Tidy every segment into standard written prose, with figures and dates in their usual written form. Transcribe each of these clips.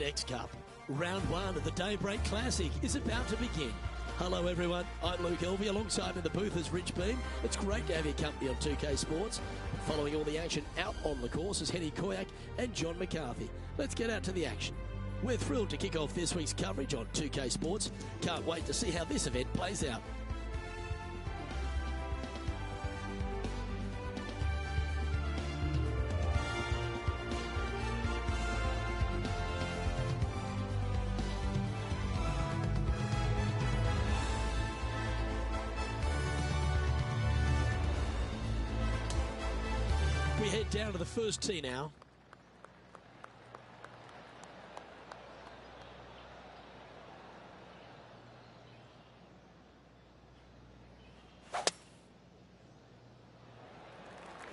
FedEx Cup. Round one of the Daybreak Classic is about to begin. Hello everyone, I'm Luke Elvey. Alongside me in the booth is Rich Beam. It's great to have your company on 2K Sports. Following all the action out on the course is Henny Koyak and John McCarthy. Let's get out to the action. We're thrilled to kick off this week's coverage on 2K Sports. Can't wait to see how this event plays out. We head down to the first tee now.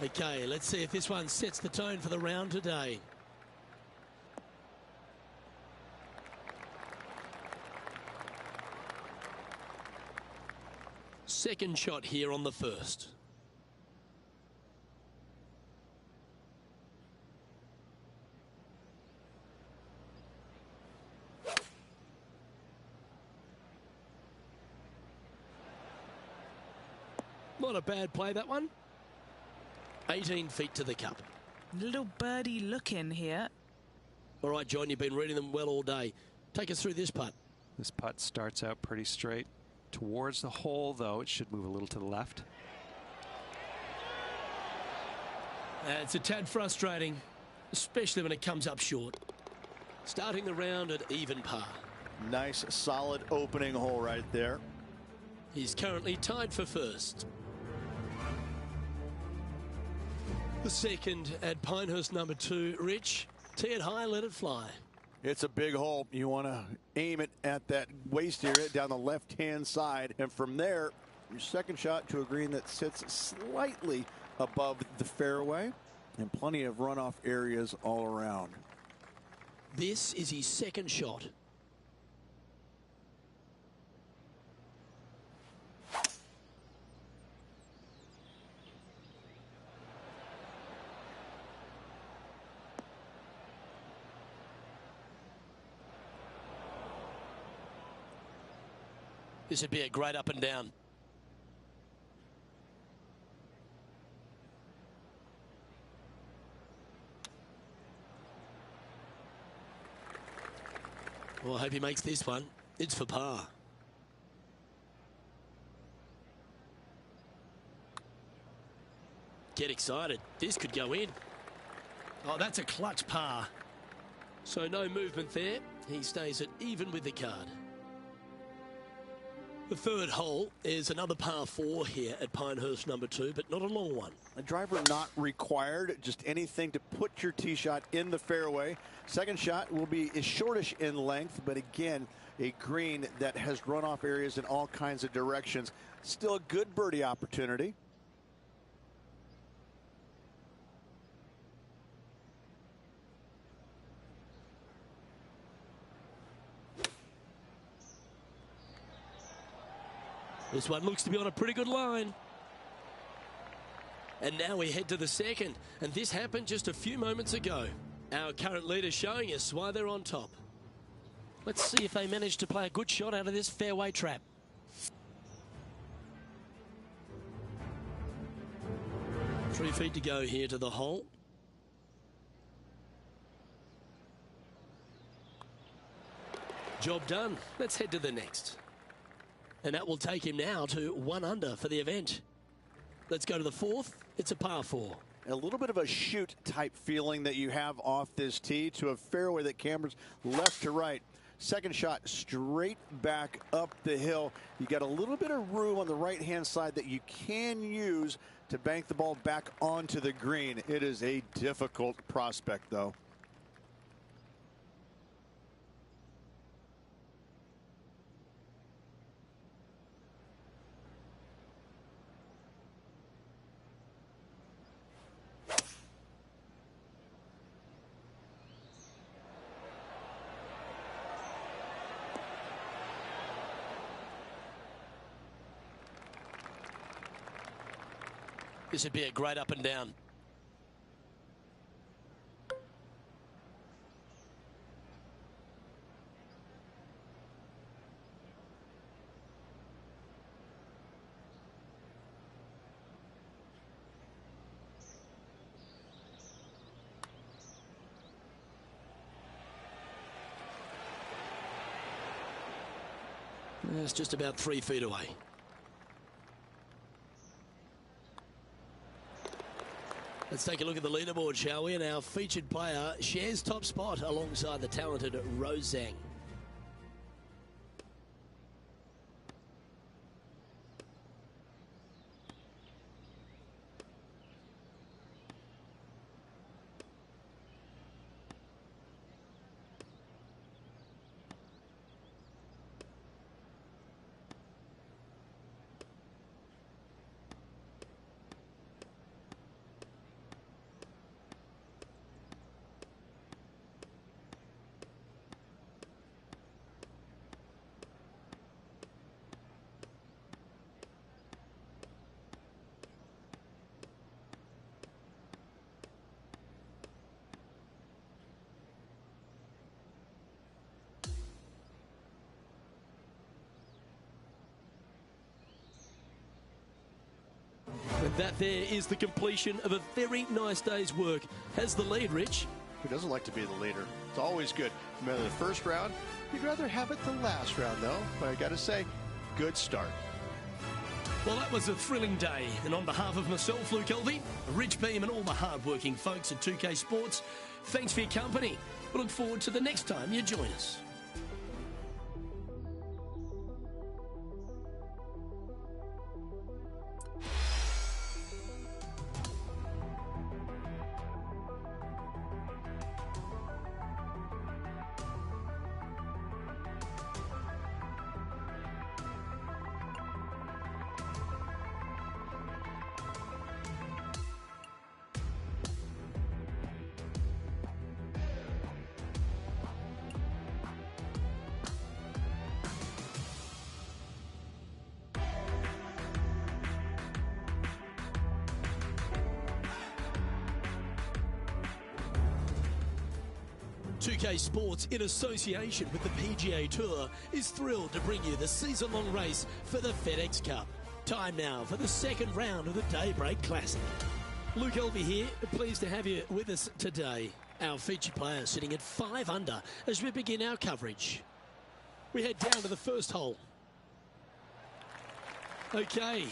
Okay, let's see if this one sets the tone for the round today. Second shot here on the first. Not a bad play, that one. 18 feet to the cup. Little birdie look in here. All right, John, you've been reading them well all day. Take us through this putt. This putt starts out pretty straight towards the hole, though. It should move a little to the left. It's a tad frustrating, especially when it comes up short. Starting the round at even par. Nice, solid opening hole right there. He's currently tied for first. The second at Pinehurst number 2. Rich, tee it high, let it fly. It's a big hole. You want to aim it at that waist area down the left-hand side. And from there, your second shot to a green that sits slightly above the fairway and plenty of runoff areas all around. This is his second shot. This would be a great up and down. Well, I hope he makes this one. It's for par. Get excited. This could go in. Oh, that's a clutch par. So no movement there. He stays at even with the card. The third hole is another par 4 here at Pinehurst number 2, but not a long one. A driver not required, just anything to put your tee shot in the fairway. Second shot will be shortish in length, but again, a green that has runoff areas in all kinds of directions. Still a good birdie opportunity. This one looks to be on a pretty good line. And now we head to the second. And this happened just a few moments ago. Our current leader showing us why they're on top. Let's see if they manage to play a good shot out of this fairway trap. Three feet to go here to the hole. Job done. Let's head to the next. And that will take him now to 1 under for the event. Let's go to the fourth. It's a par 4. A little bit of a shoot type feeling that you have off this tee to a fairway that cambers left to right. Second shot straight back up the hill. You got a little bit of room on the right hand side that you can use to bank the ball back onto the green. It is a difficult prospect, though. This would be a great up and down. It's just about 3 feet away. Let's take a look at the leaderboard, shall we? And our featured player shares top spot alongside the talented Rose Zhang. And that there is the completion of a very nice day's work. Has the lead, Rich? Who doesn't like to be the leader? It's always good. No matter the first round, you'd rather have it the last round, though. But I got to say, good start. Well, that was a thrilling day. And on behalf of myself, Luke Elvey, Rich Beam, and all the hard-working folks at 2K Sports, thanks for your company. We look forward to the next time you join us. .2K Sports, in association with the PGA Tour, is thrilled to bring you the season-long race for the FedEx Cup. Time now for the second round of the Daybreak Classic. Luke Elvey here, pleased to have you with us today. Our featured player sitting at 5 under as we begin our coverage. We head down to the first hole. Okay,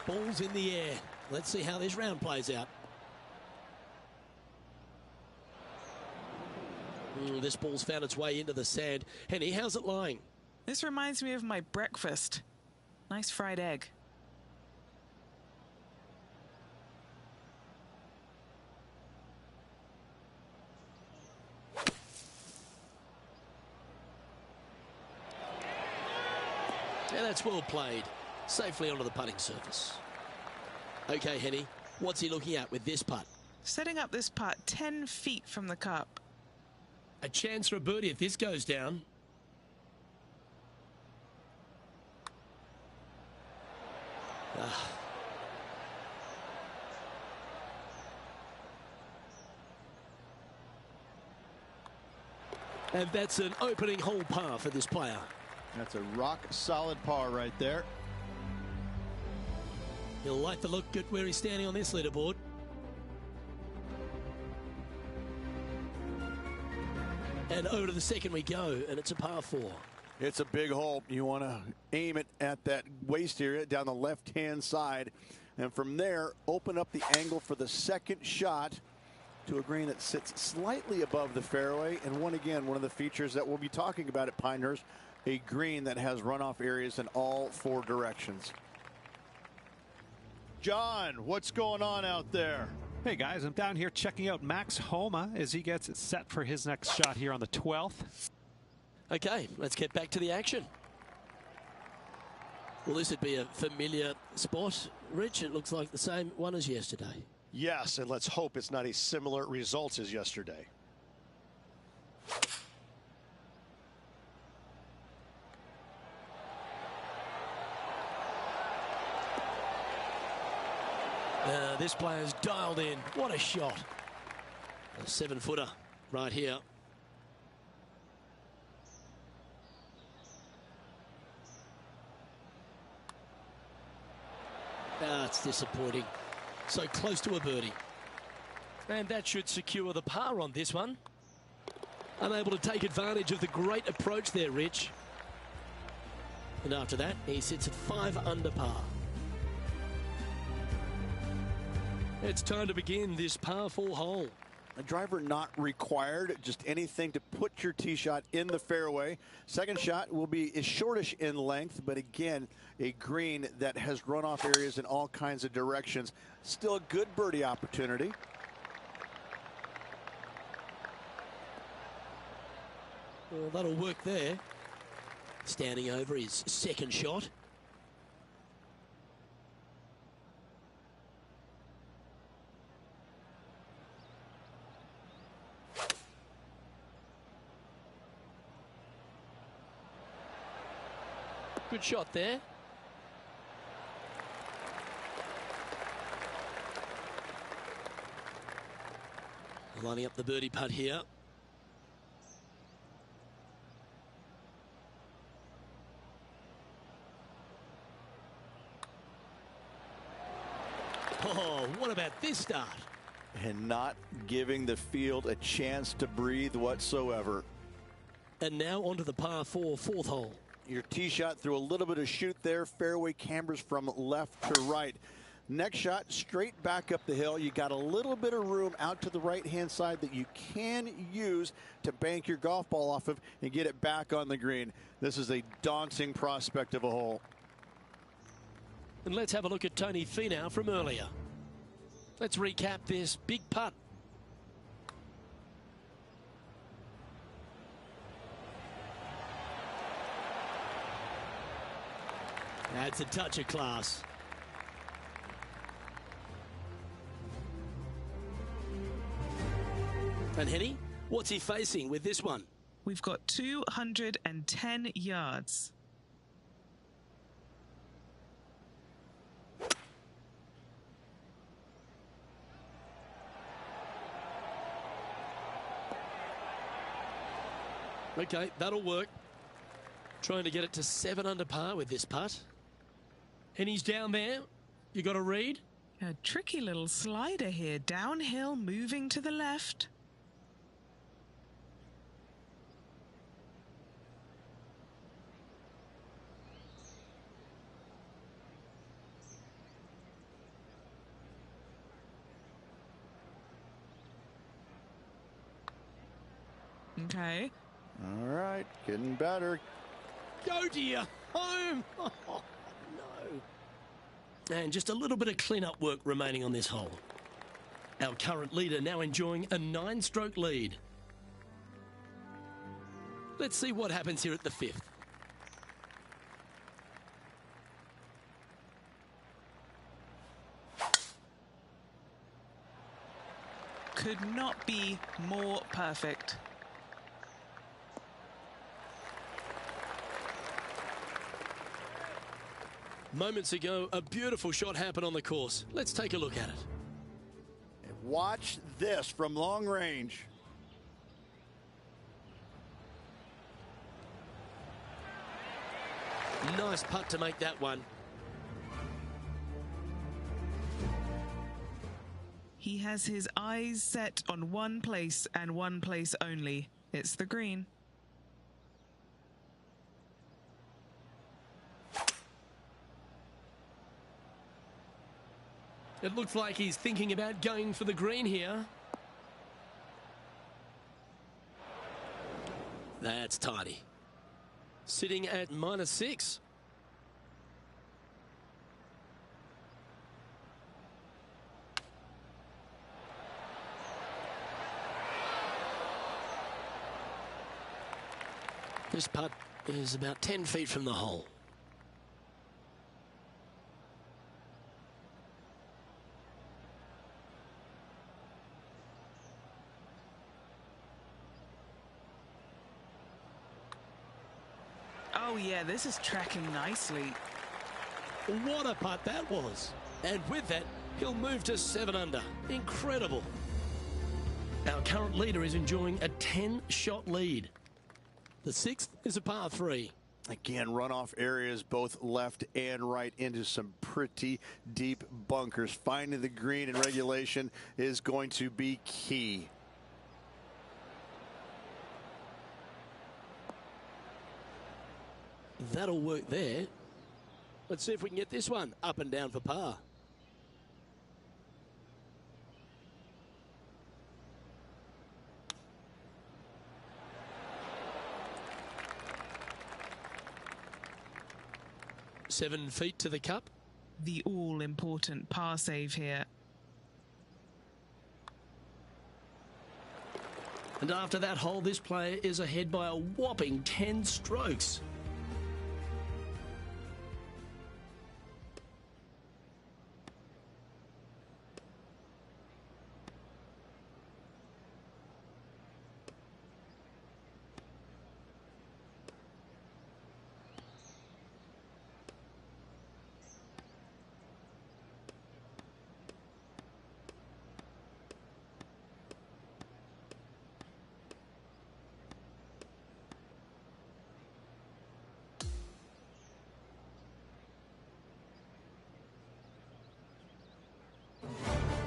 ball's in the air. Let's see how this round plays out. This ball's found its way into the sand. Henny, how's it lying? This reminds me of my breakfast. Nice fried egg. Yeah, that's well played. Safely onto the putting surface. Okay, Henny, what's he looking at with this putt? Setting up this putt 10 feet from the cup. A chance for a birdie if this goes down. And that's an opening hole par for this player. That's a rock-solid par right there. He'll like the look at where he's standing on this leaderboard. And over to the second we go, and it's a par 4. It's a big hole. You want to aim it at that waist area down the left-hand side. And from there, open up the angle for the second shot to a green that sits slightly above the fairway. And one of the features that we'll be talking about at Pinehurst, a green that has runoff areas in all 4 directions. John, what's going on out there? Hey guys, I'm down here checking out Max Homa as he gets it set for his next shot here on the 12th. Okay, let's get back to the action. Well, this would be a familiar spot, Rich. It looks like the same one as yesterday. Yes, and let's hope it's not a similar results as yesterday. This player's dialed in. What a shot. A 7-footer right here. It's disappointing. So close to a birdie. And that should secure the par on this one. Unable to take advantage of the great approach there, Rich. And after that, he sits at 5 under par. It's time to begin this par 4 hole. A driver not required, just anything to put your tee shot in the fairway. Second shot will be shortish in length, but again, a green that has runoff areas in all kinds of directions. Still a good birdie opportunity. Well, that'll work there. Standing over his second shot. Good shot there. Lining up the birdie putt here. Oh, what about this start? And not giving the field a chance to breathe whatsoever. And now onto the par 4 fourth hole. Your tee shot through a little bit of shoot there. Fairway cambers from left to right. Next shot straight back up the hill. You got a little bit of room out to the right hand side that you can use to bank your golf ball off of and get it back on the green. This is a daunting prospect of a hole. And let's have a look at Tony Finau from earlier. Let's recap this big putt. That's a touch of class. And Henny, what's he facing with this one? We've got 210 yards. Okay, that'll work. Trying to get it to 7 under par with this putt. And he's down there. You got to read. A tricky little slider here. Downhill, moving to the left. Okay. All right, getting better. Go to your home. Oh, no. And just a little bit of clean-up work remaining on this hole. Our current leader now enjoying a 9-stroke lead. Let's see what happens here at the 5th. Could not be more perfect. Moments ago, a beautiful shot happened on the course. Let's take a look at it. And watch this from long range. Nice putt to make that one. He has his eyes set on one place and one place only. It's the green. It looks like he's thinking about going for the green here. That's tidy. Sitting at -6. This putt is about 10 feet from the hole. Oh yeah, this is tracking nicely. What a putt that was. And with that, he'll move to 7 under. Incredible. Our current leader is enjoying a 10-shot lead. The 6th is a par 3. Again, runoff areas both left and right into some pretty deep bunkers. Finding the green in regulation is going to be key. That'll work there. Let's see if we can get this one up and down for par. Seven feet to the cup. The all-important par save here. And after that hole, this player is ahead by a whopping 10 strokes.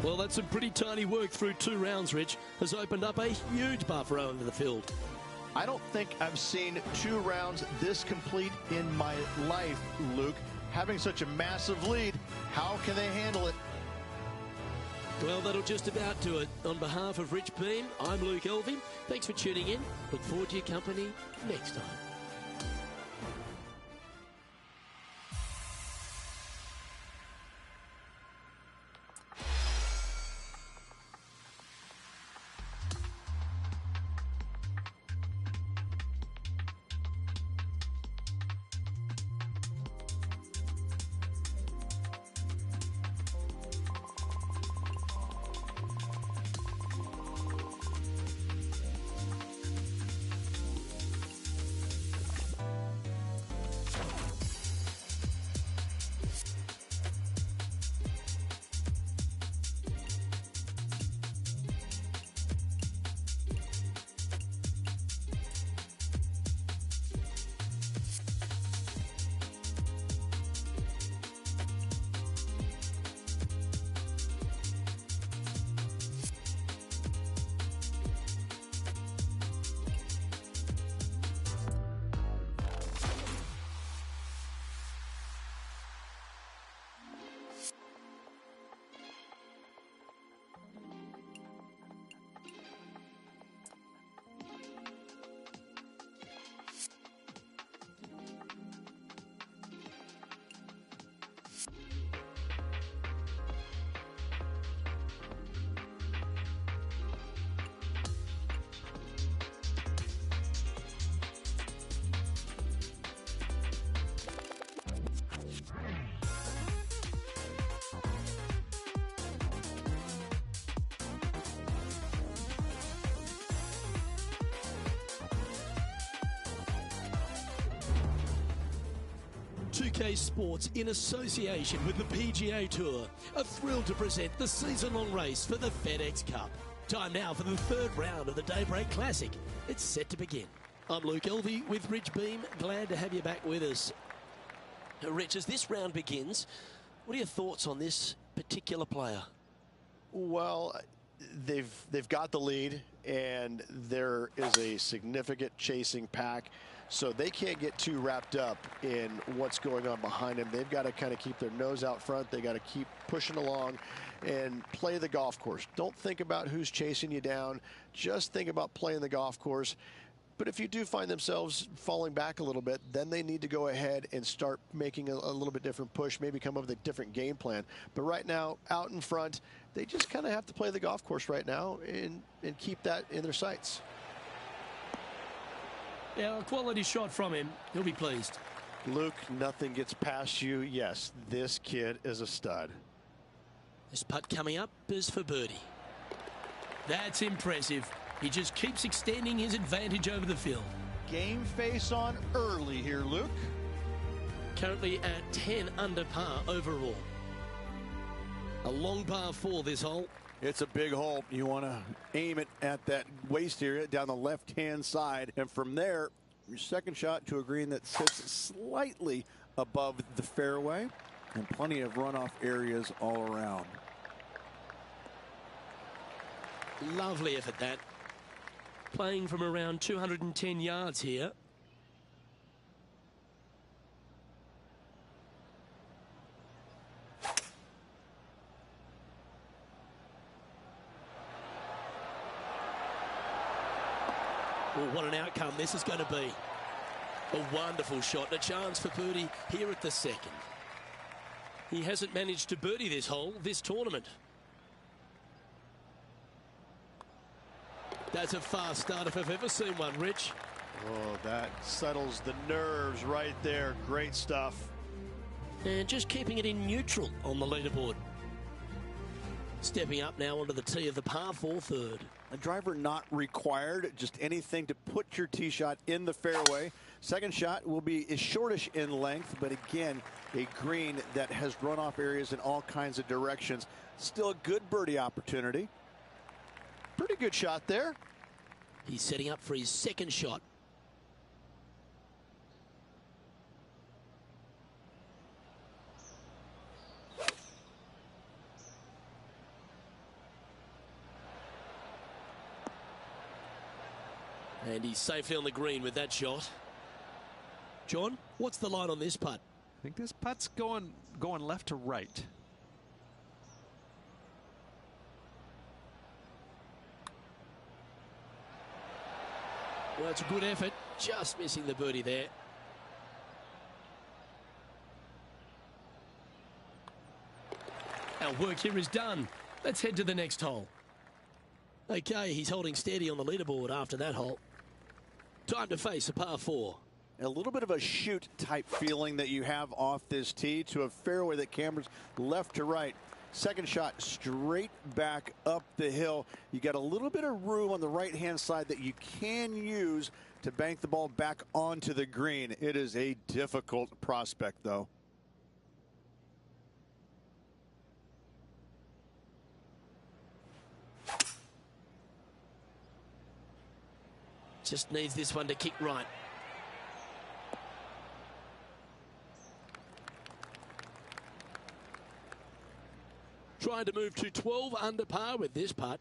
Well, that's some pretty tiny work through 2 rounds, Rich. Has opened up a huge buffer over the field. I don't think I've seen 2 rounds this complete in my life, Luke. Having such a massive lead, how can they handle it? Well, that'll just about do it. On behalf of Rich Beem, I'm Luke Elvey. Thanks for tuning in. Look forward to your company next time. TK Sports, in association with the PGA Tour, are thrilled to present the season-long race for the FedEx Cup. Time now for the 3rd round of the Daybreak Classic. It's set to begin. I'm Luke Elvey with Rich Beem. Glad to have you back with us. Rich, as this round begins, what are your thoughts on this particular player? Well, they've got the lead, and there is a significant chasing pack, so they can't get too wrapped up in what's going on behind them. They've got to kind of keep their nose out front. They got to keep pushing along and play the golf course. Don't think about who's chasing you down. Just think about playing the golf course. But if you do find themselves falling back a little bit, then they need to go ahead and start making a little bit different push, maybe come up with a different game plan. But right now, out in front, they just kind of have to play the golf course right now and keep that in their sights. Yeah, a quality shot from him. He'll be pleased. Luke, nothing gets past you. Yes, this kid is a stud. This putt coming up is for birdie. That's impressive. He just keeps extending his advantage over the field. Game face on early here, Luke. Currently at 10 under par overall. A long par 4 this hole. It's a big hole. You want to aim it at that waist area down the left-hand side. And from there, your second shot to a green that sits slightly above the fairway. And plenty of runoff areas all around. Lovely effort that. Playing from around 210 yards here. what an outcome this is going to be. A wonderful shot and a chance for birdie here at the second. He hasn't managed to birdie this hole this tournament. That's a fast start if I've ever seen one, Rich. Oh, that settles the nerves right there. Great stuff. And just keeping it in neutral on the leaderboard. Stepping up now onto the tee of the par 4 third. A driver not required, just anything to put your tee shot in the fairway. Second shot will be shortish in length, but again, a green that has runoff areas in all kinds of directions. Still a good birdie opportunity. Pretty good shot there. He's setting up for his second shot. And he's safely on the green with that shot. John, what's the line on this putt? I think this putt's going left to right. Well, it's a good effort. Just missing the birdie there. Our work here is done. Let's head to the next hole. Okay, he's holding steady on the leaderboard after that hole. Time to face a par 4. A little bit of a shoot type feeling that you have off this tee to a fairway that cambers left to right. Second shot straight back up the hill. You got a little bit of room on the right hand side that you can use to bank the ball back onto the green. It is a difficult prospect though. Just needs this one to kick right. Trying to move to 12 under par with this putt.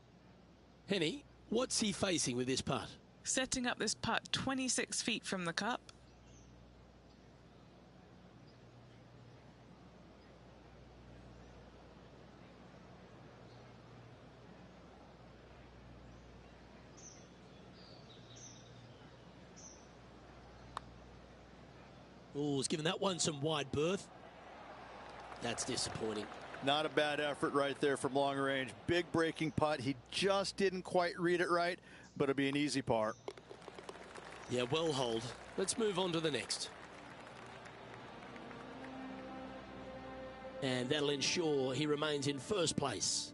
Henny, what's he facing with this putt? Setting up this putt 26 feet from the cup. Oh, he's given that one some wide berth. That's disappointing. Not a bad effort right there from long range. Big breaking putt. He just didn't quite read it right, but it'll be an easy par. Yeah, well hold. Let's move on to the next. And that'll ensure he remains in first place.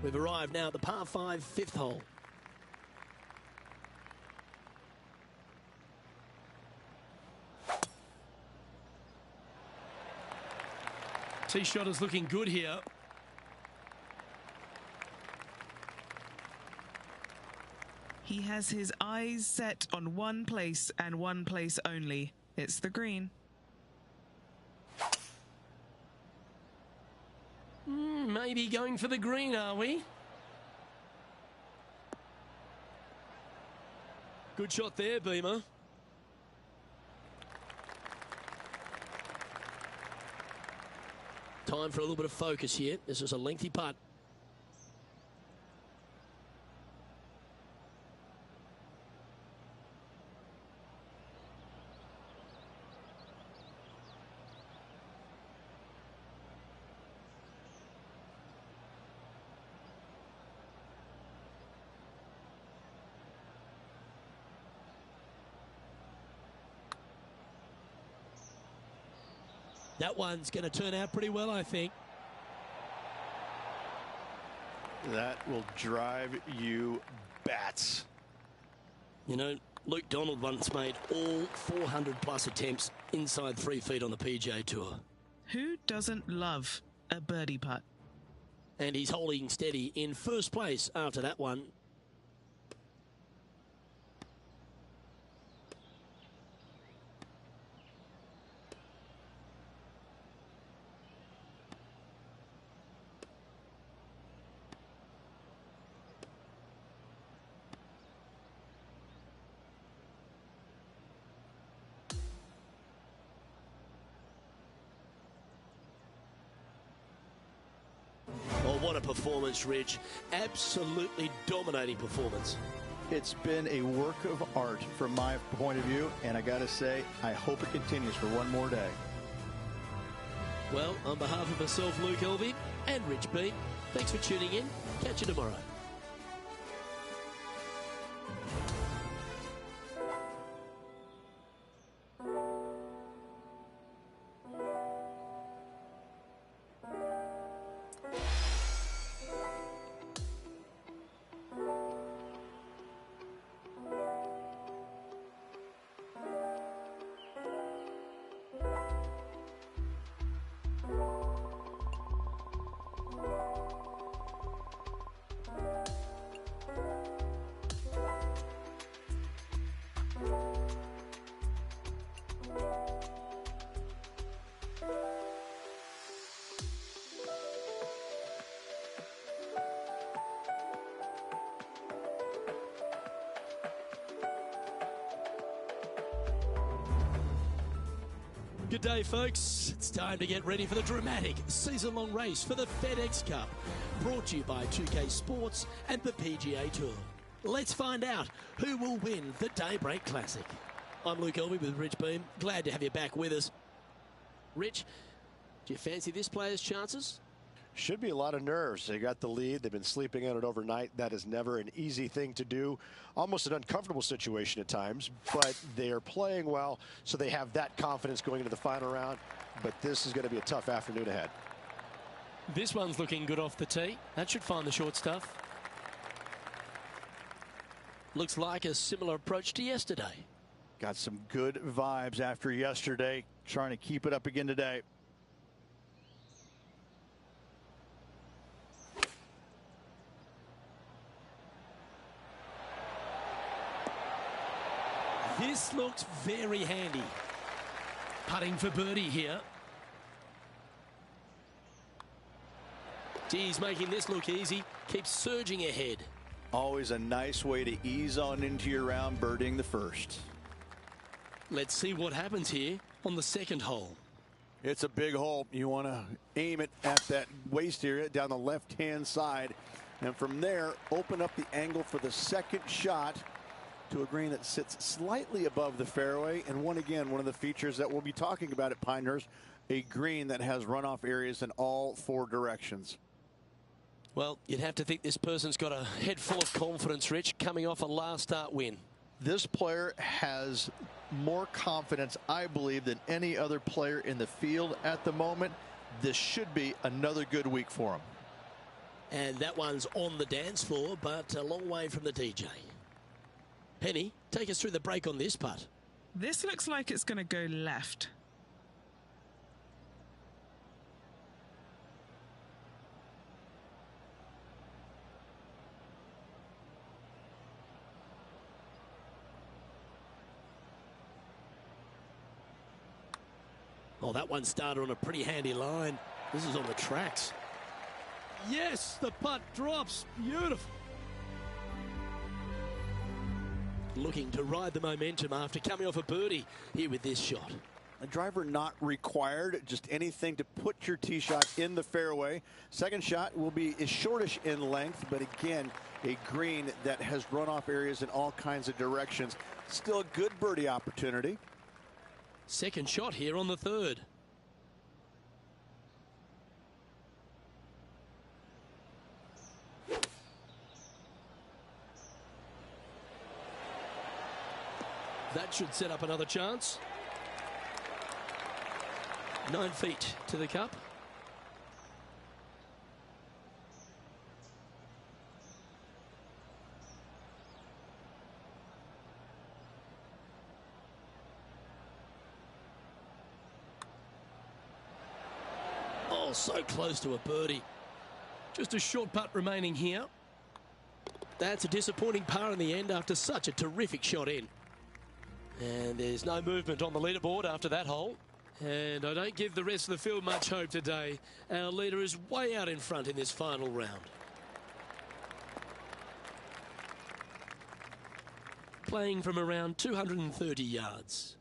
We've arrived now at the par 5 fifth hole. Tee shot is looking good here. He has his eyes set on one place and one place only. It's the green. Maybe going for the green, are we? Good shot there, Beamer. Time for a little bit of focus here. This is a lengthy putt. That one's going to turn out pretty well, I think. That will drive you bats. You know, Luke Donald once made all 400 plus attempts inside 3 feet on the PGA Tour. Who doesn't love a birdie putt? And he's holding steady in first place after that one. Oh, what a performance, Rich. Absolutely dominating performance. It's been a work of art from my point of view, and I got to say, I hope it continues for one more day. Well, on behalf of myself, Luke Elvy, and Rich Beem, thanks for tuning in. Catch you tomorrow. Good day, folks. It's time to get ready for the dramatic season-long race for the FedEx Cup, brought to you by 2K Sports and the PGA Tour. Let's find out who will win the Daybreak Classic. I'm Luke Elvy with Rich Beem. Glad to have you back with us. Rich, do you fancy this player's chances? Should be a lot of nerves. They got the lead. They've been sleeping on it overnight. That is never an easy thing to do. Almost an uncomfortable situation at times, but they are playing well, so they have that confidence going into the final round. But this is going to be a tough afternoon ahead. This one's looking good off the tee. That should find the short stuff. Looks like a similar approach to yesterday. Got some good vibes after yesterday, trying to keep it up again today. This looks very handy. Putting for birdie here. He's making this look easy. Keeps surging ahead. Always a nice way to ease on into your round, birdieing the first. Let's see what happens here on the second hole. It's a big hole. You want to aim it at that waist area down the left-hand side. And from there, open up the angle for the second shot to a green that sits slightly above the fairway. And one of the features that we'll be talking about at Pinehurst, a green that has runoff areas in all four directions. Well, you'd have to think this person's got a head full of confidence, Rich, coming off a last start win. This player has more confidence, I believe, than any other player in the field at the moment. This should be another good week for him. And that one's on the dance floor, but a long way from the DJ. Penny, take us through the break on this putt. This looks like it's going to go left. Oh, that one started on a pretty handy line. This is on the tracks. Yes, the putt drops. Beautiful. Looking to ride the momentum after coming off a birdie here with this shot. A driver not required, just anything to put your tee shot in the fairway. Second shot will be as shortish in length, but again, a green that has runoff areas in all kinds of directions. Still a good birdie opportunity. Second shot here on the third. That should set up another chance. 9 feet to the cup. Oh, so close to a birdie. Just a short putt remaining here. That's a disappointing par in the end after such a terrific shot in. And there's no movement on the leaderboard after that hole. And I don't give the rest of the field much hope today. Our leader is way out in front in this final round. Playing from around 230 yards.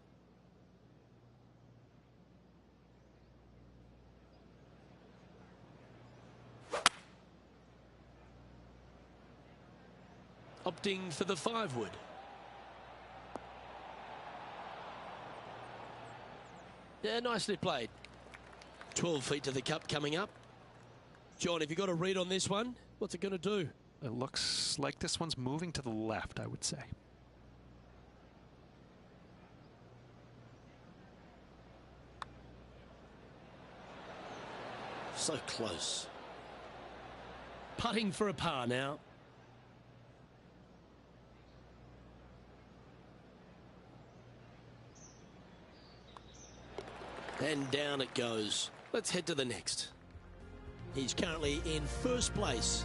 opting for the 5-wood. Yeah, nicely played. 12 feet to the cup coming up. John, have you got a read on this one? What's it going to do? It looks like this one's moving to the left, I would say. So close. Putting for a par now. And down it goes. Let's head to the next. He's currently in first place.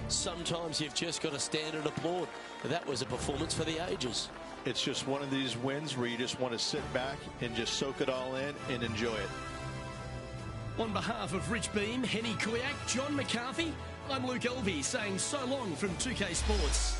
Sometimes you've just got to stand and applaud. That was a performance for the ages. It's just one of these wins where you just want to sit back and just soak it all in and enjoy it. On behalf of Rich Beem, Henny Kuyak, John McCarthy, I'm Luke Elvey saying so long from 2K Sports.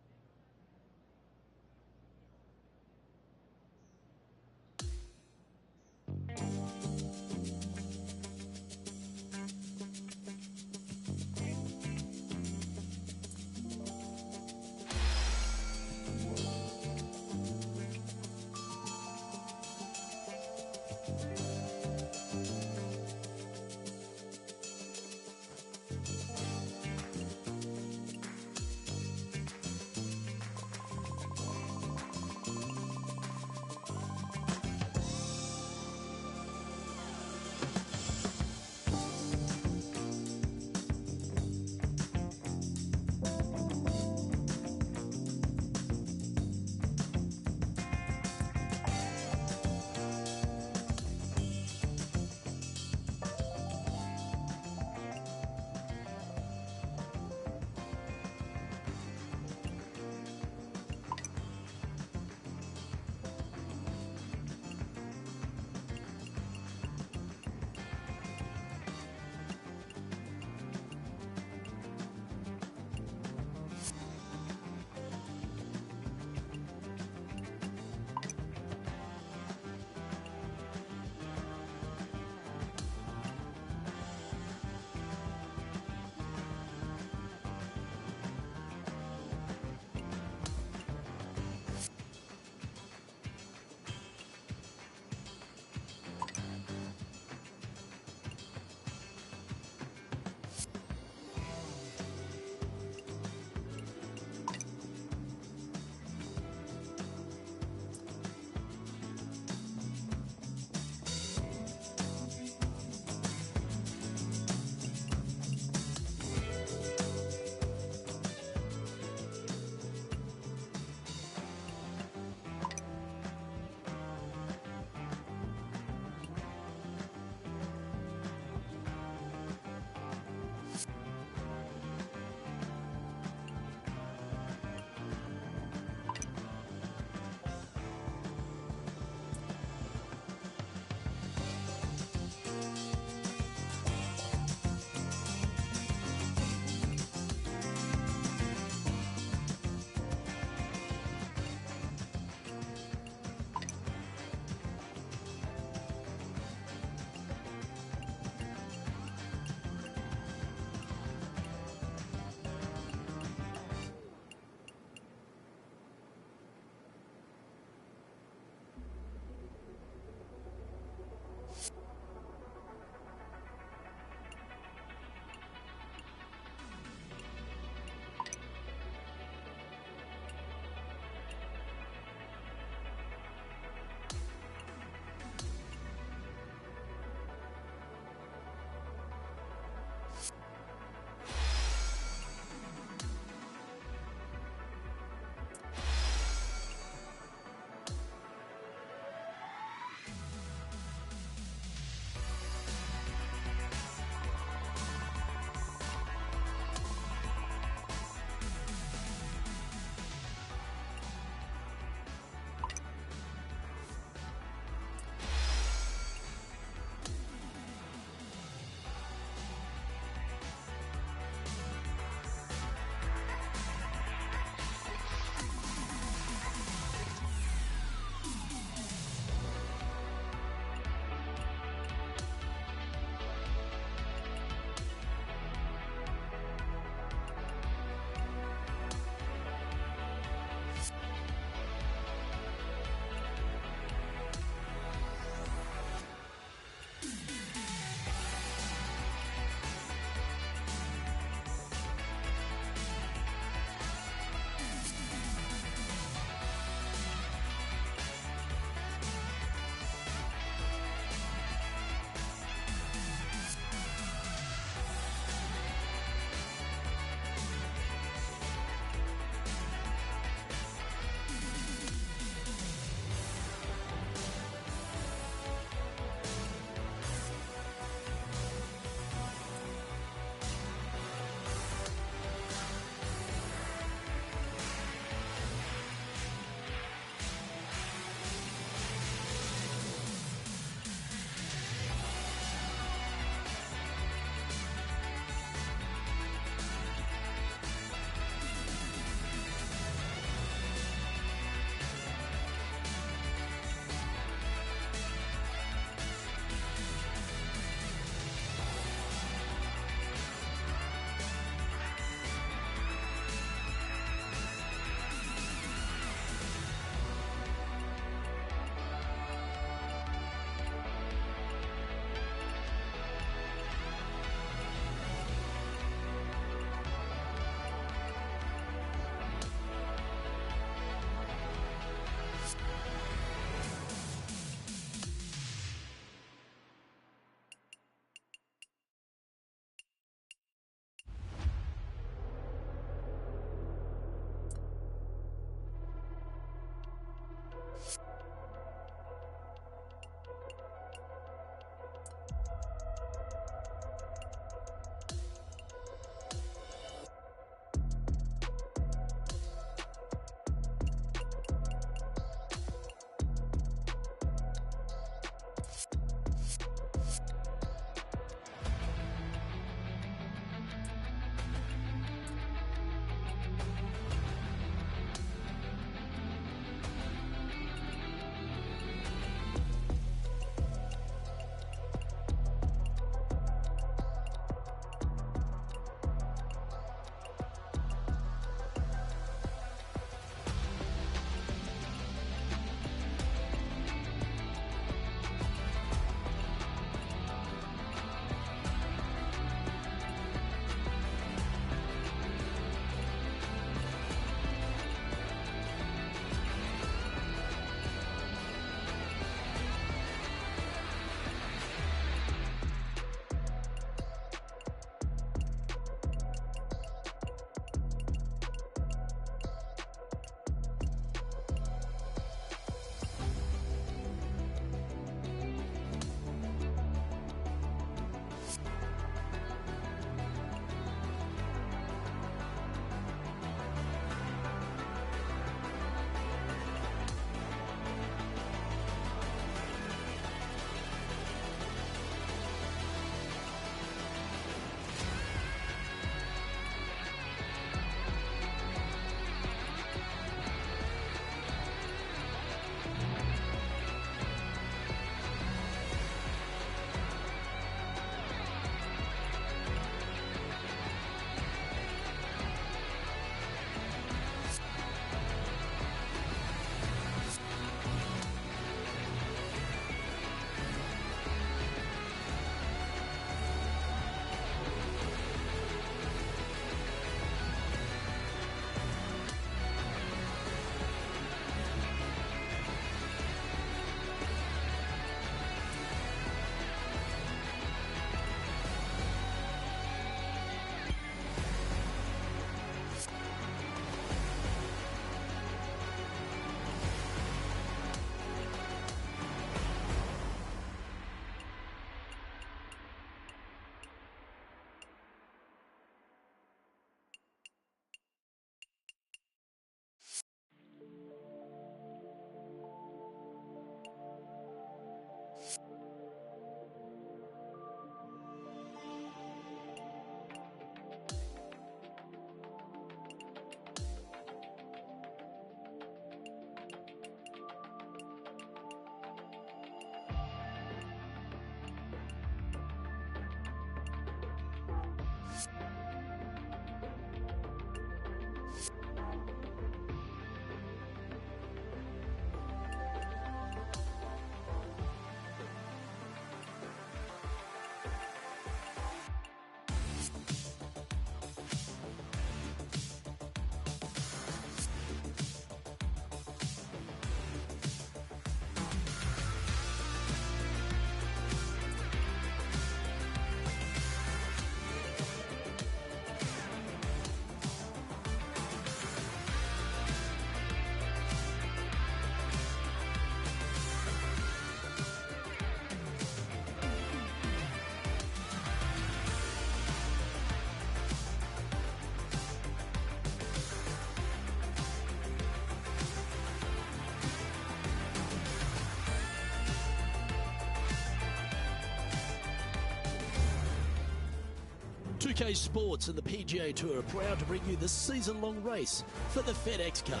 2K Sports and the PGA Tour are proud to bring you the season-long race for the FedEx Cup.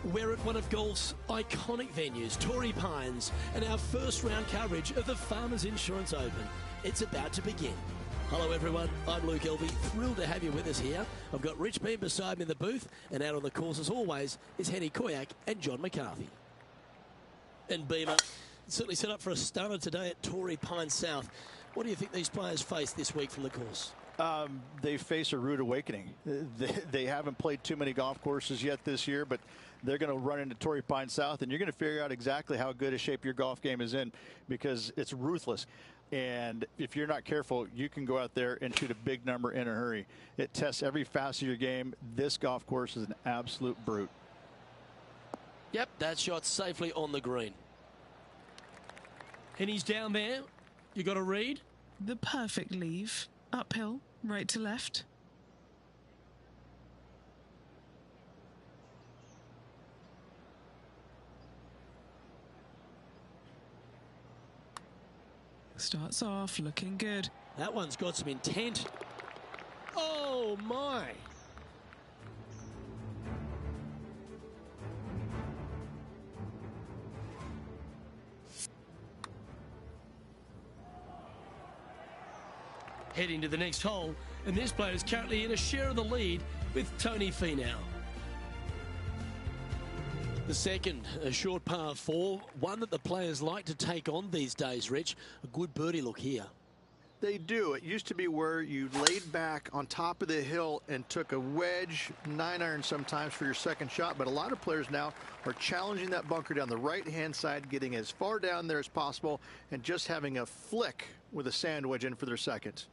We're at one of golf's iconic venues, Torrey Pines, and our first round coverage of the Farmers Insurance Open. It's about to begin. Hello everyone, I'm Luke Elvey, thrilled to have you with us here. I've got Rich Beam beside me in the booth, and out on the course as always is Henny Koyak and John McCarthy. And Beamer, certainly set up for a stunner today at Torrey Pines South. What do you think these players face this week from the course? They face a rude awakening. They haven't played too many golf courses yet this year, but they're going to run into Torrey Pines South, and you're going to figure out exactly how good a shape your golf game is in, because it's ruthless. And if you're not careful, you can go out there and shoot a big number in a hurry. It tests every facet of your game. This golf course is an absolute brute. Yep, that shot safely on the green. And he's down there. You got a read? The perfect leave. Uphill, right to left. Starts off looking good. That one's got some intent. Oh my! Heading to the next hole, and this player is currently in a share of the lead with Tony Finau. The second, a short par 4, one that the players like to take on these days, Rich. A good birdie look here. They do. It used to be where you laid back on top of the hill and took a wedge, 9-iron sometimes for your second shot, but a lot of players now are challenging that bunker down the right-hand side, getting as far down there as possible, and just having a flick with a sand wedge in for their second.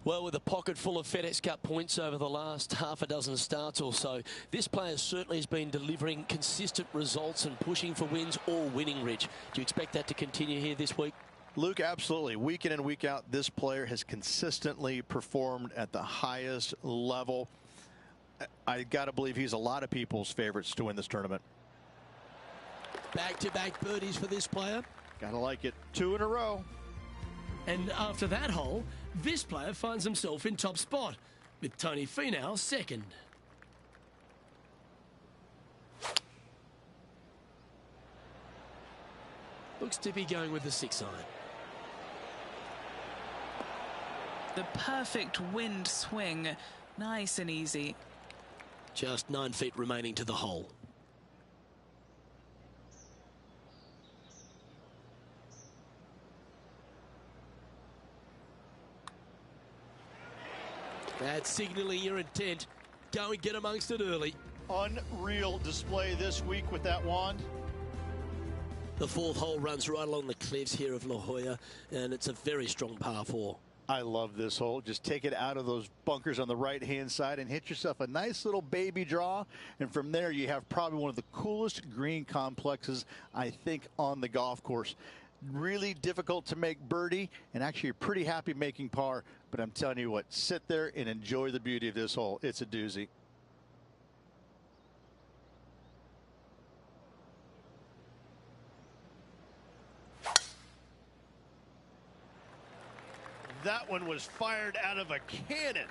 Well, with a pocket full of FedEx Cup points over the last half a dozen starts or so, this player certainly has been delivering consistent results and pushing for wins or winning, Rich. Do you expect that to continue here this week? Luke, absolutely. Week in and week out, this player has consistently performed at the highest level. I got to believe he's a lot of people's favorites to win this tournament. Back-to-back birdies for this player. Got to like it. 2 in a row. And after that hole, this player finds himself in top spot, with Tony Finau second. Looks to be going with the 6-iron. The perfect wind swing. Nice and easy. Just 9 feet remaining to the hole. That's signaling your intent. Go and get amongst it early. Unreal display this week with that wand. The fourth hole runs right along the cliffs here of La Jolla, and it's a very strong par 4. I love this hole. Just take it out of those bunkers on the right-hand side and hit yourself a nice little baby draw. And from there, you have probably one of the coolest green complexes, I think, on the golf course. Really difficult to make birdie, and actually you're pretty happy making par. But I'm telling you what, sit there and enjoy the beauty of this hole. It's a doozy. That one was fired out of a cannon.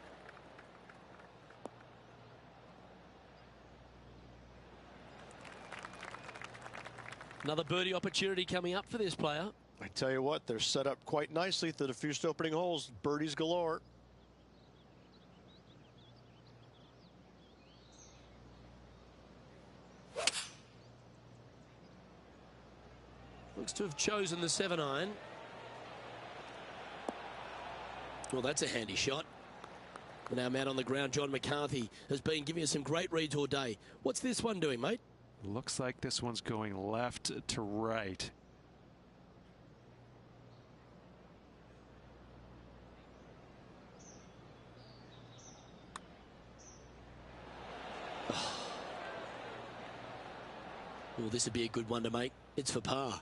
Another birdie opportunity coming up for this player. I tell you what, they're set up quite nicely through the first opening holes. Birdies galore. Looks to have chosen the 7-iron. Well, that's a handy shot. And our man on the ground, John McCarthy, has been giving us some great reads all day. What's this one doing, mate? Looks like this one's going left to right. Well, this would be a good one to make. It's for par.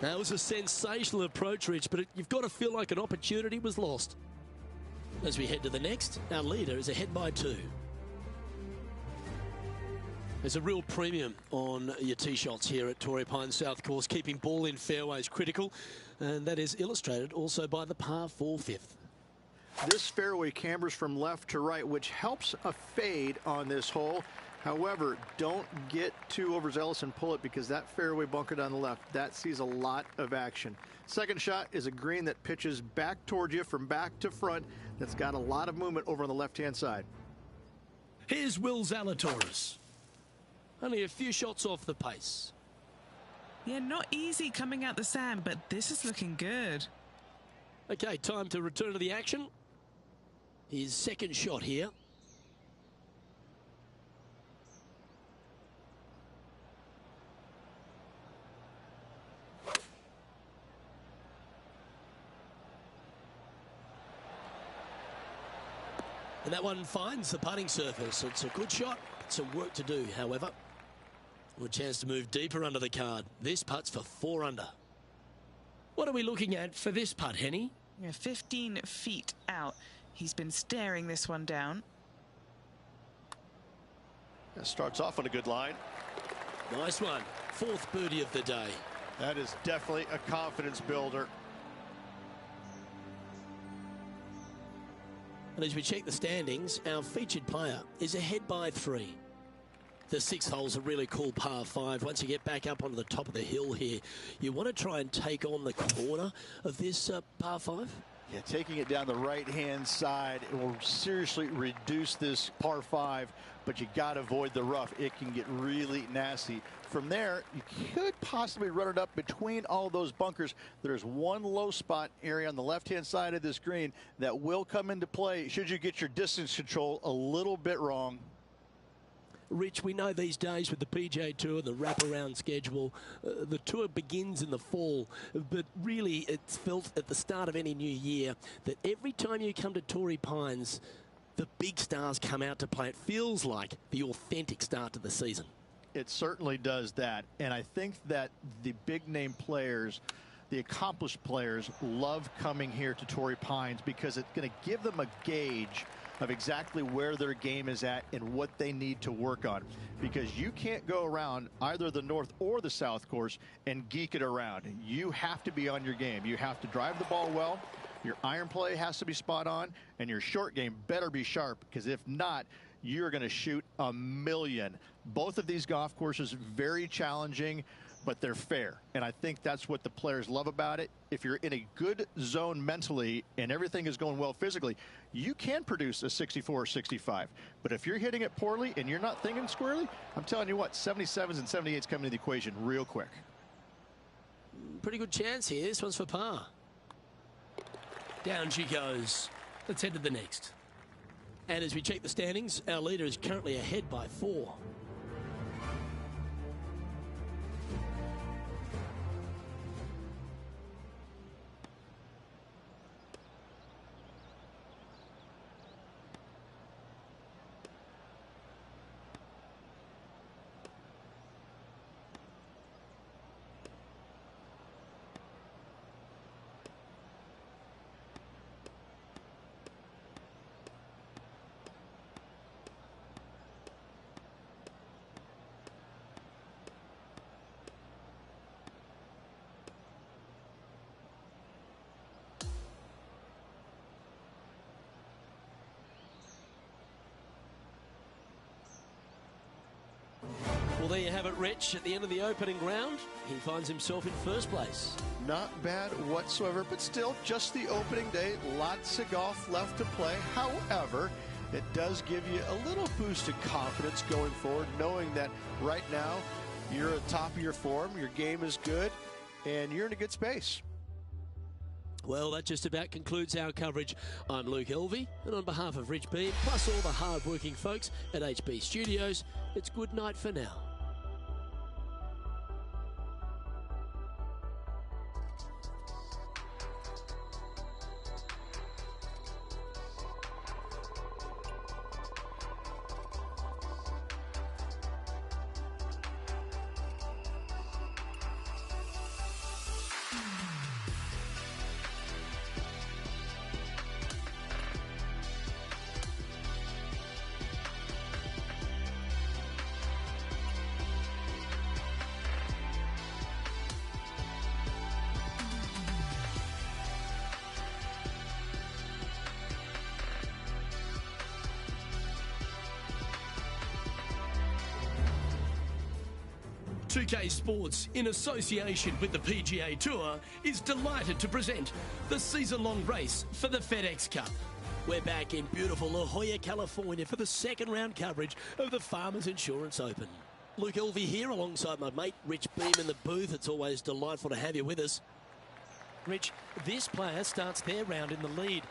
That was a sensational approach, Rich, but you've got to feel like an opportunity was lost. As we head to the next, our leader is ahead by 2. There's a real premium on your tee shots here at Torrey Pines South Course. Keeping ball in fairways critical, and that is illustrated also by the par 4 fifth. This fairway cambers from left to right, which helps a fade on this hole. However, don't get too overzealous and pull it, because that fairway bunker down the left, that sees a lot of action. Second shot is a green that pitches back towards you from back to front. That's got a lot of movement over on the left-hand side. Here's Will Zalatoris. Only a few shots off the pace. Yeah, not easy coming out the sand, but this is looking good. Okay, time to return to the action. His second shot here. And that one finds the putting surface. It's a good shot. Some work to do, however. A chance to move deeper under the card. This putt's for 4 under. What are we looking at for this putt, Henny? Yeah, 15 feet out. He's been staring this one down. That starts off on a good line. Nice one. 4th birdie of the day. That is definitely a confidence builder. And as we check the standings, our featured player is ahead by 3. The 6th hole's a really cool par 5. Once you get back up onto the top of the hill here, you want to try and take on the corner of this par 5. Yeah, taking it down the right-hand side, it will seriously reduce this par 5, but you got to avoid the rough. It can get really nasty. From there, you could possibly run it up between all those bunkers. There's one low spot area on the left-hand side of this green that will come into play should you get your distance control a little bit wrong. Rich, we know these days with the PGA Tour, the wraparound schedule, the tour begins in the fall, but really it's felt at the start of any new year that every time you come to Torrey Pines, the big stars come out to play. It feels like the authentic start to the season. It certainly does that, and I think that the big name players, the accomplished players, love coming here to Torrey Pines because it's going to give them a gauge of exactly where their game is at and what they need to work on, because you can't go around either the north or the south course and geek it around. You have to be on your game. You have to drive the ball well, your iron play has to be spot on, and your short game better be sharp, because if not, you're going to shoot a million. Both of these golf courses very challenging, but they're fair, and I think that's what the players love about it. If you're in a good zone mentally and everything is going well physically, you can produce a 64 or 65. But if you're hitting it poorly and you're not thinking squarely, I'm telling you what, 77s and 78s come into the equation real quick. Pretty good chance here. This one's for par. Down she goes. Let's head to the next. And as we check the standings, our leader is currently ahead by 4. Well, there you have it, Rich. At the end of the opening round, he finds himself in first place. Not bad whatsoever, but still just the opening day. Lots of golf left to play. However, it does give you a little boost of confidence going forward, knowing that right now you're at the top of your form, your game is good, and you're in a good space. Well, that just about concludes our coverage. I'm Luke Elvey, and on behalf of Rich Beam, plus all the hard-working folks at HB Studios, it's good night for now. 2K Sports, in association with the PGA Tour, is delighted to present the season-long race for the FedEx Cup. We're back in beautiful La Jolla, California for the second round coverage of the Farmers Insurance Open. Luke Elvey here alongside my mate Rich Beem in the booth. It's always delightful to have you with us. Rich, this player starts their round in the lead.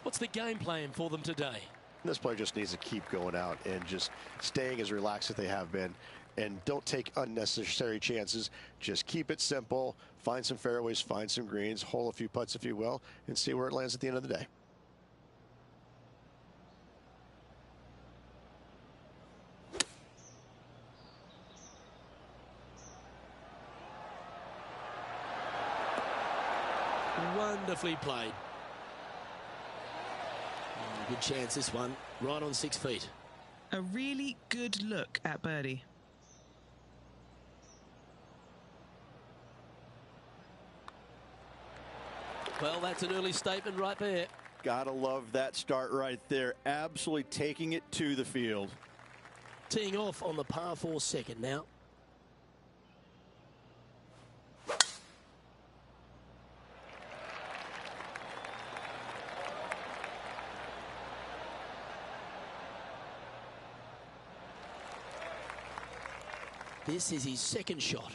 What's the game plan for them today? This player just needs to keep going out and just staying as relaxed as they have been. And don't take unnecessary chances. Just keep it simple. Find some fairways, find some greens, hole a few putts if you will, and see where it lands at the end of the day. Wonderfully played. Good chance this one, right on 6 feet. A really good look at birdie. Well, that's an early statement right there. Gotta love that start right there. Absolutely taking it to the field. Teeing off on the par 4 second now. This is his second shot.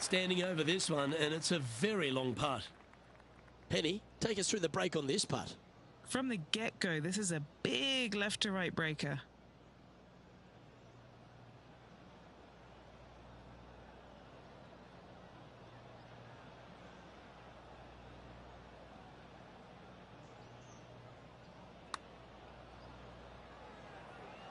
Standing over this one, and it's a very long putt. Penny, take us through the break on this putt. From the get-go, this is a big left-to-right breaker.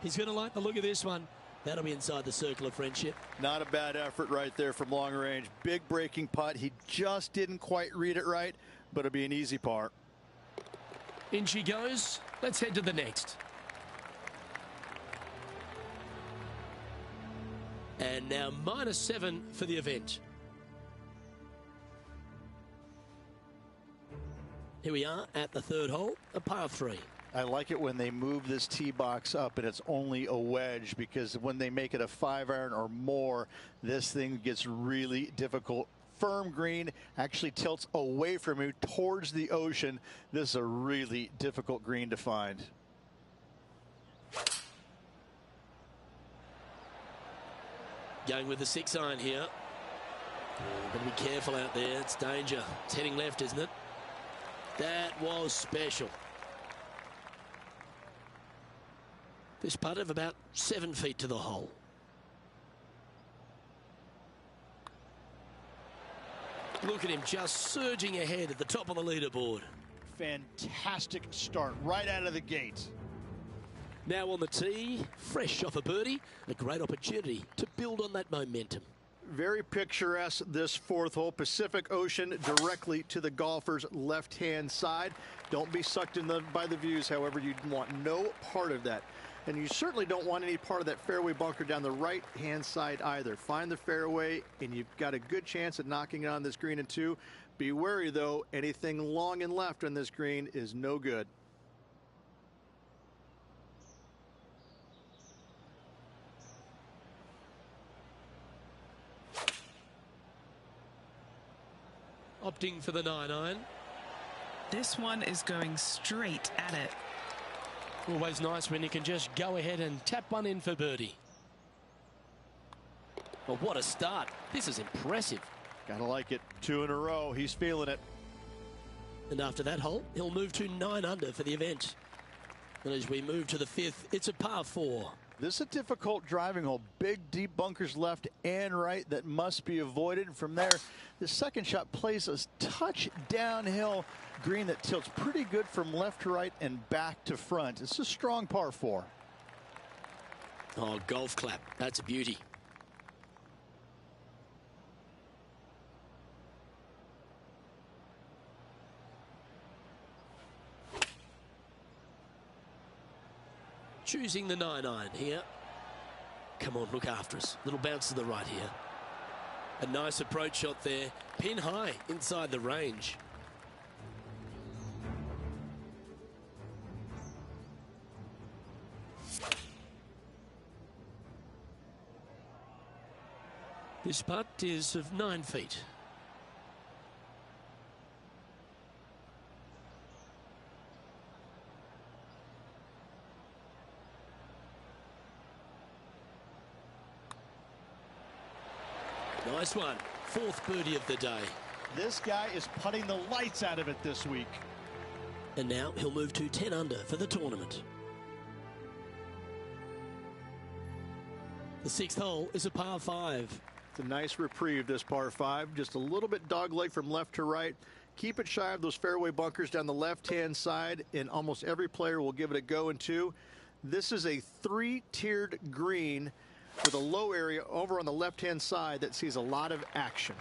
He's going to like the look of this one. That'll be inside the circle of friendship. Not a bad effort right there from long range. Big breaking putt. He just didn't quite read it right, but it'll be an easy par. In she goes. Let's head to the next. And now -7 for the event. Here we are at the third hole, a par 3. I like it when they move this tee box up and it's only a wedge, because when they make it a 5-iron or more, this thing gets really difficult. Firm green, actually tilts away from you towards the ocean. This is a really difficult green to find. Going with the 6-iron here. Got to be careful out there. It's danger. It's heading left, isn't it? That was special. This putt of about 7 feet to the hole. Look at him just surging ahead at the top of the leaderboard. Fantastic start right out of the gate. Now on the tee, fresh off a birdie, a great opportunity to build on that momentum. Very picturesque, this fourth hole. Pacific Ocean directly to the golfer's left-hand side. Don't be sucked in by the views, however. You want no part of that. And you certainly don't want any part of that fairway bunker down the right-hand side either. Find the fairway, and you've got a good chance at knocking it on this green in 2. Be wary, though. Anything long and left on this green is no good. Opting for the 9-iron. This one is going straight at it. Always nice when you can just go ahead and tap one in for birdie. Well, what a start. This is impressive. Gotta like it. 2 in a row. He's feeling it. And after that hole, he'll move to 9 under for the event. And as we move to the 5th, it's a par 4. This is a difficult driving hole. Big, deep bunkers left and right that must be avoided. From there, the second shot plays a touch downhill green that tilts pretty good from left to right and back to front. It's a strong par 4. Oh, golf clap. That's a beauty. Choosing the 9-iron here. Come on, look after us. Little bounce to the right here. A nice approach shot there. Pin high inside the range. This putt is of 9 feet. Nice one. 4th birdie of the day. This guy is putting the lights out of it this week. And now he'll move to 10 under for the tournament. The 6th hole is a par 5. It's a nice reprieve, this par 5. Just a little bit dogleg from left to right. Keep it shy of those fairway bunkers down the left-hand side, and almost every player will give it a go in 2. This is a 3-tiered green with a low area over on the left-hand side that sees a lot of action.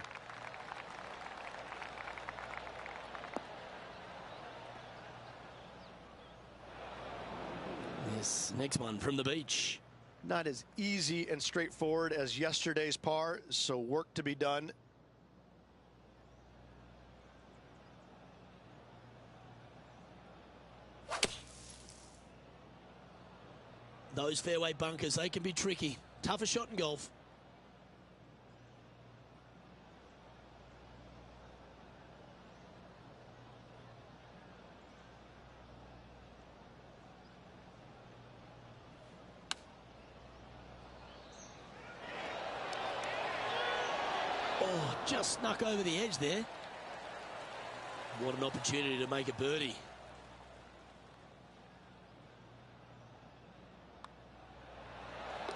This next one from the beach. Not as easy and straightforward as yesterday's par, so work to be done. Those fairway bunkers, they can be tricky. Tougher shot in golf. Oh, just snuck over the edge there. What an opportunity to make a birdie.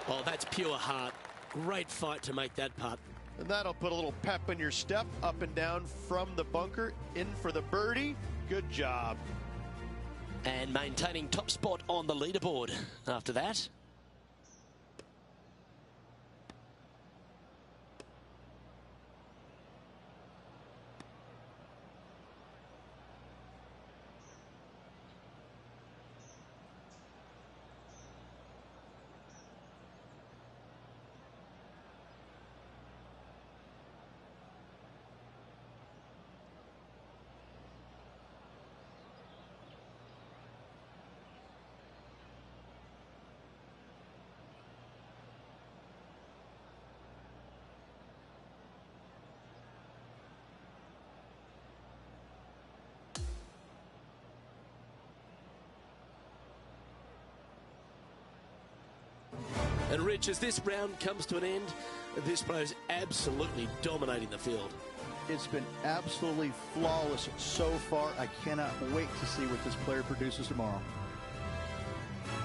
Oh, that's pure heart. Great fight to make that putt. And that'll put a little pep in your step, up and down from the bunker, in for the birdie. Good job. And maintaining top spot on the leaderboard after that. And Rich, as this round comes to an end, this player is absolutely dominating the field. It's been absolutely flawless so far. I cannot wait to see what this player produces tomorrow.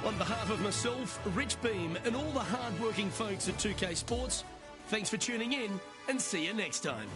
On behalf of myself, Rich Beem, and all the hard-working folks at 2K Sports, thanks for tuning in, and see you next time.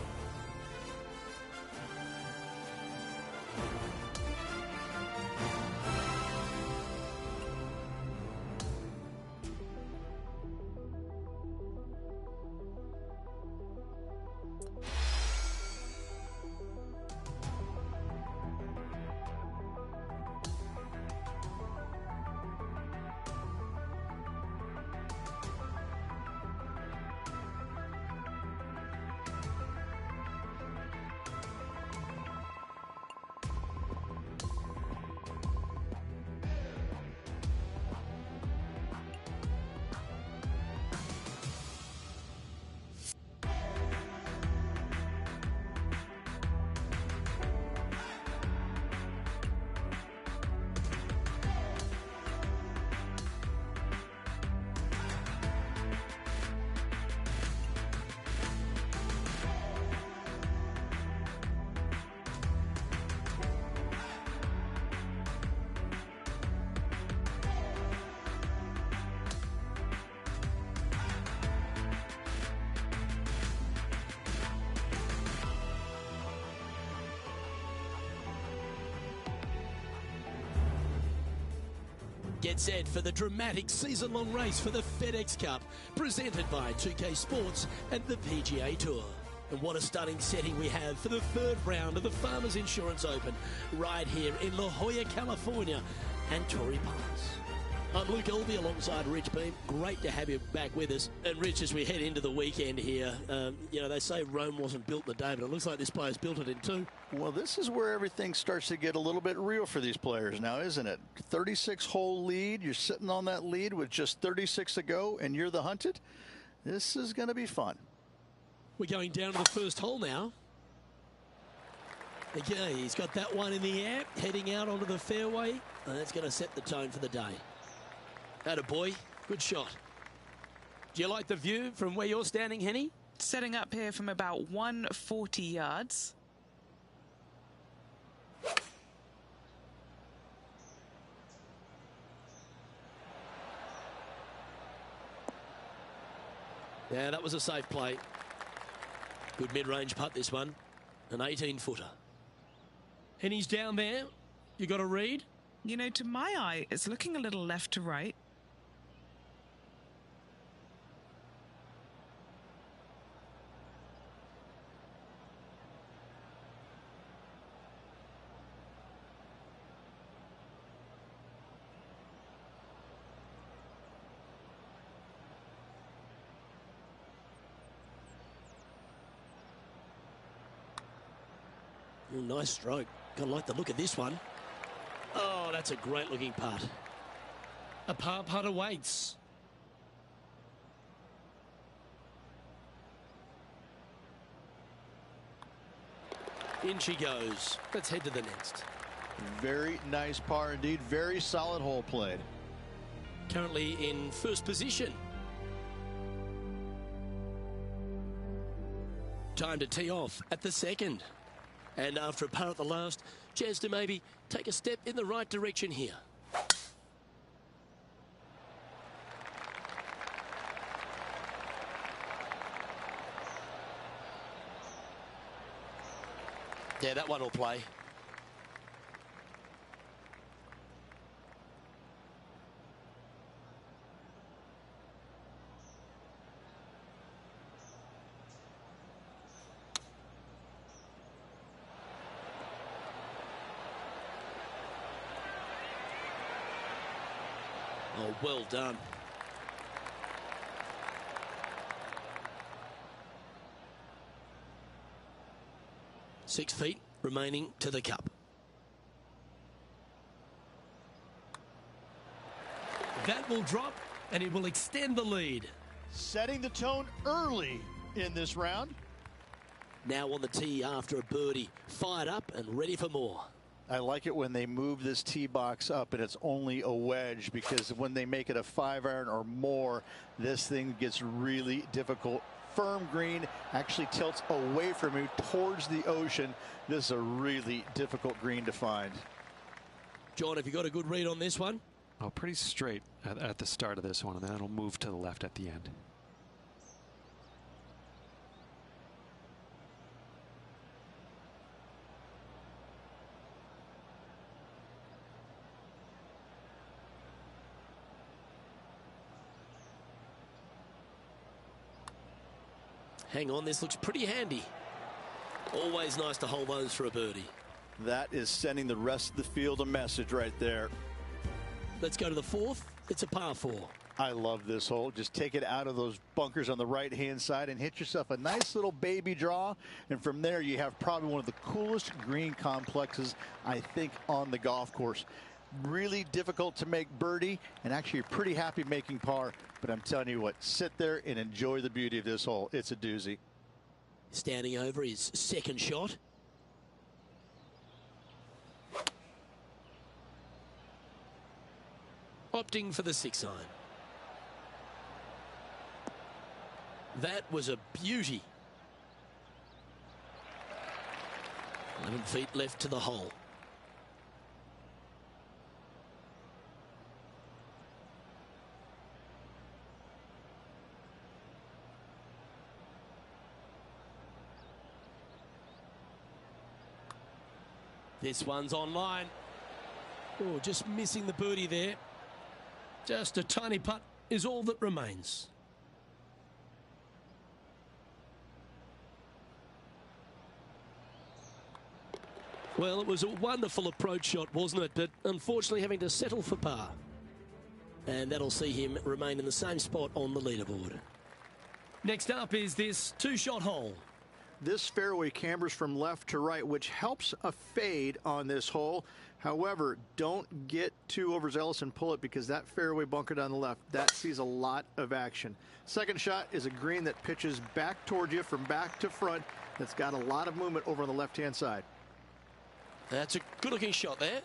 Get set for the dramatic season-long race for the FedEx Cup, presented by 2K Sports and the PGA Tour. And what a stunning setting we have for the 3rd round of the Farmers Insurance Open, right here in La Jolla, California, and Torrey Pines. I'm Luke Elvey alongside Rich Beam. Great to have you back with us. And Rich, as we head into the weekend here, you know, they say Rome wasn't built in a day, but it looks like this player's built it in two. Well, this is where everything starts to get a little bit real for these players now, isn't it? 36-hole lead. You're sitting on that lead with just 36 to go, and you're the hunted. This is going to be fun. We're going down to the first hole now. Okay, he's got that one in the air, heading out onto the fairway. And that's going to set the tone for the day. Atta boy, good shot. Do you like the view from where you're standing, Henny? Setting up here from about 140 yards. Yeah, that was a safe play. Good mid-range putt, this one. An 18-footer. Henny's down there. You got a read? You know, to my eye, it's looking a little left to right. Oh, nice stroke. Gonna like the look of this one. Oh, that's a great looking putt. A par putt awaits. In she goes. Let's head to the next. Very nice par indeed. Very solid hole played. Currently in first position. Time to tee off at the second. And after a par at the last, chance to maybe take a step in the right direction here. Yeah, that one will play. Oh, well done. Six feet remaining to the cup. That will drop and it will extend the lead. Setting the tone early in this round. Now on the tee after a birdie. Fired up and ready for more. I like it when they move this tee box up and it's only a wedge, because when they make it a 5-iron or more, this thing gets really difficult. Firm green, actually tilts away from you towards the ocean. This is a really difficult green to find. John, have you got a good read on this one? Oh, pretty straight at the start of this one, and then it'll move to the left at the end. Hang on, this looks pretty handy. Always nice to hold those for a birdie. That is sending the rest of the field a message right there. Let's go to the fourth. It's a par 4. I love this hole. Just take it out of those bunkers on the right-hand side and hit yourself a nice little baby draw. And from there, you have probably one of the coolest green complexes, I think, on the golf course. Really difficult to make birdie, and actually you're pretty happy making par. But I'm telling you what, sit there and enjoy the beauty of this hole. It's a doozy. Standing over his second shot. Opting for the 6-iron. That was a beauty. 11 feet left to the hole. This one's online. Oh, just missing the birdie there. Just a tiny putt is all that remains. Well, it was a wonderful approach shot, wasn't it? But unfortunately having to settle for par. And that'll see him remain in the same spot on the leaderboard. Next up is this two-shot hole. This fairway cambers from left to right, which helps a fade on this hole. However, don't get too overzealous and pull it, because that fairway bunker down the left, that sees a lot of action. Second shot is a green that pitches back toward you from back to front. That's got a lot of movement over on the left-hand side. That's a good-looking shot there.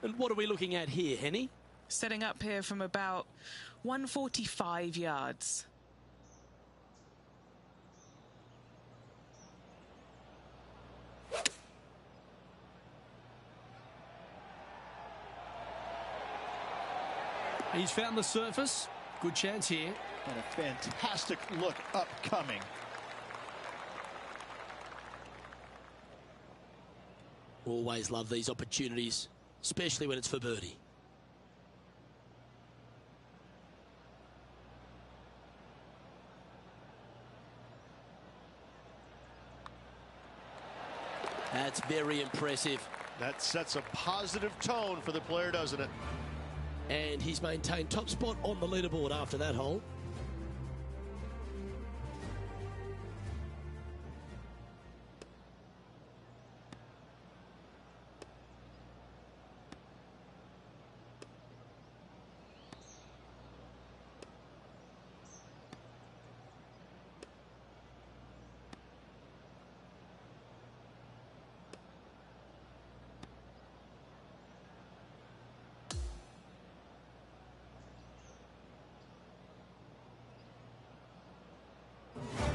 And what are we looking at here, Henny? Setting up here from about 145 yards. He's found the surface. Good chance here. And a fantastic look upcoming. Always love these opportunities, especially when it's for birdie. That's very impressive. That sets a positive tone for the player, doesn't it? And he's maintained top spot on the leaderboard after that hole.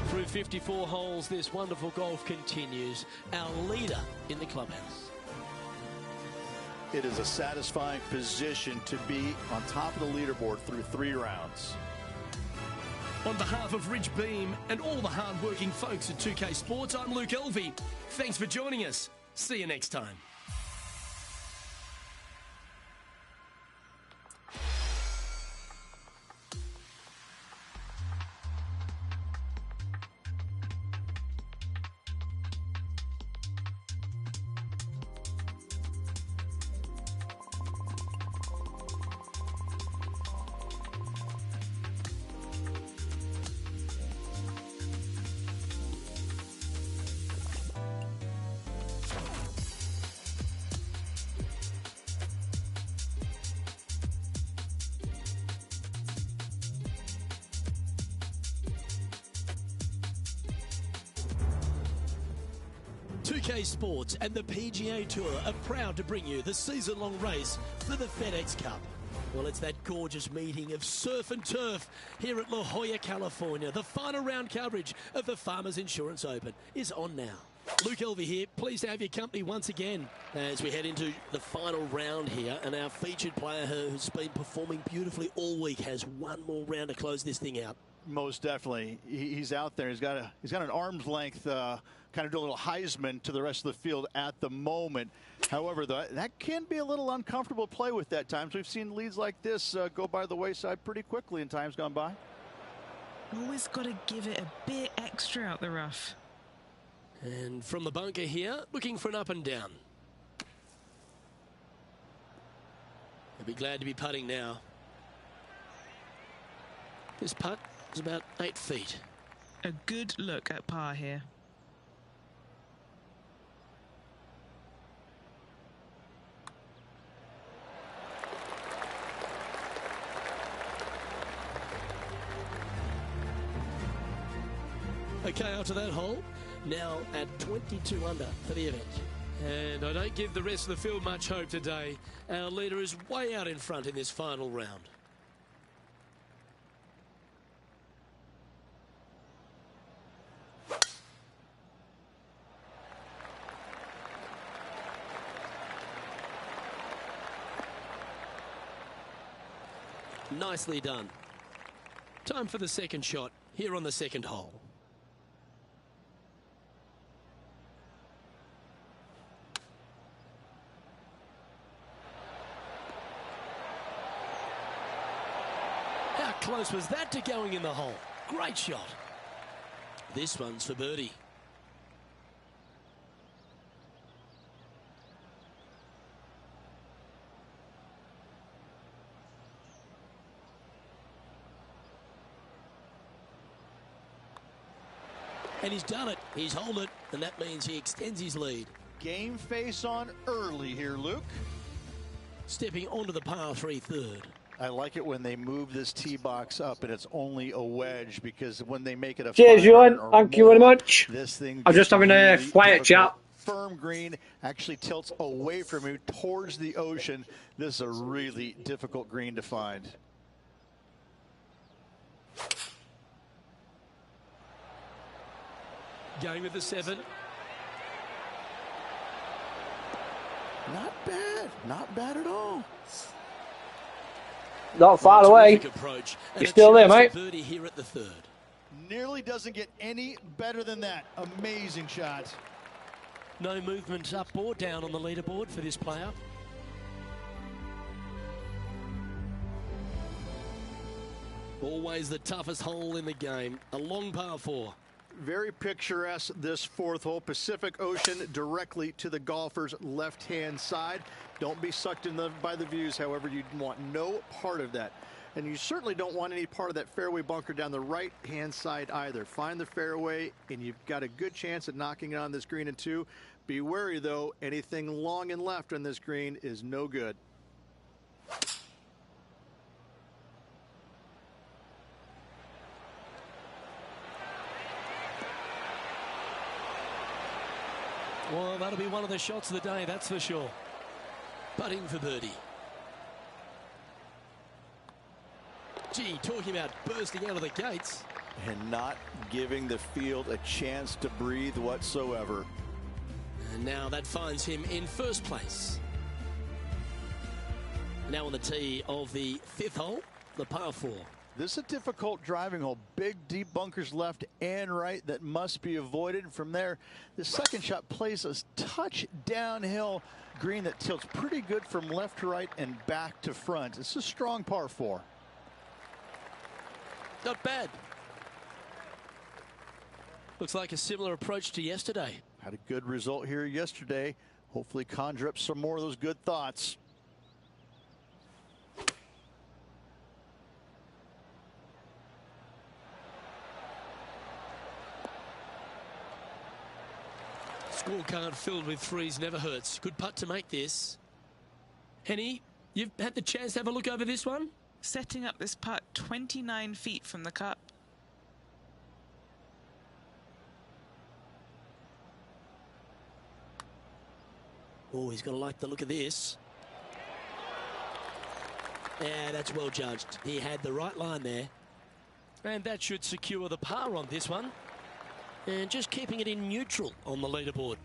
Through 54 holes, this wonderful golf continues. Our leader in the clubhouse. It is a satisfying position to be on top of the leaderboard through 3 rounds. On behalf of Rich Beem and all the hard-working folks at 2K Sports, I'm Luke Elvey. Thanks for joining us. See you next time. Sports and the PGA Tour are proud to bring you the season-long race for the FedEx Cup. Well, it's that gorgeous meeting of surf and turf here at La Jolla, California. The final round coverage of the Farmers Insurance Open is on now. Luke Elvey here, pleased to have your company once again as we head into the final round here, and our featured player who's been performing beautifully all week has one more round to close this thing out. Most definitely. He's out there. He's got an arm's length kind of do a little Heisman to the rest of the field at the moment. However, that can be a little uncomfortable to play with at times. We've seen leads like this go by the wayside pretty quickly in times gone by. Always got to give it a bit extra out the rough. And from the bunker here, looking for an up and down. He'll be glad to be putting now. This putt is about 8 feet. A good look at par here. Okay, after that hole, now at 22 under for the event. And I don't give the rest of the field much hope today. Our leader is way out in front in this final round. Nicely done. Time for the second shot here on the second hole. How close was that to going in the hole? Great shot. This one's for birdie. And he's done it. He's held it, and that means he extends his lead. Game face on early here, Luke. Stepping onto the par 3 third. I like it when they move this tee box up and it's only a wedge, because when they make it a Cheers, 5 Ewan. or Thank you more, very much. This thing I'm just having a really quiet difficult. chat. Firm green actually tilts away from you towards the ocean. This is a really difficult green to find. Going with the 7. Not bad. Not bad at all. Not far away. Approach. You're still there, mate. Birdie here at the 3rd. Nearly doesn't get any better than that. Amazing shot. No movement up or down on the leaderboard for this player. Always the toughest hole in the game. A long par 4. Very picturesque, this 4th hole. Pacific Ocean directly to the golfer's left-hand side. Don't be sucked in by the views, however. You want no part of that. And you certainly don't want any part of that fairway bunker down the right-hand side either. Find the fairway, and you've got a good chance at knocking it on this green in 2. Be wary, though. Anything long and left on this green is no good. Well, that'll be one of the shots of the day, that's for sure. Putting for birdie. Gee, talking about bursting out of the gates. And not giving the field a chance to breathe whatsoever. And now that finds him in 1st place. Now on the tee of the 5th hole, the par 4. This is a difficult driving hole. Big, deep bunkers left and right that must be avoided. From there, the 2nd shot plays a touch downhill green that tilts pretty good from left to right and back to front. It's a strong par 4. Not bad. Looks like a similar approach to yesterday. Had a good result here yesterday. Hopefully conjure up some more of those good thoughts. Scorecard filled with 3s never hurts. Good putt to make this. Henny, you've had the chance to have a look over this one? Setting up this putt 29 feet from the cup. Oh, he's going to like the look of this. Yeah, that's well judged. He had the right line there. And that should secure the par on this one. And just keeping it in neutral on the leaderboard.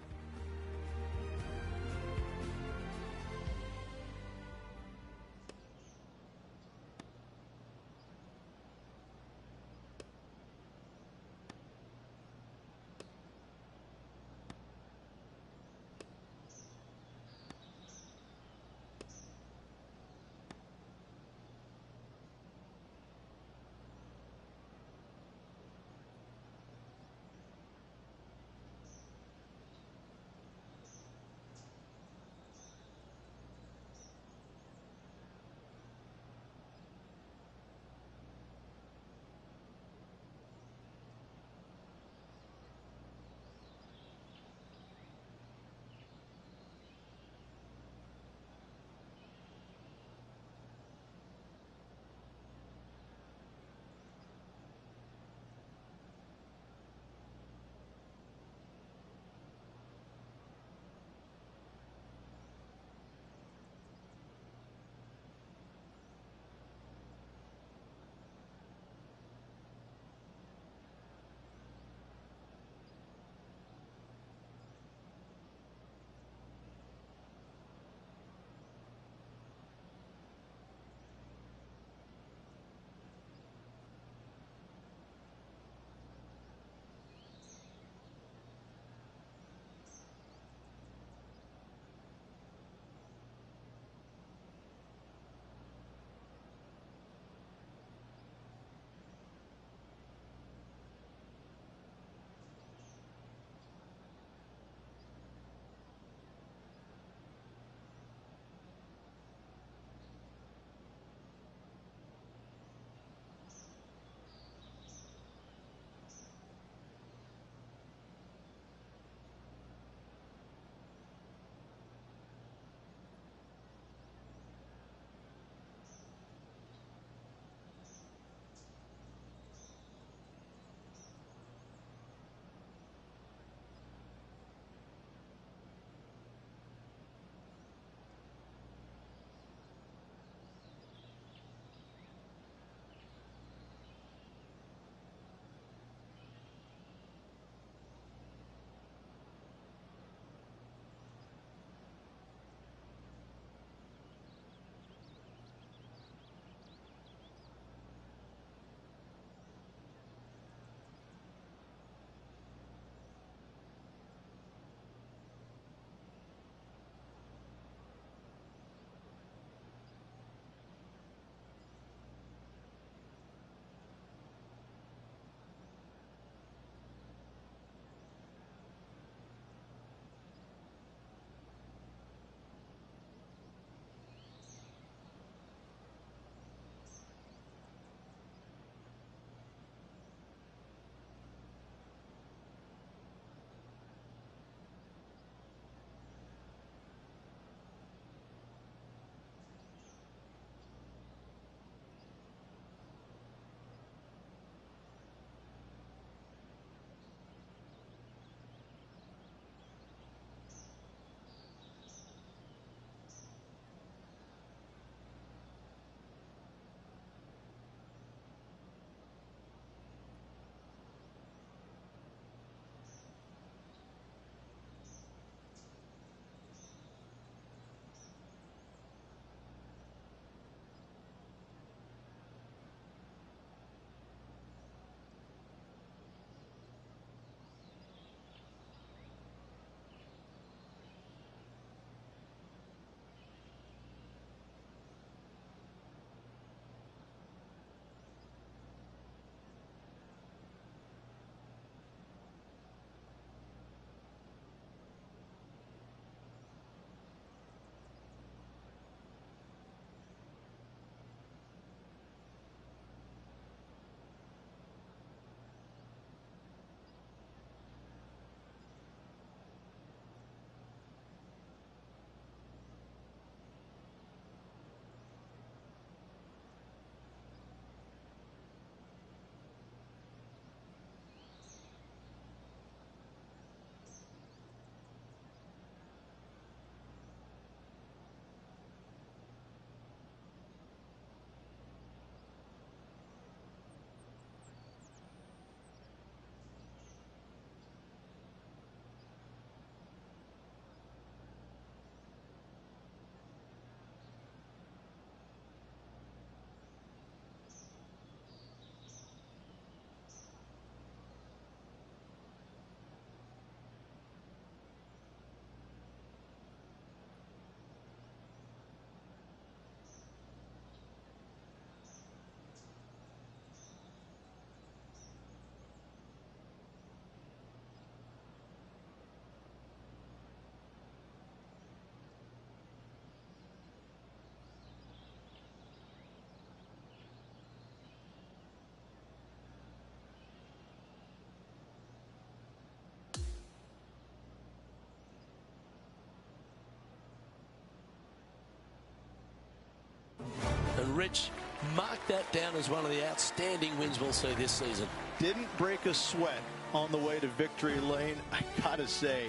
Rich, mark that down as one of the outstanding wins we'll see this season. Didn't break a sweat on the way to victory lane. I gotta say,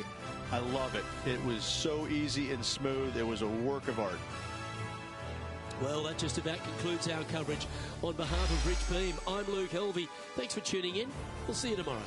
I love it. It was so easy and smooth. It was a work of art. Well, that just about concludes our coverage. On behalf of Rich Beem, I'm Luke Helvey. Thanks for tuning in. We'll see you tomorrow.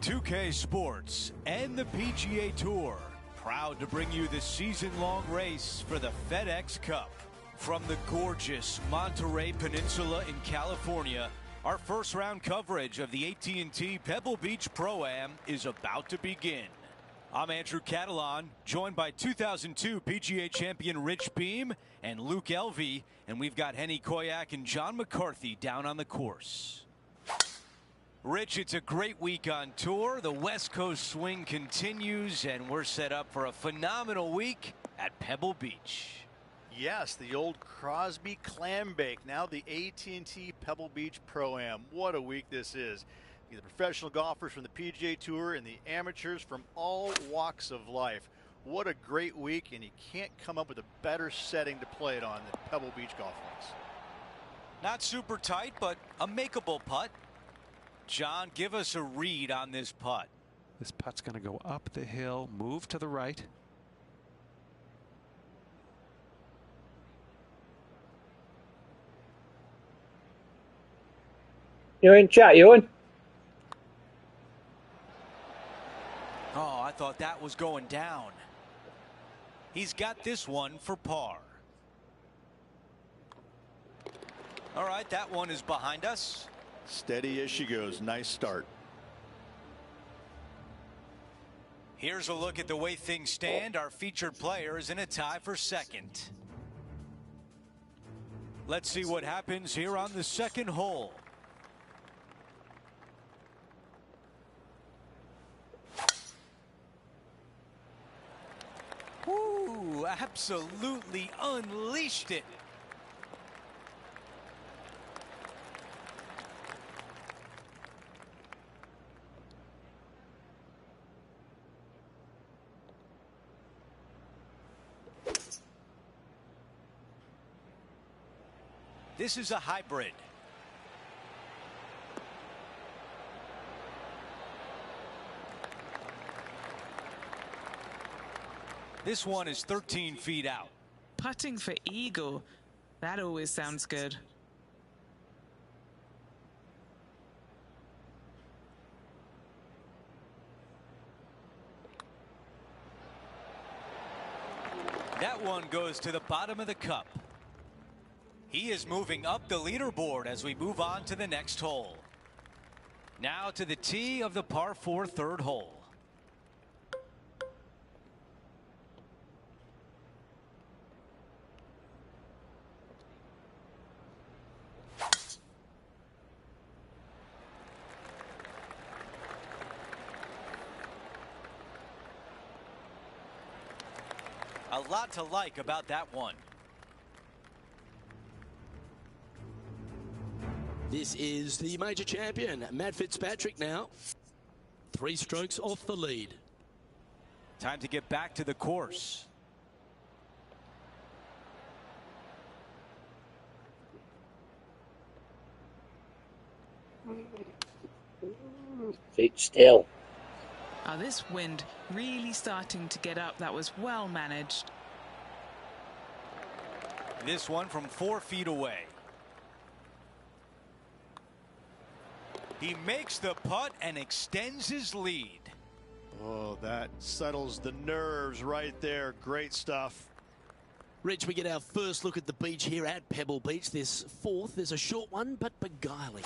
2K Sports and the PGA Tour, proud to bring you the season-long race for the FedEx Cup. From the gorgeous Monterey Peninsula in California, our first-round coverage of the AT&T Pebble Beach Pro-Am is about to begin. I'm Andrew Catalan, joined by 2002 PGA champion Rich Beem and Luke Elvy, and we've got Henny Koyak and John McCarthy down on the course. Rich, it's a great week on tour. The West Coast swing continues, and we're set up for a phenomenal week at Pebble Beach. Yes, the old Crosby Clambake, now the AT&T Pebble Beach Pro-Am. What a week this is. The professional golfers from the PGA Tour and the amateurs from all walks of life. What a great week, and you can't come up with a better setting to play it on than Pebble Beach Golf Links. Not super tight, but a makeable putt. John, give us a read on this putt. This putt's going to go up the hill, move to the right. You're in chat, Ewan. Oh, I thought that was going down. He's got this one for par. All right, that one is behind us. Steady as she goes. Nice start. Here's a look at the way things stand. Our featured player is in a tie for second. Let's see what happens here on the second hole. Ooh, absolutely unleashed it. This is a hybrid. This one is 13 feet out. Putting for eagle. That always sounds good. That one goes to the bottom of the cup. He is moving up the leaderboard as we move on to the next hole. Now to the tee of the par 4 third hole. A lot to like about that one. This is the major champion, Matt Fitzpatrick now. 3 strokes off the lead. Time to get back to the course. Sit still. Oh, this wind really starting to get up. That was well managed. This one from 4 feet away. He makes the putt and extends his lead. Oh, that settles the nerves right there. Great stuff. Rich, we get our first look at the beach here at Pebble Beach. This 4th is a short one, but beguiling.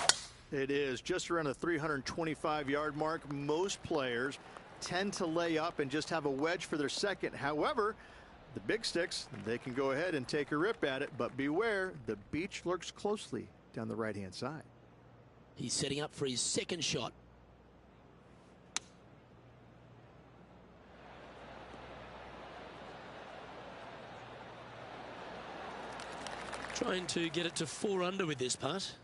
It is just around the 325-yard mark. Most players tend to lay up and just have a wedge for their second. However, the big sticks, they can go ahead and take a rip at it, but beware, the beach lurks closely down the right-hand side. He's setting up for his second shot. Trying to get it to 4 under with this putt.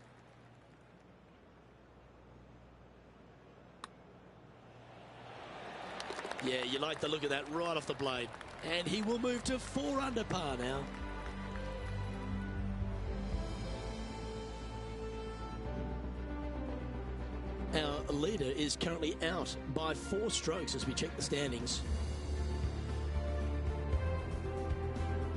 Yeah, you like the look of that right off the blade. And he will move to 4 under par now. Our leader is currently out by 4 strokes as we check the standings.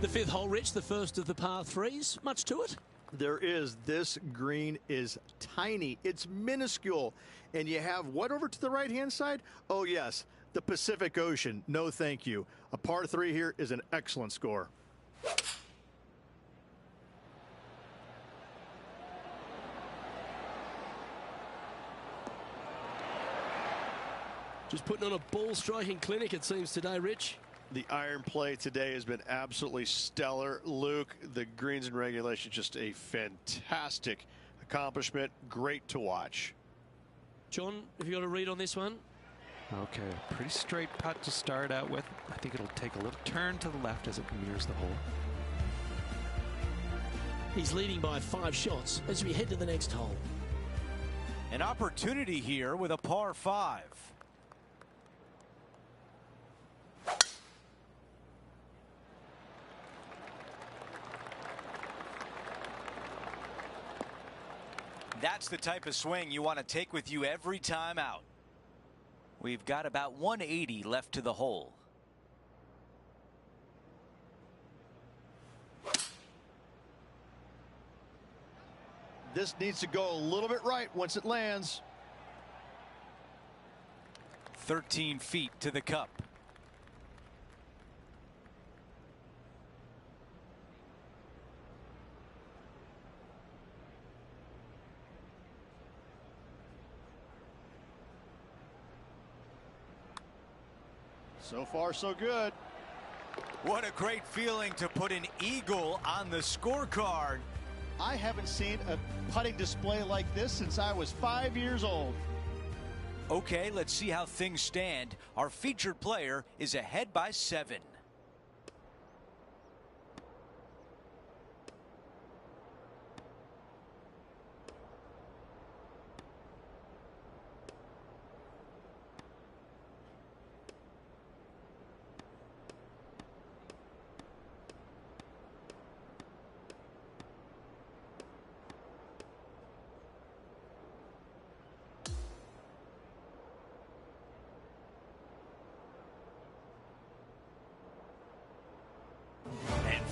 The 5th hole, Rich, the first of the par 3s. Much to it? There is. This green is tiny. It's minuscule. And you have what over to the right-hand side? Oh, yes, the Pacific Ocean. No, thank you. A par 3 here is an excellent score. Just putting on a ball striking clinic, it seems, today, Rich. The iron play today has been absolutely stellar. Luke, the greens in regulation, just a fantastic accomplishment. Great to watch. John, have you got a read on this one? Okay, pretty straight putt to start out with. I think it'll take a little turn to the left as it nears the hole. He's leading by 5 shots as we head to the next hole. An opportunity here with a par 5. That's the type of swing you want to take with you every time out. We've got about 180 left to the hole. This needs to go a little bit right once it lands. 13 feet to the cup. So far, so good. What a great feeling to put an eagle on the scorecard. I haven't seen a putting display like this since I was 5 years old. Okay, let's see how things stand. Our featured player is ahead by 7.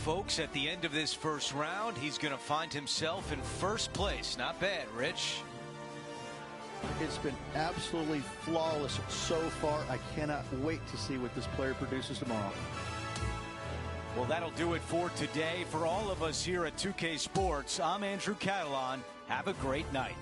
Folks, at the end of this first round, he's going to find himself in first place. Not bad, Rich. It's been absolutely flawless so far. I cannot wait to see what this player produces tomorrow. Well, that'll do it for today. For all of us here at 2K Sports, I'm Andrew Catalon. Have a great night.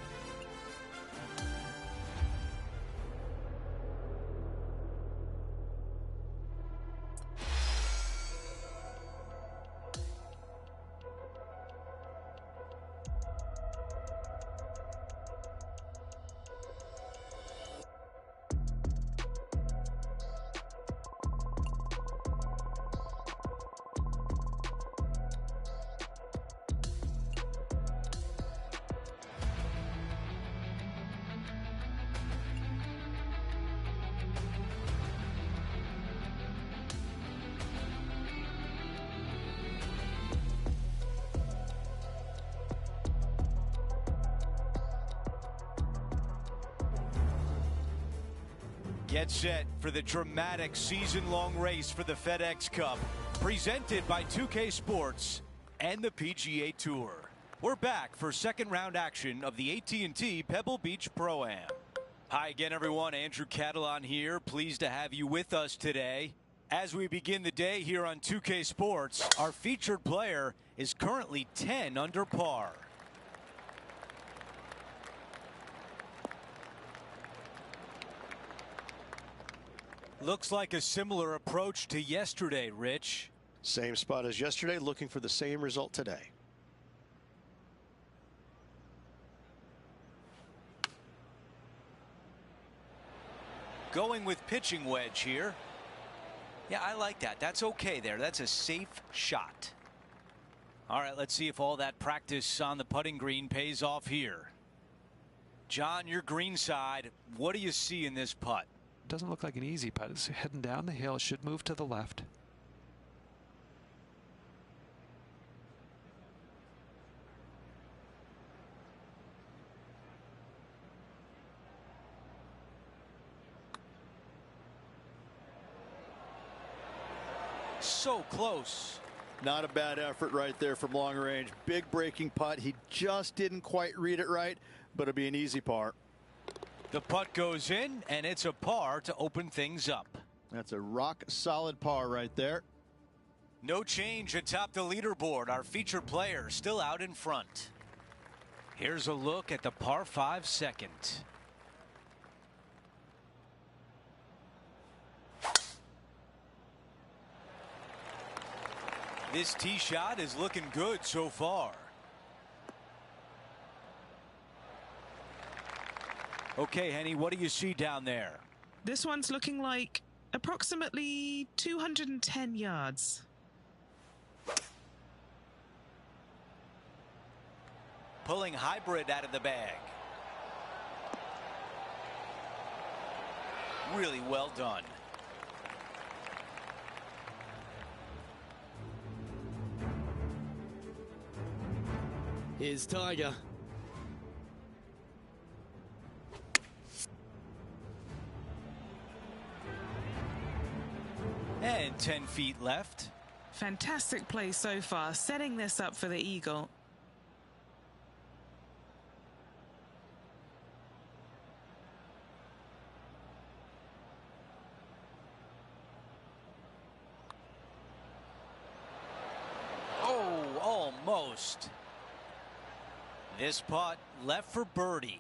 Get set for the dramatic season-long race for the FedEx Cup, presented by 2K Sports and the PGA Tour. We're back for second-round action of the AT&T Pebble Beach Pro-Am. Hi again, everyone. Andrew Catalon here. Pleased to have you with us today. As we begin the day here on 2K Sports, our featured player is currently 10 under par. Looks like a similar approach to yesterday, Rich. Same spot as yesterday, looking for the same result today. Going with pitching wedge here. Yeah, I like that. That's okay there. That's a safe shot. All right, let's see if all that practice on the putting green pays off here. John, your green side, what do you see in this putt? Doesn't look like an easy putt. It's heading down the hill. It should move to the left. So close. Not a bad effort right there from long range. Big breaking putt. He just didn't quite read it right, but it'll be an easy par. The putt goes in, and it's a par to open things up. That's a rock solid par right there. No change atop the leaderboard. Our featured player still out in front. Here's a look at the par 5 second. This tee shot is looking good so far. Okay, Henny, what do you see down there? This one's looking like approximately 210 yards. Pulling hybrid out of the bag. Really well done. Here's Tiger. And 10 feet left. Fantastic play so far, setting this up for the eagle. Oh, almost. This putt left for birdie.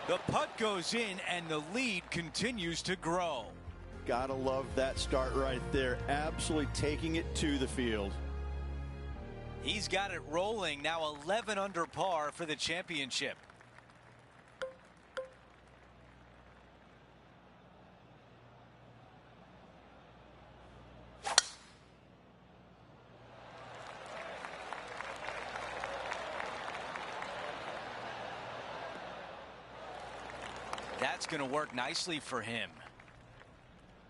The putt goes in, and the lead continues to grow. Gotta love that start right there. Absolutely taking it to the field. He's got it rolling now, 11 under par for the championship. That's going to work nicely for him.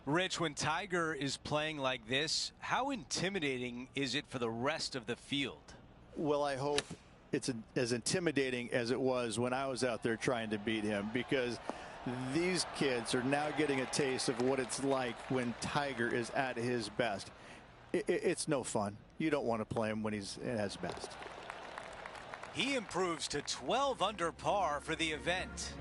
Rich, when Tiger is playing like this, how intimidating is it for the rest of the field? Well, I hope it's as intimidating as it was when I was out there trying to beat him, because these kids are now getting a taste of what it's like when Tiger is at his best. It's no fun. You don't want to play him when he's at his best. He improves to 12 under par for the event.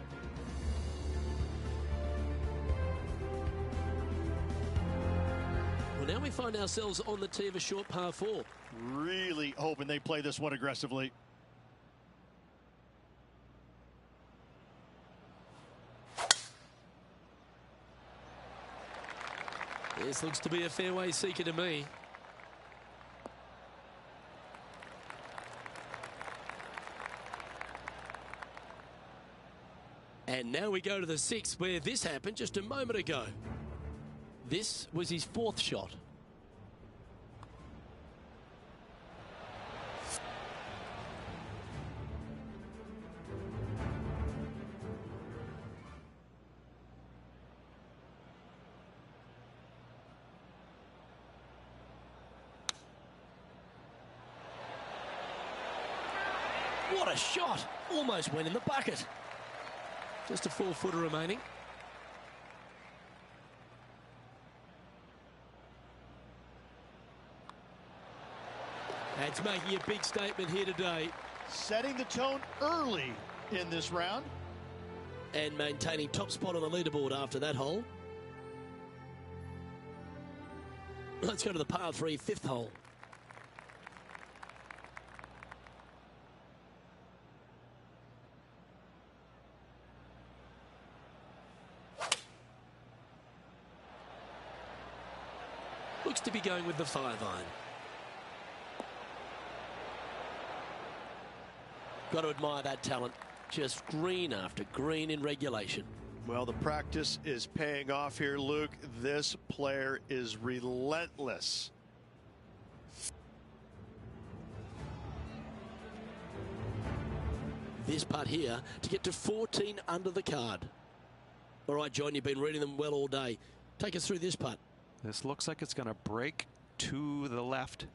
Well, now we find ourselves on the tee of a short par 4. Really hoping they play this one aggressively. This looks to be a fairway seeker to me. And now we go to the 6th, where this happened just a moment ago. This was his 4th shot. What a shot! Almost went in the bucket. Just a 4-footer remaining. That's making a big statement here today. Setting the tone early in this round. And maintaining top spot on the leaderboard after that hole. Let's go to the par 3 5th hole. Looks to be going with the 5-iron. Got to admire that talent. Just green after green in regulation. Well, the practice is paying off here, Luke. This player is relentless. This putt here to get to 14 under the card. All right, John, you've been reading them well all day. Take us through this putt. This looks like it's going to break to the left.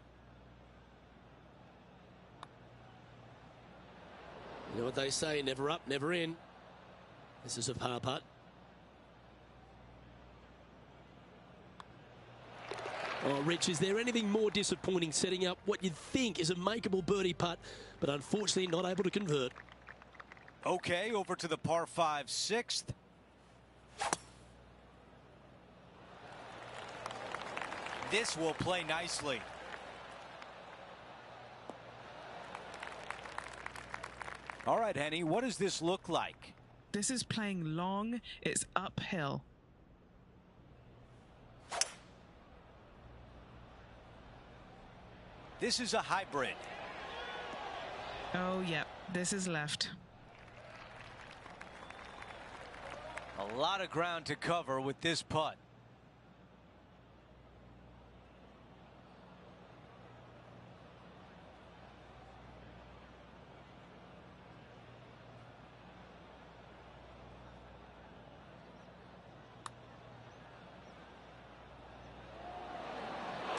You know what they say, never up, never in. This is a par putt. Oh, Rich, is there anything more disappointing setting up what you'd think is a makeable birdie putt, but unfortunately not able to convert? Okay, over to the par 5 sixth. This will play nicely. All right, Henny, what does this look like? This is playing long. It's uphill. This is a hybrid. Oh, yeah, this is left. A lot of ground to cover with this putt.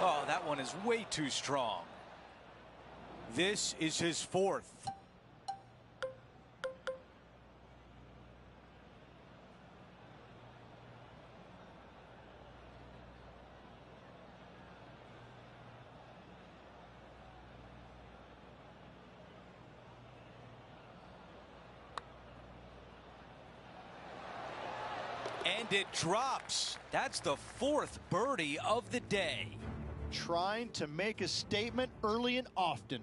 Oh, that one is way too strong. This is his fourth. And it drops. That's the fourth birdie of the day. Trying to make a statement early and often.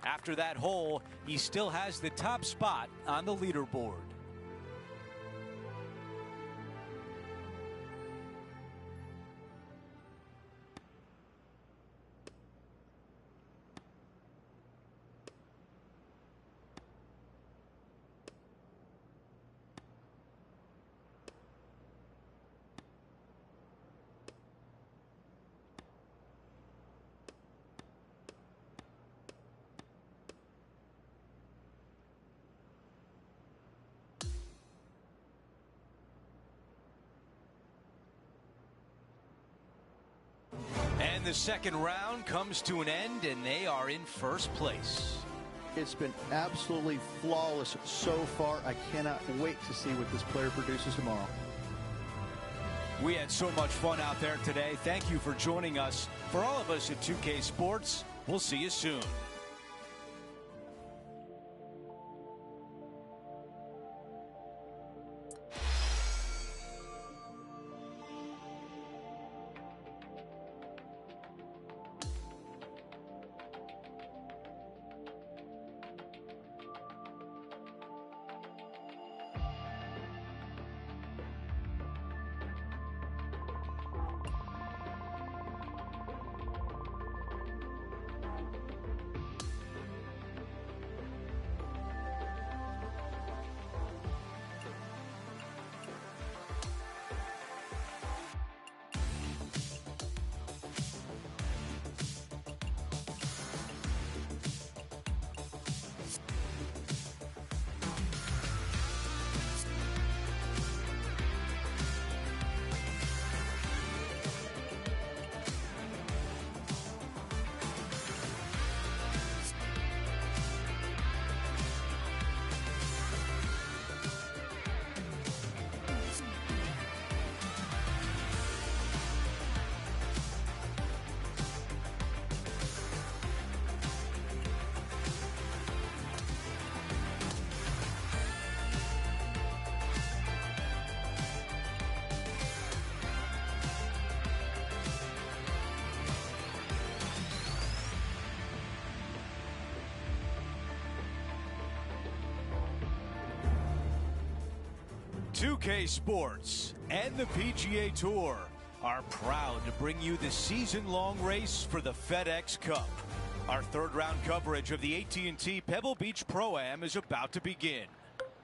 After that hole, he still has the top spot on the leaderboard. And the second round comes to an end, and they are in first place. It's been absolutely flawless so far. I cannot wait to see what this player produces tomorrow. We had so much fun out there today. Thank you for joining us. For all of us at 2K Sports, we'll see you soon. .2K Sports and the PGA Tour are proud to bring you the season-long race for the FedEx Cup. Our third-round coverage of the AT&T Pebble Beach Pro-Am is about to begin.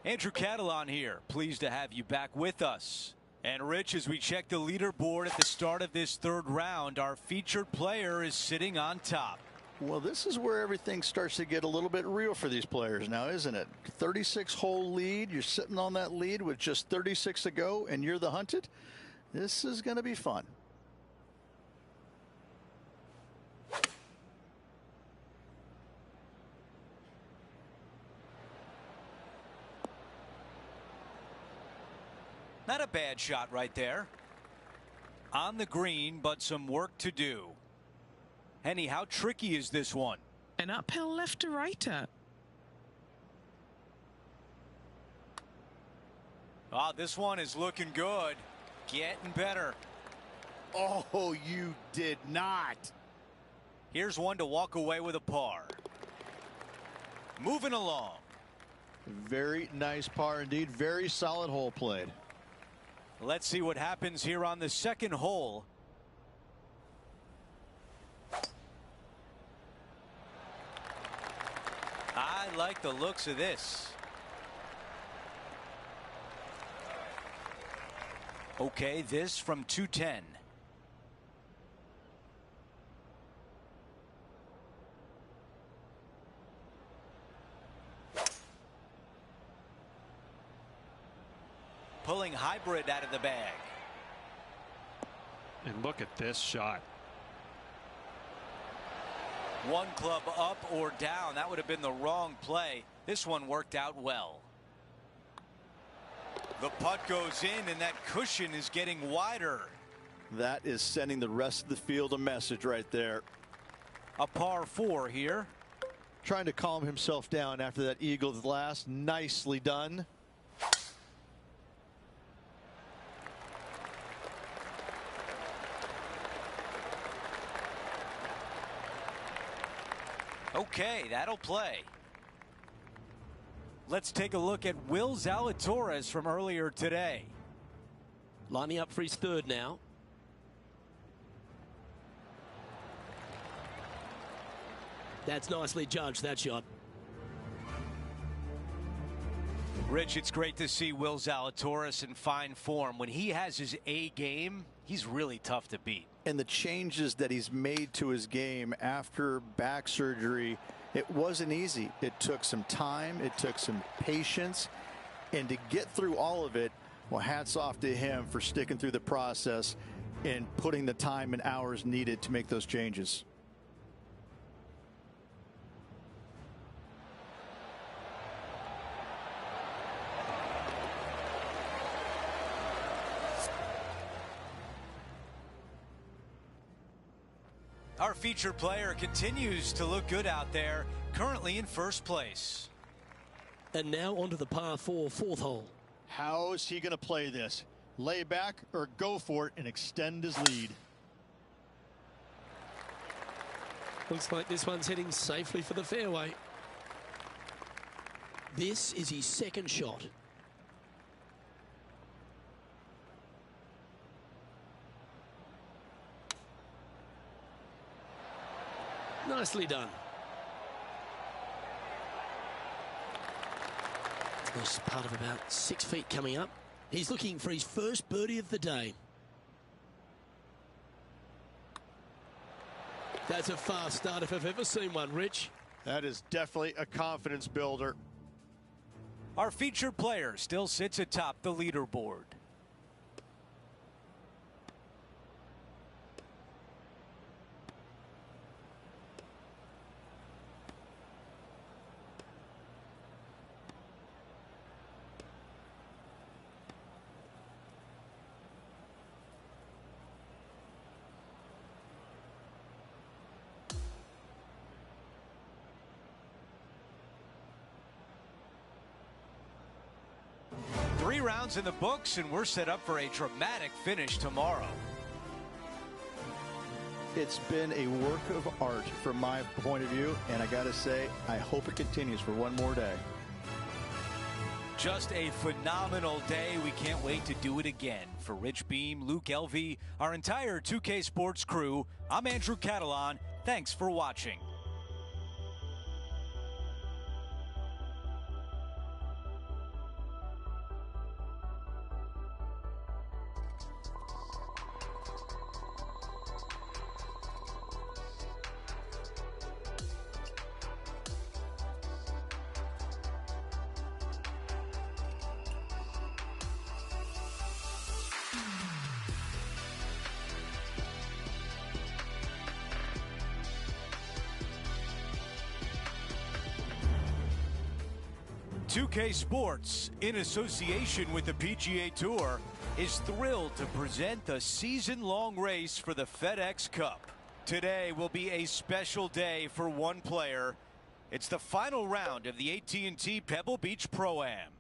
Andrew Catalon here, pleased to have you back with us. And Rich, as we check the leaderboard at the start of this third round, our featured player is sitting on top. Well, this is where everything starts to get a little bit real for these players now, isn't it? 36-hole lead. You're sitting on that lead with just 36 to go, and you're the hunted. This is going to be fun. Not a bad shot right there. On the green, but some work to do. Henny, how tricky is this one? An uphill left to righter. Ah, this one is looking good. Getting better. Oh, you did not. Here's one to walk away with a par. Moving along. Very nice par indeed. Very solid hole played. Let's see what happens here on the second hole. I like the looks of this. Okay, this from 210. Pulling hybrid out of the bag. And look at this shot. One club up or down. That would have been the wrong play. This one worked out well. The putt goes in, and that cushion is getting wider. That is sending the rest of the field a message right there. A par 4 here. Trying to calm himself down after that eagle's last. Nicely done. Okay, that'll play. Let's take a look at Will Zalatoris from earlier today. Lining up for his third now. That's nicely judged, that shot. Rich, it's great to see Will Zalatoris in fine form. When he has his A game, he's really tough to beat. And the changes that he's made to his game after back surgery, it wasn't easy. It took some time. It took some patience. And to get through all of it, well, hats off to him for sticking through the process and putting the time and hours needed to make those changes. Our featured player continues to look good out there, currently in first place. And now onto the par 4 fourth hole. How is he going to play this? Lay back or go for it and extend his lead? Looks like this one's heading safely for the fairway. This is his second shot. Nicely done. There's part of about 6 feet coming up. He's looking for his first birdie of the day. That's a fast start if I've ever seen one, Rich. That is definitely a confidence builder. Our featured player still sits atop the leaderboard. Three rounds in the books, and we're set up for a dramatic finish tomorrow. It's been a work of art from my point of view, and I got to say, I hope it continues for one more day. Just a phenomenal day. We can't wait to do it again. For Rich Beam, Luke Elvey, our entire 2K Sports crew, I'm Andrew Catalan. Thanks for watching. 2K Sports, in association with the PGA Tour, is thrilled to present the season-long race for the FedEx Cup. Today will be a special day for one player. It's the final round of the AT&T Pebble Beach Pro-Am.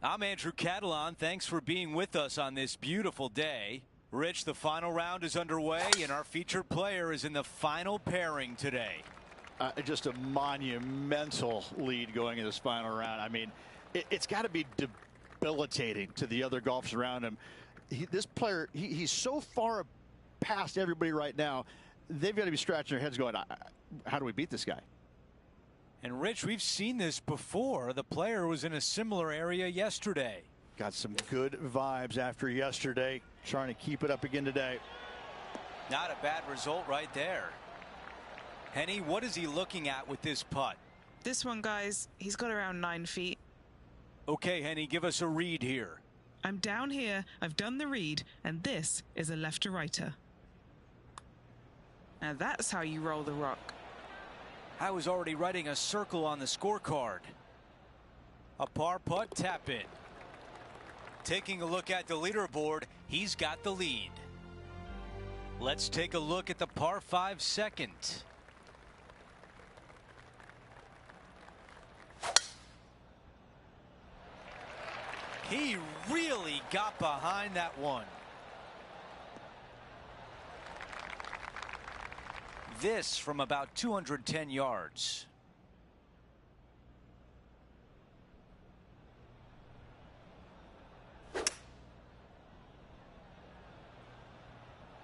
I'm Andrew Catalon. Thanks for being with us on this beautiful day. Rich, the final round is underway, and our featured player is in the final pairing today. Just a monumental lead going in this final round. I mean, it's got to be debilitating to the other golfers around him. This player, he's so far past everybody right now. They've got to be scratching their heads going, how do we beat this guy? And Rich, we've seen this before. The player was in a similar area yesterday. Got some good vibes after yesterday. Trying to keep it up again today. Not a bad result right there. Henny, what is he looking at with this putt? This one, guys, he's got around 9 feet. Okay, Henny, give us a read here. I'm down here, I've done the read, and this is a left-to-righter. Now that's how you roll the rock. I was already writing a circle on the scorecard. A par putt, tap in. Taking a look at the leaderboard, he's got the lead. Let's take a look at the par 5 second. He really got behind that one. This from about 210 yards.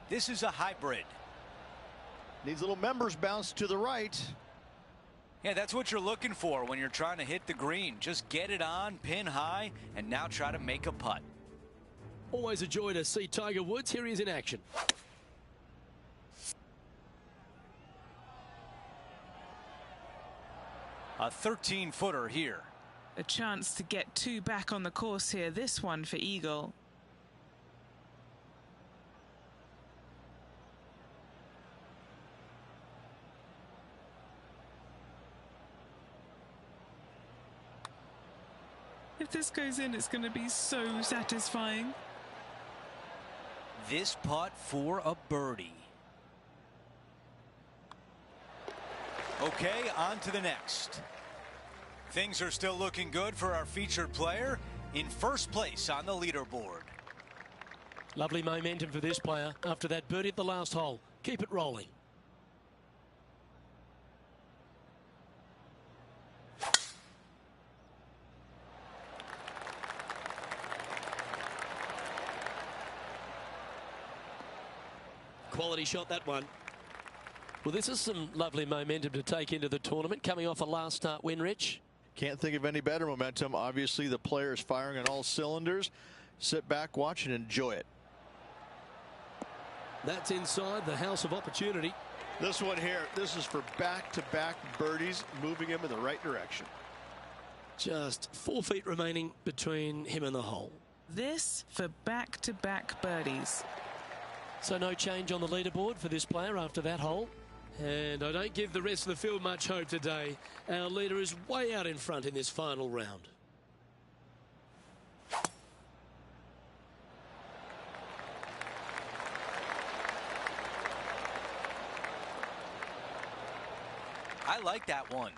This is a hybrid. Needs a little members bounce to the right. Yeah, that's what you're looking for when you're trying to hit the green. Just get it on, pin high, and now try to make a putt. Always a joy to see Tiger Woods. Here he is in action. A 13-footer here. A chance to get 2 back on the course here. This one for Eagle. If this goes in, it's going to be so satisfying. This putt for a birdie. Okay, on to the next. Things are still looking good for our featured player in first place on the leaderboard. Lovely momentum for this player after that birdie at the last hole. Keep it rolling. Quality shot, that one. Well, this is some lovely momentum to take into the tournament, coming off a last start win, Rich. Can't think of any better momentum. Obviously, the player is firing on all cylinders. Sit back, watch, and enjoy it. That's inside the house of opportunity. This one here, this is for back-to-back birdies, moving him in the right direction. Just 4 feet remaining between him and the hole. This for back-to-back birdies. So no change on the leaderboard for this player after that hole. And I don't give the rest of the field much hope today. Our leader is way out in front in this final round. I like that one.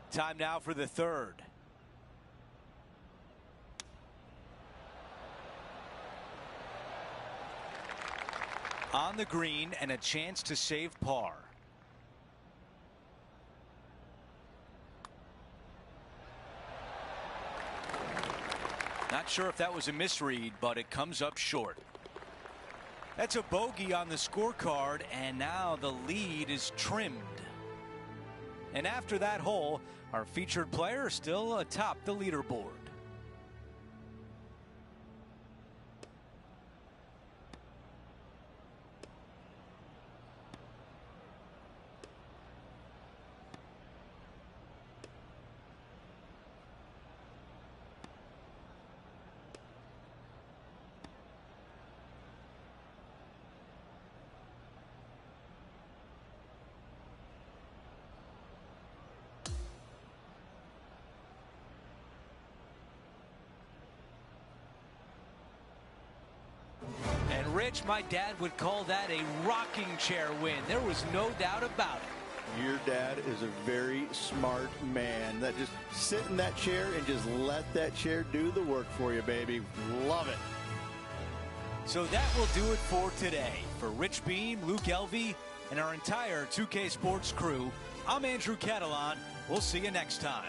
Time now for the third. On the green and a chance to save par. Not sure if that was a misread, but it comes up short. That's a bogey on the scorecard, and now the lead is trimmed. And after that hole, our featured player is still atop the leaderboard. Rich, my dad would call that a rocking chair win. There was no doubt about it. Your dad is a very smart man. That just sit in that chair and just let that chair do the work for you, baby. Love it. So that will do it for today. For Rich Beem, Luke Elvey, and our entire 2K Sports crew, I'm Andrew Catalan. We'll see you next time.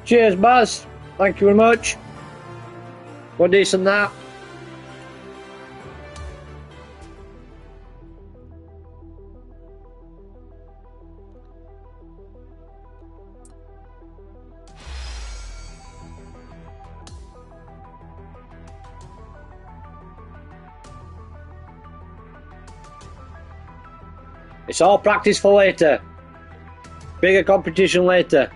Cheers, Baz. Thank you very much. What decent that. It's all practice for later. Bigger competition later.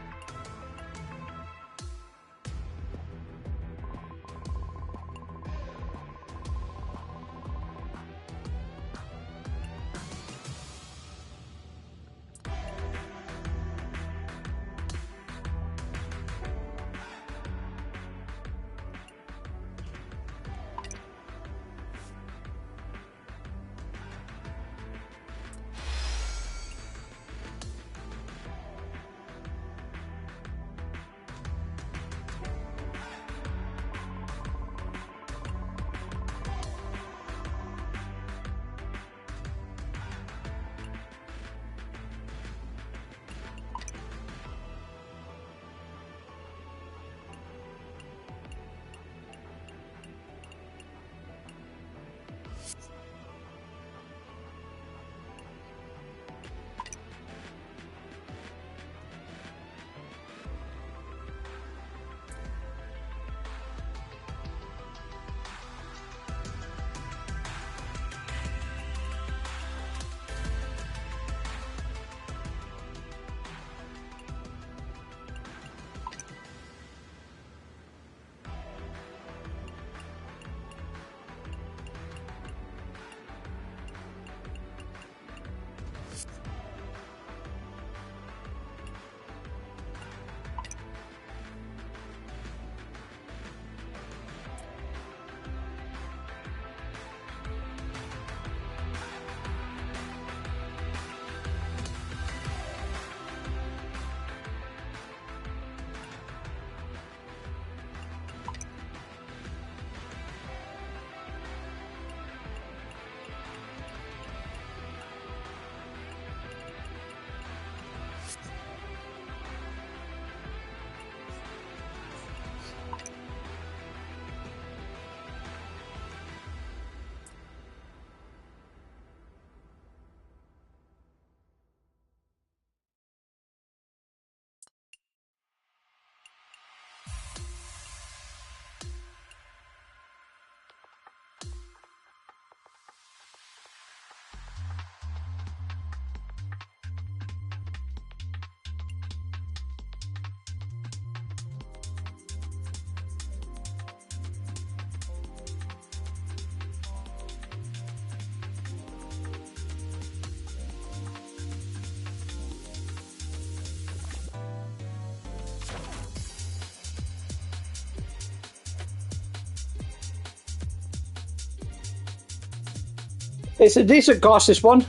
It's a decent course, this one.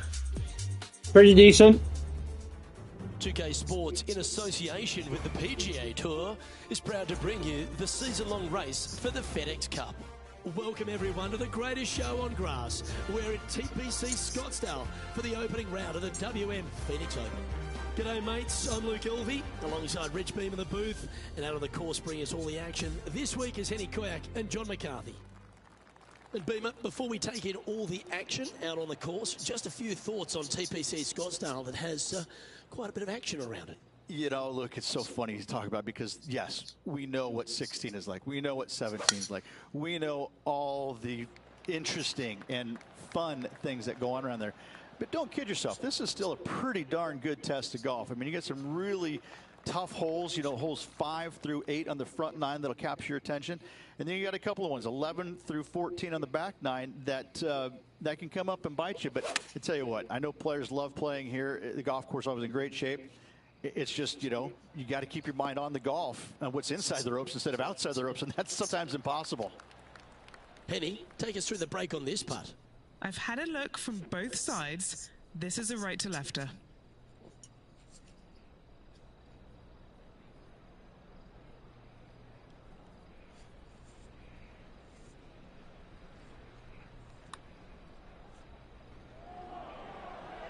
Pretty decent. 2K Sports, in association with the PGA Tour, is proud to bring you the season-long race for the FedEx Cup. Welcome everyone to the greatest show on grass. We're at TPC Scottsdale for the opening round of the WM Phoenix Open. G'day mates, I'm Luke Elvey, alongside Rich Beem in the booth, and out on the course bringing us all the action this week is Henny Koyak and John McCarthy. And Beamer, before we take in all the action out on the course, just a few thoughts on TPC Scottsdale that has quite a bit of action around it. You know, look, it's so funny to talk about because, yes, we know what 16 is like. We know what 17 is like. We know all the interesting and fun things that go on around there. But don't kid yourself. This is still a pretty darn good test of golf. I mean, you get some really tough holes, you know, holes 5 through 8 on the front 9 that'll capture your attention. And then you got a couple of ones, 11 through 14 on the back 9 that that can come up and bite you. But I tell you what, I know players love playing here. The golf course always in great shape. It's just, you know, you got to keep your mind on the golf and what's inside the ropes instead of outside the ropes, and that's sometimes impossible. Penny, take us through the break on this putt. I've had a look from both sides. This is a right to lefter.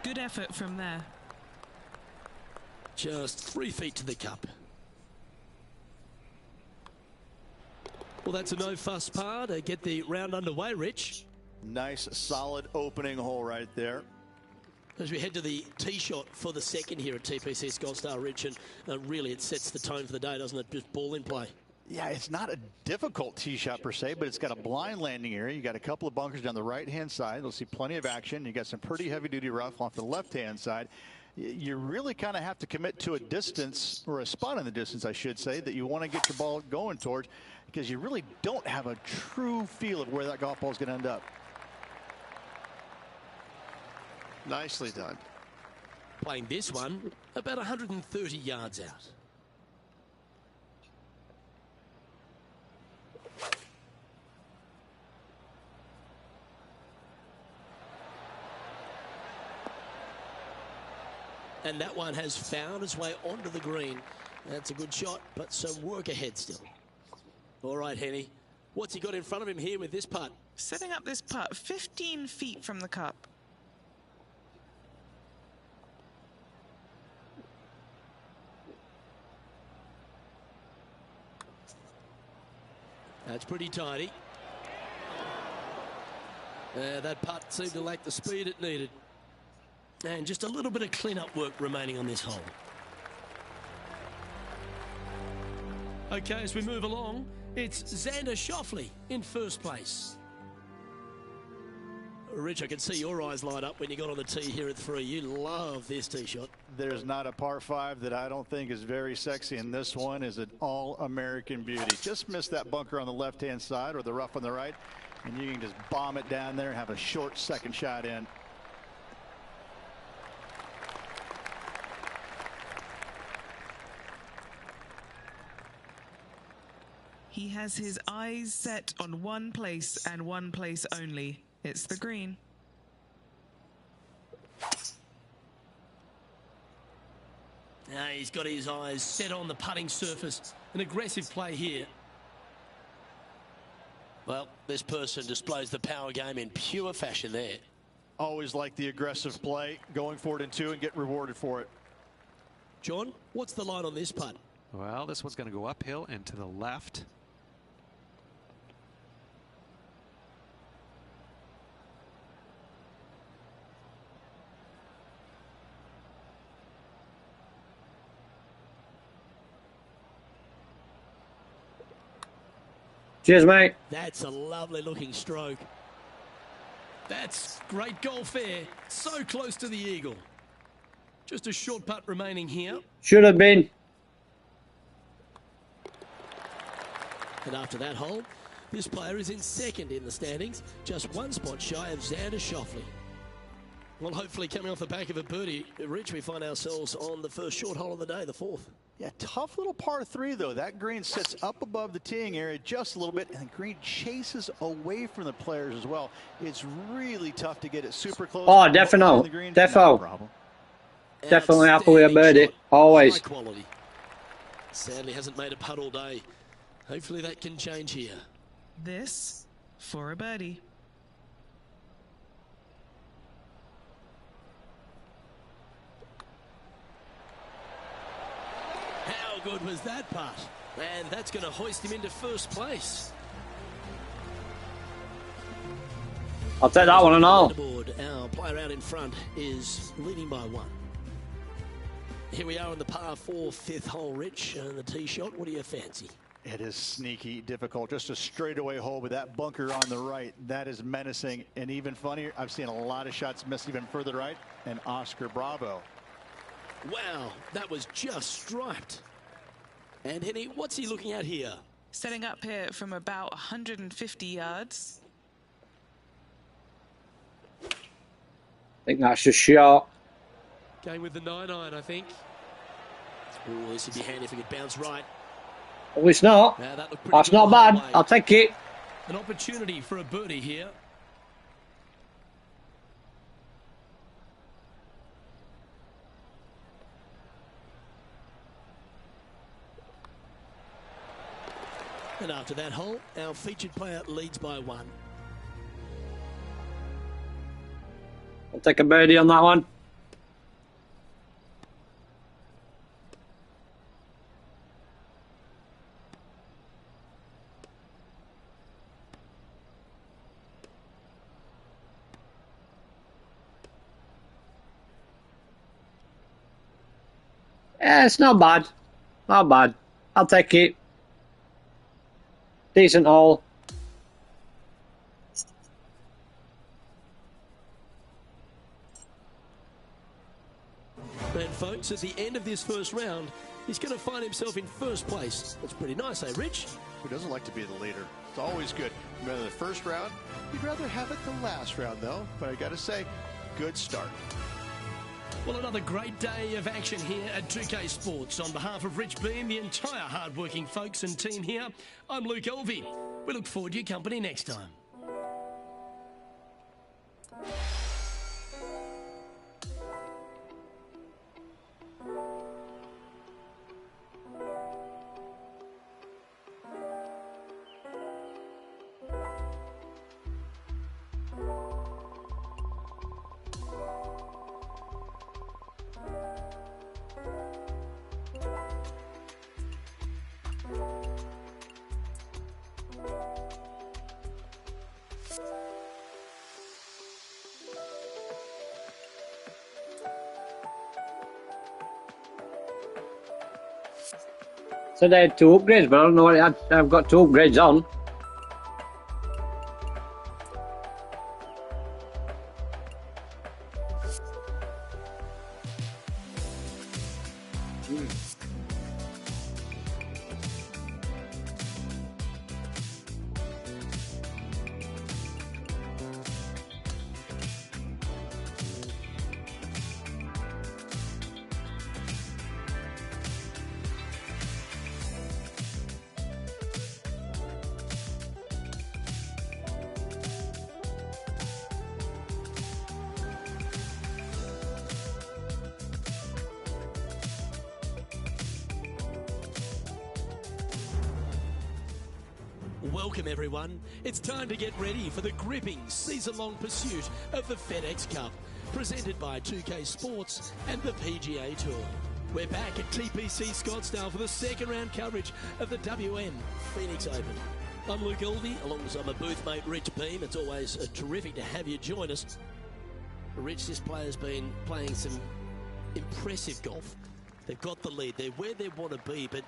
Good effort from there. Just 3 feet to the cup. Well, that's a no-fuss par to get the round underway, Rich. Nice, solid opening hole right there. As we head to the tee shot for the second here at TPC Scottsdale, Rich, and really it sets the tone for the day, doesn't it? Just ball in play. Yeah, it's not a difficult tee shot per se, but it's got a blind landing area. You got a couple of bunkers down the right-hand side. You'll see plenty of action. You got some pretty heavy-duty rough off the left-hand side. You really kind of have to commit to a distance, or a spot in the distance, I should say, that you want to get your ball going towards, because you really don't have a true feel of where that golf ball is going to end up. Nicely done. Playing this one about 130 yards out. And that one has found its way onto the green. That's a good shot, but some work ahead still. All right, Henny. What's he got in front of him here with this putt? Setting up this putt 15 feet from the cup. That's pretty tidy. That putt seemed to lack the speed it needed. And just a little bit of clean-up work remaining on this hole. Okay, as we move along, it's Xander Schauffele in first place. Rich, I can see your eyes light up when you got on the tee here at 3. You love this tee shot. There's not a par 5 that I don't think is very sexy, and this one is an all-American beauty. Just miss that bunker on the left-hand side or the rough on the right, and you can just bomb it down there and have a short second shot in. He has his eyes set on one place and one place only. It's the green. Now he's got his eyes set on the putting surface. An aggressive play here. Well, this person displays the power game in pure fashion there. Always like the aggressive play, going for it in 2 and get rewarded for it. John, what's the line on this putt? Well, this one's going to go uphill and to the left. Cheers, mate. That's a lovely looking stroke. That's great golf there. So close to the eagle. Just a short putt remaining here. Should have been. And after that hole, this player is in second in the standings, just 1 spot shy of Xander Schauffele. Well, hopefully coming off the back of a birdie, Rich, we find ourselves on the first short hole of the day, the 4th. Yeah, tough little par 3, though. That green sits up above the teeing area just a little bit, and the green chases away from the players as well. It's really tough to get it super close. Oh, definitely. Definitely happy with a birdie. Always. High quality. Sadly hasn't made a putt all day. Hopefully that can change here. This for a birdie. How good was that putt? And that's going to hoist him into first place. I'll take that one and all. Our player out in front is leading by 1. Here we are on the par 4 5th hole, Rich, and the tee shot. What do you fancy? It is sneaky difficult. Just a straightaway hole with that bunker on the right. That is menacing. And even funnier, I've seen a lot of shots miss even further right. And Oscar Bravo. Wow, that was just striped. And Henny, what's he looking at here? Setting up here from about 150 yards. I think that's just short. Going with the 9-iron, I think. Oh, this would be handy if he could bounce right. Oh, it's not. Now, that looked pretty That's good not the whole bad. way. I'll take it. An opportunity for a birdie here. And after that hole, our featured player leads by 1. I'll take a birdie on that one. Yeah, it's not bad. Not bad. I'll take it. Decent hole. And folks, at the end of this first round, he's going to find himself in first place. That's pretty nice, eh, Rich? Who doesn't like to be the leader? It's always good. Remember the first round? You'd rather have it the last round, though. But I got to say, good start. Well, another great day of action here at 2K Sports. On behalf of Rich Beam, the entire hard-working folks and team here, I'm Luke Elvey. We look forward to your company next time. So they had 2 upgrades, but I don't know what it had. I've got 2 upgrades on. Welcome everyone. It's time to get ready for the gripping season-long pursuit of the FedEx Cup, presented by 2K Sports and the PGA Tour. We're back at TPC Scottsdale for the second round coverage of the WM Phoenix Open. I'm Luke Elvey, alongside my booth mate Rich Beam. It's always terrific to have you join us. Rich, this player's been playing some impressive golf. They've got the lead. They're where they want to be, but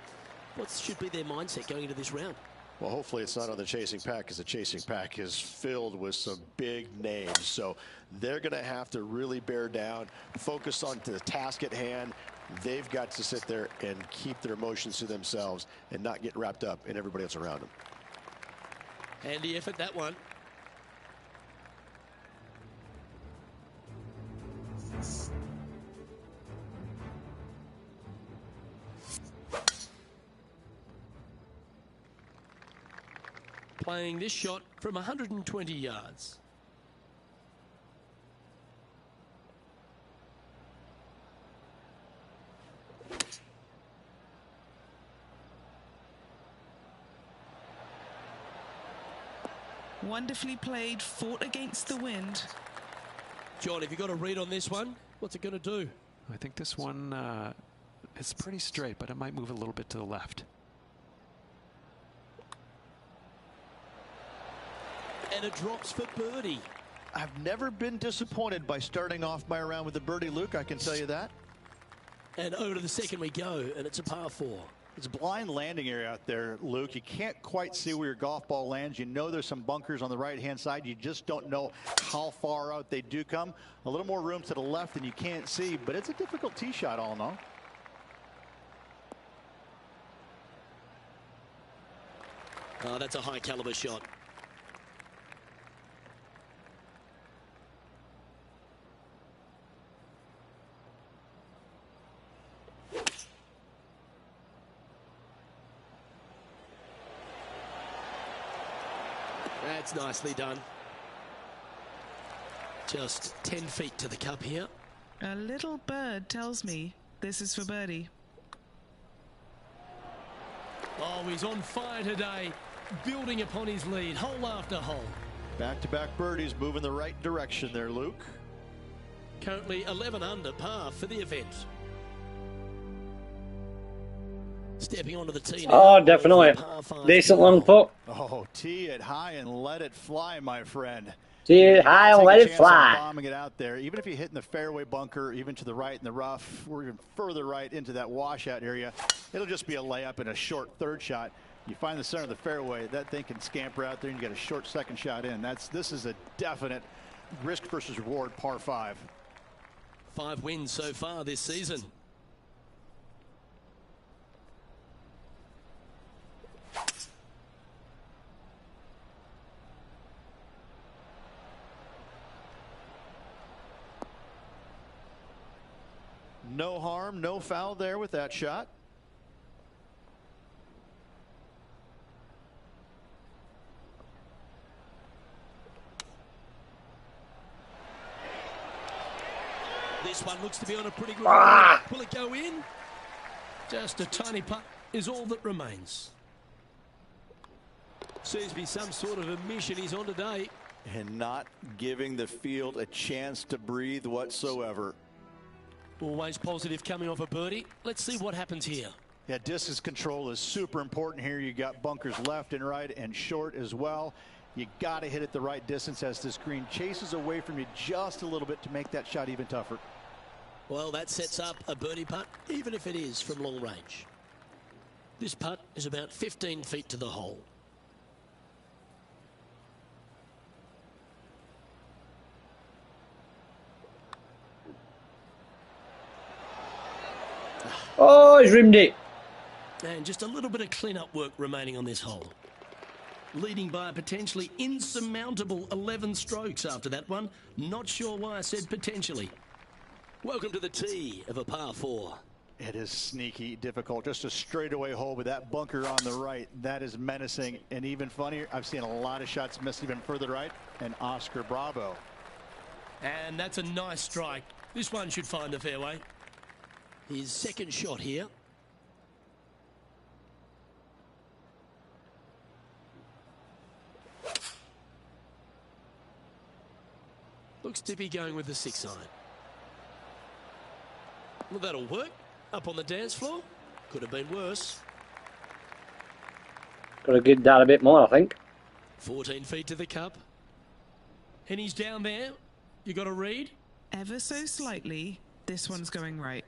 what should be their mindset going into this round? Well, hopefully it's not on the chasing pack, because the chasing pack is filled with some big names. So they're going to have to really bear down, focus on the task at hand. They've got to sit there and keep their emotions to themselves and not get wrapped up in everybody else around them. Handy effort, that one. Playing this shot from 120 yards. Wonderfully played, fought against the wind. John, have you got a read on this one? What's it going to do? I think this one is pretty straight, but it might move a little bit to the left. And it drops for birdie. I've never been disappointed by starting off my round with a birdie, Luke. I can tell you that. And over to the second we go, and it's a par 4. It's a blind landing area out there, Luke. You can't quite see where your golf ball lands. You know there's some bunkers on the right-hand side. You just don't know how far out they do come. A little more room to the left than you can't see, but it's a difficult tee shot all in all. Oh, that's a high caliber shot. That's nicely done. Just 10 feet to the cup here. A little bird tells me this is for birdie. Oh, he's on fire today, building upon his lead, hole after hole. Back-to-back birdies moving the right direction there, Luke. Currently 11 under par for the event. Stepping onto the tee now. Oh, definitely. Decent long putt. Oh, tee it high and let it fly, my friend. Tee it high and let it fly. Bombing it out there. Even if you hit in the fairway bunker, even to the right in the rough, or even further right into that washout area, it'll just be a layup and a short third shot. You find the center of the fairway, that thing can scamper out there, and you get a short second shot in. This is a definite risk versus reward par 5. 5 wins so far this season. No harm, no foul there with that shot. This one looks to be on a pretty good run. Will it go in? Just a tiny putt is all that remains. Seems to be some sort of a mission he's on today. And not giving the field a chance to breathe whatsoever. Always positive coming off a birdie. Let's see what happens here. Yeah, distance control is super important here. You got bunkers left and right and short as well. You got to hit it the right distance as this green chases away from you just a little bit to make that shot even tougher. Well, that sets up a birdie putt, even if it is from long range. This putt is about 15 feet to the hole. Oh, he's rimmed it. And just a little bit of clean-up work remaining on this hole. Leading by a potentially insurmountable 11 strokes after that one. Not sure why I said potentially. Welcome to the tee of a par 4. It is sneaky difficult. Just a straightaway hole with that bunker on the right. That is menacing. And even funnier, I've seen a lot of shots missed even further right. And Oscar Bravo. And that's a nice strike. This one should find the fairway. His second shot here. Looks to be going with the 6-iron. Well, that'll work. Up on the dance floor. Could have been worse. Got to get that a bit more, I think. 14 feet to the cup. And he's down there. You got to read. Ever so slightly, this one's going right.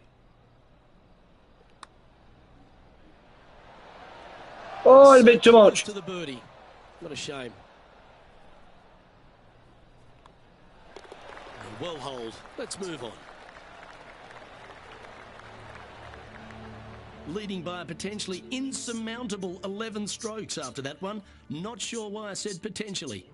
Oh, a bit too much. To the birdie. What a shame. Well holed. Let's move on. Leading by a potentially insurmountable 11 strokes after that one. Not sure why I said potentially.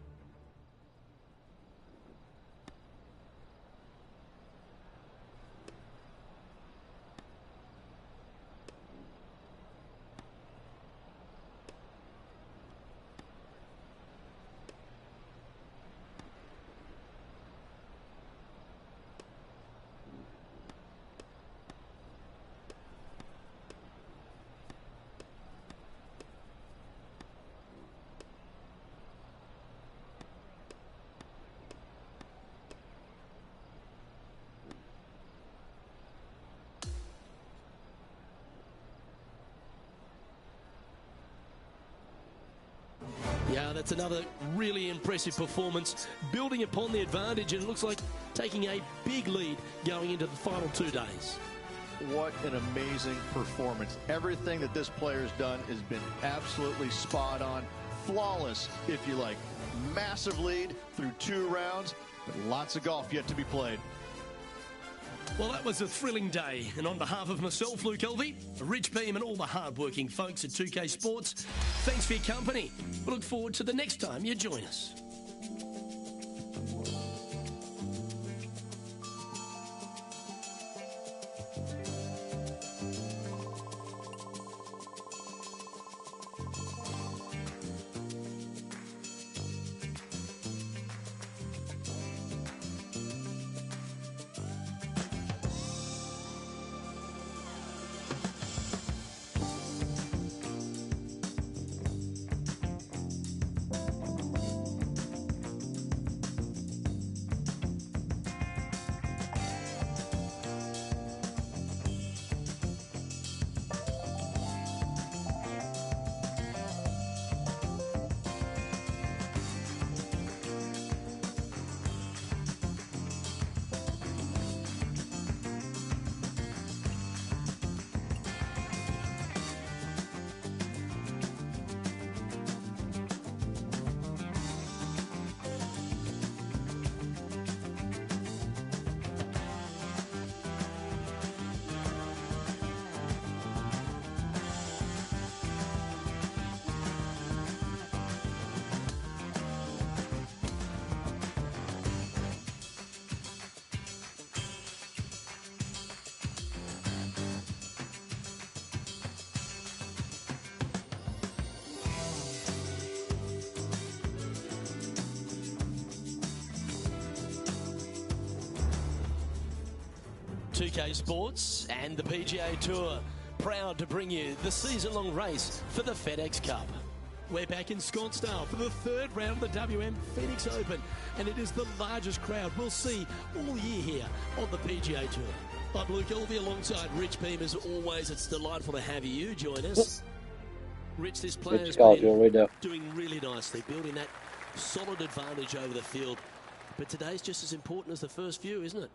Yeah, that's another really impressive performance, building upon the advantage, and it looks like taking a big lead going into the final 2 days. what an amazing performance. Everything that this player's done has been absolutely spot on. Flawless, if you like. Massive lead through 2 rounds, but lots of golf yet to be played. Well, that was a thrilling day. And on behalf of myself, Luke Elvey, Rich Beam, and all the hard-working folks at 2K Sports, thanks for your company. We look forward to the next time you join us. .2K Sports and the PGA Tour, proud to bring you the season-long race for the FedEx Cup. We're back in Scottsdale for the 3rd round of the WM Phoenix Open, and it is the largest crowd we'll see all year here on the PGA Tour. I'm Luke Elvey alongside Rich Beam. As always, it's delightful to have you join us. Rich, this player's been doing really nicely, building that solid advantage over the field. But today's just as important as the first few, isn't it?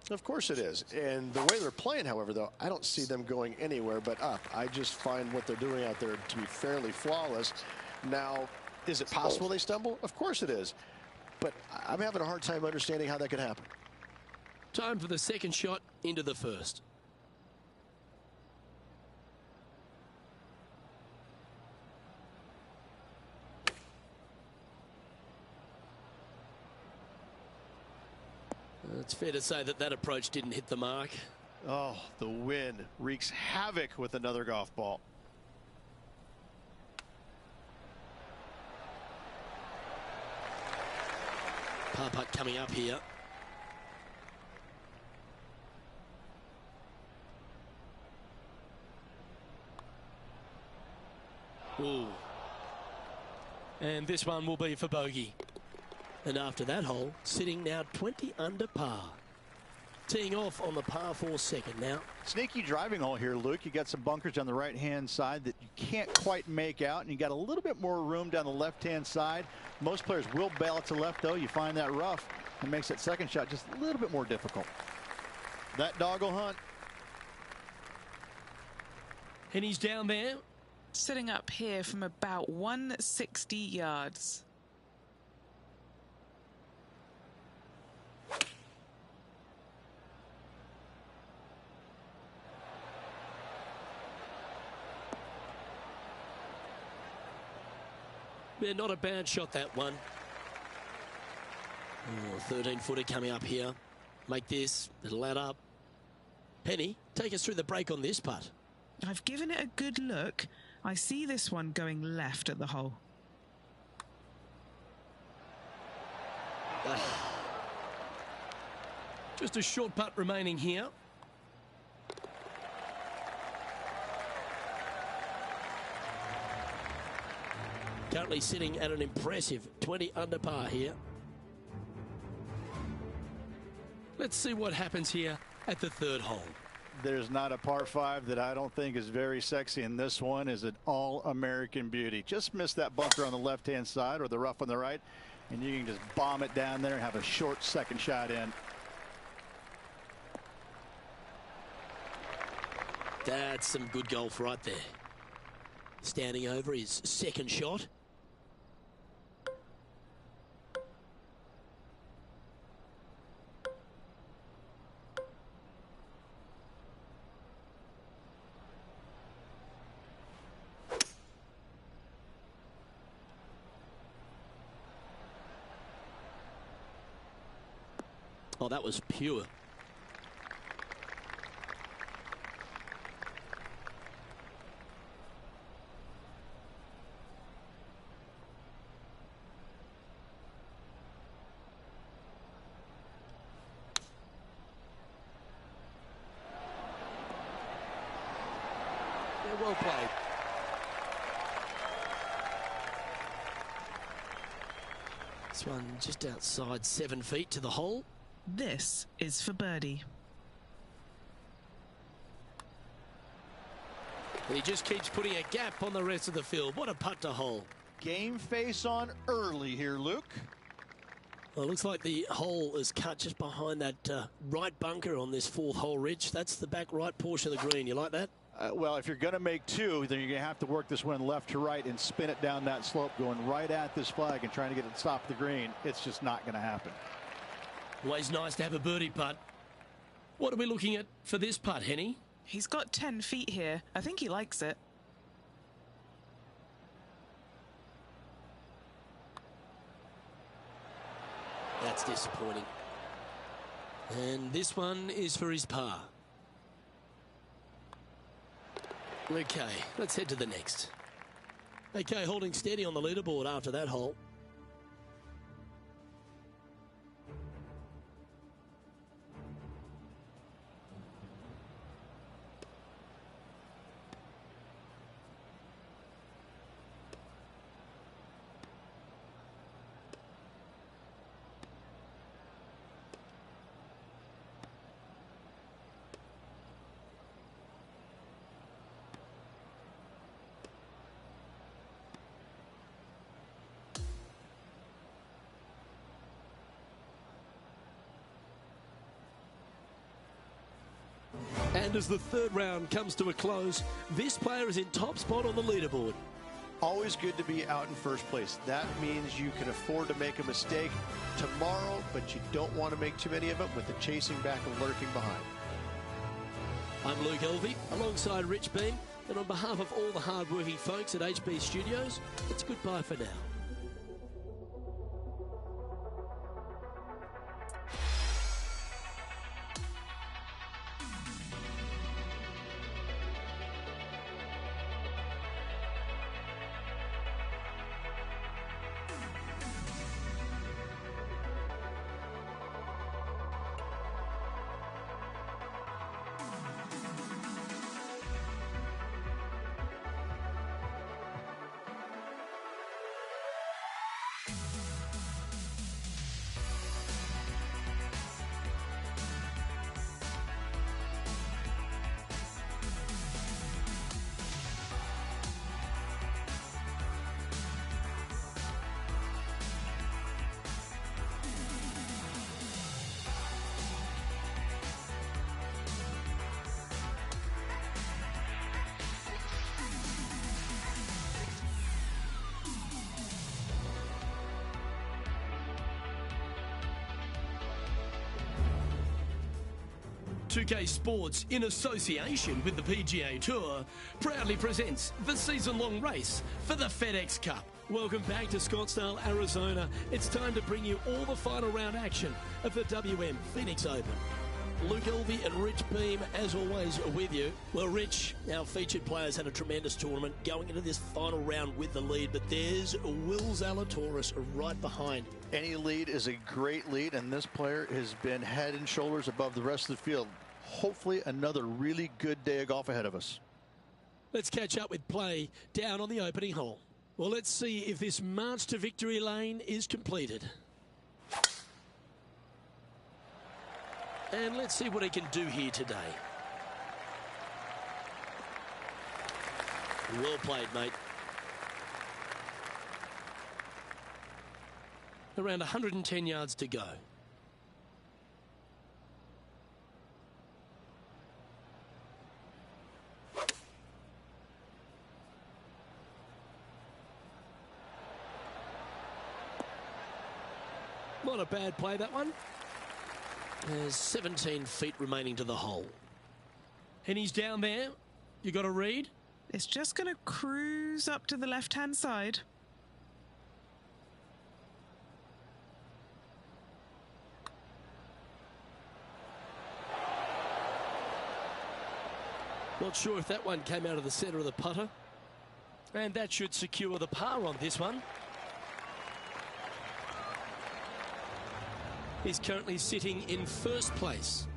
Of course it is. And the way they're playing, however, though, I don't see them going anywhere but up. I just find what they're doing out there to be fairly flawless. Now, is it possible they stumble? Of course it is. But I'm having a hard time understanding how that could happen. Time for the second shot into the first. It's fair to say that that approach didn't hit the mark. Oh, the wind wreaks havoc with another golf ball. Par putt coming up here. Ooh. And this one will be for bogey. And after that hole, sitting now 20 under par. Teeing off on the par 4 second now. Sneaky driving hole here, Luke. You got some bunkers on the right-hand side that you can't quite make out, and you got a little bit more room down the left-hand side. Most players will bail it to left, though. You find that rough and makes that second shot just a little bit more difficult. That dog will hunt. And he's down there. Sitting up here from about 160 yards. Yeah, not a bad shot, that one. Oh, 13-footer coming up here. Make this. It'll add up. Penny, take us through the break on this putt. I've given it a good look. I see this one going left at the hole. Just a short putt remaining here. Currently sitting at an impressive 20 under par here. Let's see what happens here at the 3rd hole. There's not a par 5 that I don't think is very sexy, and this one is an all-American beauty. Just miss that bunker on the left-hand side or the rough on the right, and you can just bomb it down there and have a short second shot in. That's some good golf right there. Standing over his second shot. Oh, that was pure. Yeah, well played. This one just outside 7 feet to the hole. This is for birdie. And he just keeps putting a gap on the rest of the field. What a putt to hole. Game face on early here, Luke. Well, it looks like the hole is cut just behind that right bunker on this 4th hole, Rich. That's the back right portion of the green. You like that? Well, if you're going to make 2, then you're going to have to work this one left to right and spin it down that slope, going right at this flag and trying to get it to stop the green. It's just not going to happen. Always nice to have a birdie putt. What are we looking at for this putt, Henny? He's got 10 feet here. I think he likes it. That's disappointing. And this one is for his par. Okay, let's head to the next. Okay, holding steady on the leaderboard after that hole. And as the 3rd round comes to a close, this player is in top spot on the leaderboard. Always good to be out in first place. That means you can afford to make a mistake tomorrow, but you don't want to make too many of them with the chasing back and lurking behind. I'm Luke Elvey, alongside Rich Beam, and on behalf of all the hard-working folks at HB Studios, it's goodbye for now. K Sports, in association with the PGA Tour, proudly presents the season-long race for the FedEx Cup. Welcome back to Scottsdale, Arizona. It's time to bring you all the final round action of the WM Phoenix Open. Luke Elvey and Rich Beam, as always, are with you. Well, Rich, our featured players had a tremendous tournament going into this final round with the lead, but there's Will Zalatoris right behind. Any lead is a great lead, and this player has been head and shoulders above the rest of the field. Hopefully another really good day of golf ahead of us. Let's catch up with play down on the opening hole. Well, let's see if this march to victory lane is completed. And let's see what he can do here today. Well played, mate. Around 110 yards to go. Not a bad play, that one. There's 17 feet remaining to the hole. And he's down there. You got a read? It's just going to cruise up to the left-hand side. Not sure if that one came out of the centre of the putter. And that should secure the par on this one. He's currently sitting in first place.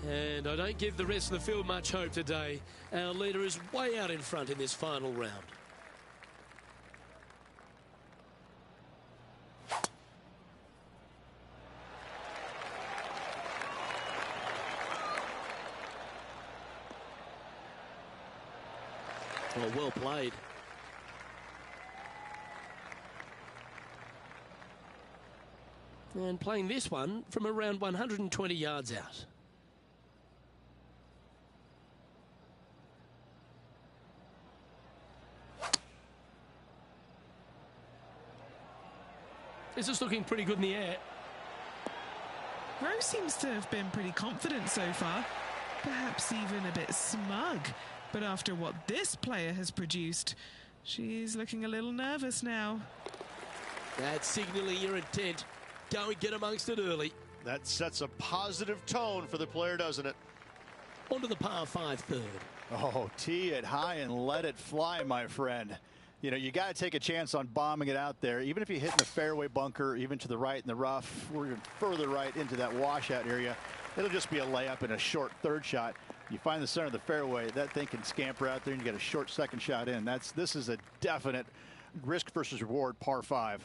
And I don't give the rest of the field much hope today. Our leader is way out in front in this final round. Oh, well played. And playing this one from around 120 yards out. This is looking pretty good in the air. Rose seems to have been pretty confident so far, perhaps even a bit smug. But after what this player has produced, she's looking a little nervous now. That's signalling your intent. Go and get amongst it early. That sets a positive tone for the player, doesn't it? Onto the par 5 third. Oh, tee it high and let it fly, my friend. You know, you got to take a chance on bombing it out there. Even if you hit in the fairway bunker, even to the right in the rough, we're further right into that washout area. It'll just be a layup and a short third shot. You find the center of the fairway, that thing can scamper out there, and you get a short second shot in. This is a definite risk versus reward par 5.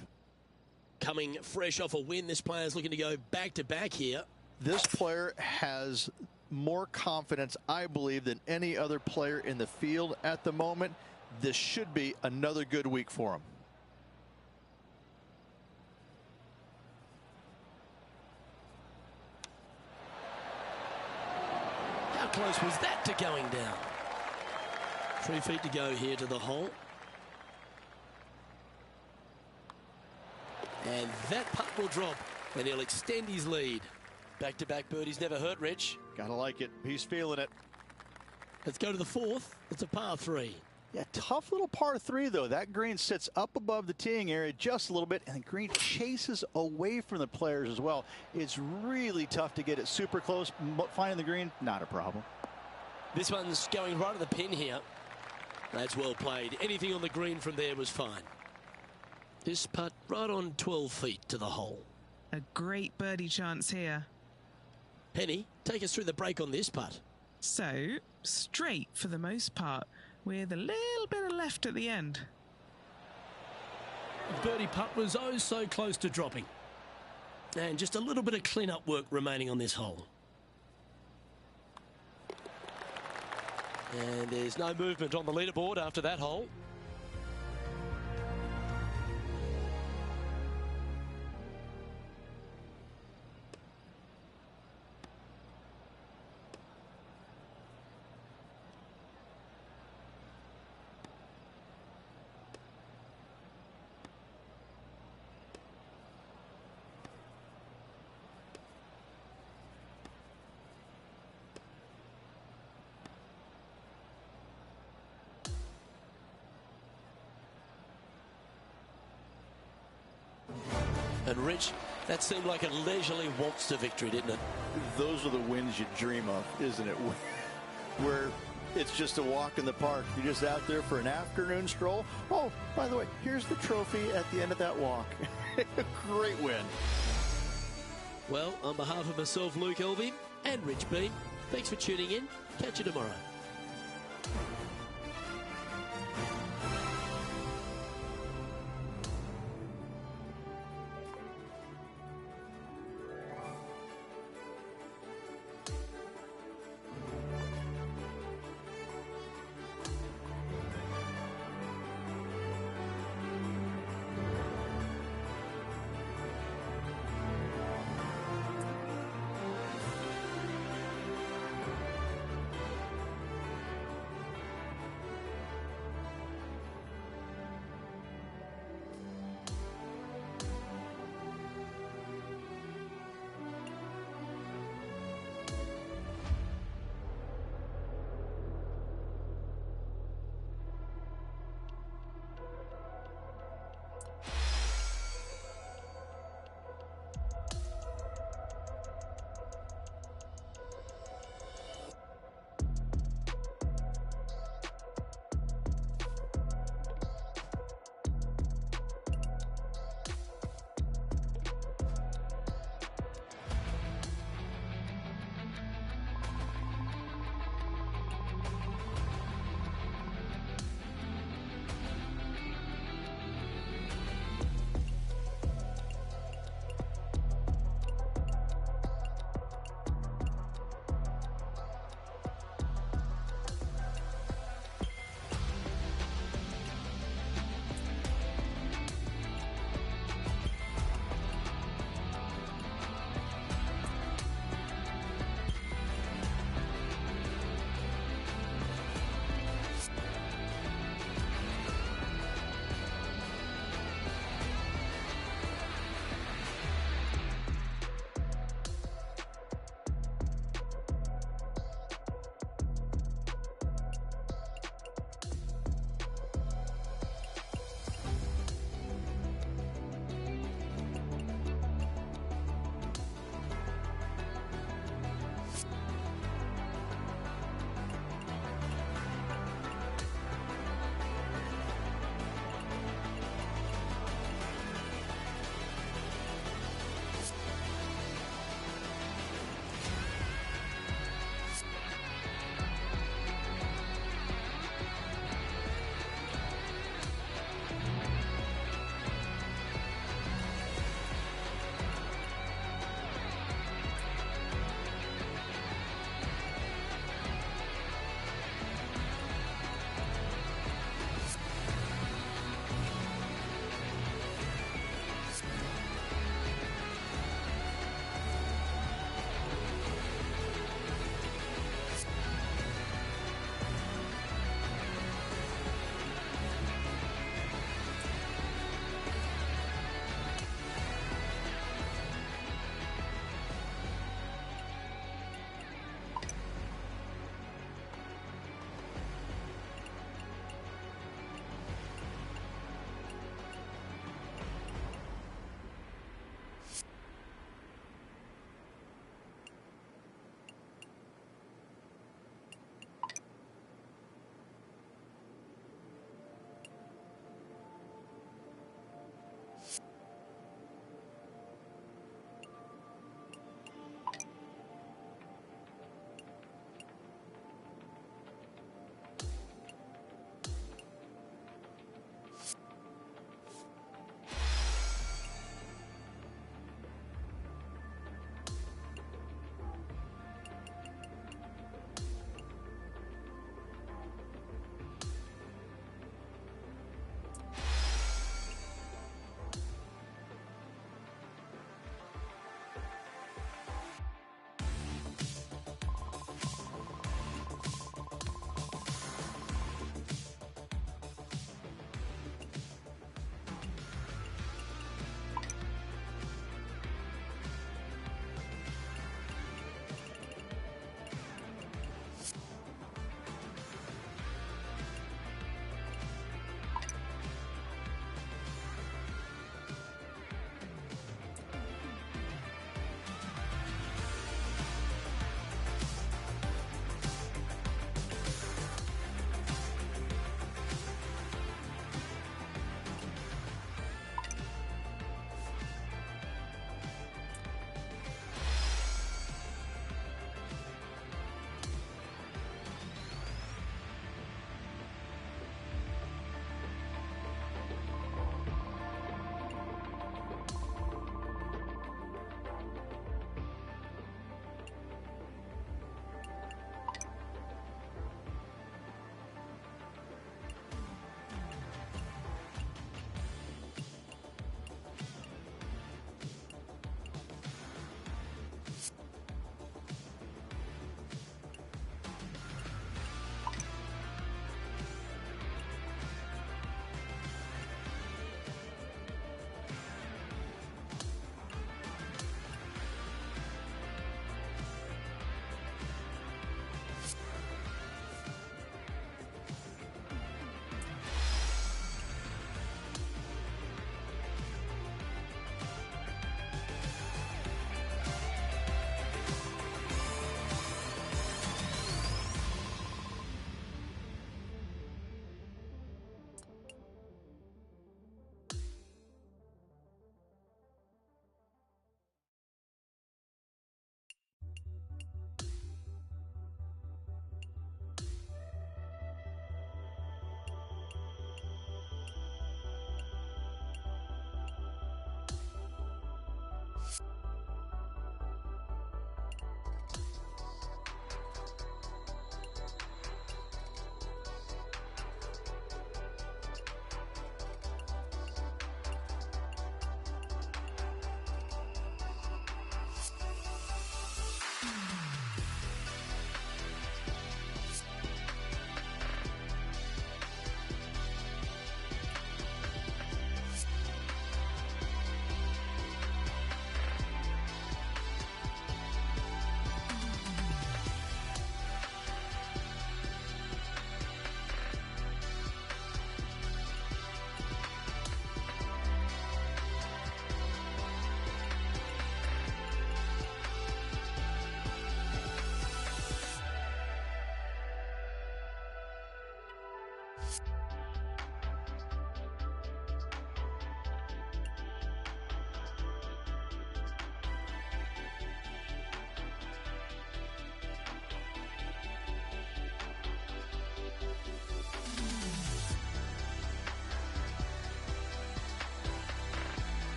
Coming fresh off a win, this player's looking to go back-to-back here. This player has more confidence, I believe, than any other player in the field at the moment. This should be another good week for him. How close was that to going down? 3 feet to go here to the hole. And that putt will drop, and he'll extend his lead. Back-to-back birdies never hurt, Rich. Gotta like it. He's feeling it. Let's go to the 4th. It's a par 3. Yeah, tough little par 3, though. That green sits up above the teeing area just a little bit, and the green chases away from the players as well. It's really tough to get it super close. Finding the green, not a problem. This one's going right at the pin here. That's well played. Anything on the green from there was fine. This putt right on 12 feet to the hole. A great birdie chance here. Penny, take us through the break on this putt. So, straight for the most part, with a little bit of left at the end. The birdie putt was oh so close to dropping. And just a little bit of clean-up work remaining on this hole. And there's no movement on the leaderboard after that hole. And Rich, that seemed like a leisurely waltz to victory, didn't it? Those are the wins you dream of, isn't it? Where it's just a walk in the park. You're just out there for an afternoon stroll. Oh, by the way, here's the trophy at the end of that walk. Great win. Well, on behalf of myself, Luke Elvey, and Rich Beem, thanks for tuning in. Catch you tomorrow.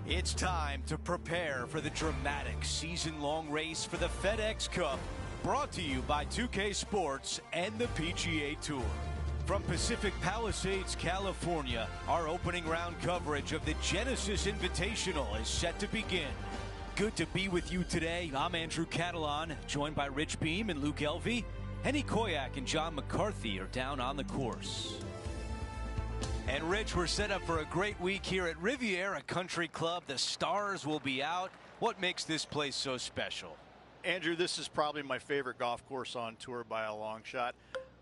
It's time to prepare for the dramatic season-long race for the FedEx Cup, brought to you by 2K Sports and the PGA Tour. From Pacific Palisades, California, our opening round coverage of the Genesis Invitational is set to begin. Good to be with you today. I'm Andrew Catalan, joined by Rich Beam and Luke Elvey. Henny Koyak and John McCarthy are down on the course. And Rich, we're set up for a great week here at Riviera Country Club. The stars will be out. What makes this place so special? Andrew, this is probably my favorite golf course on tour by a long shot.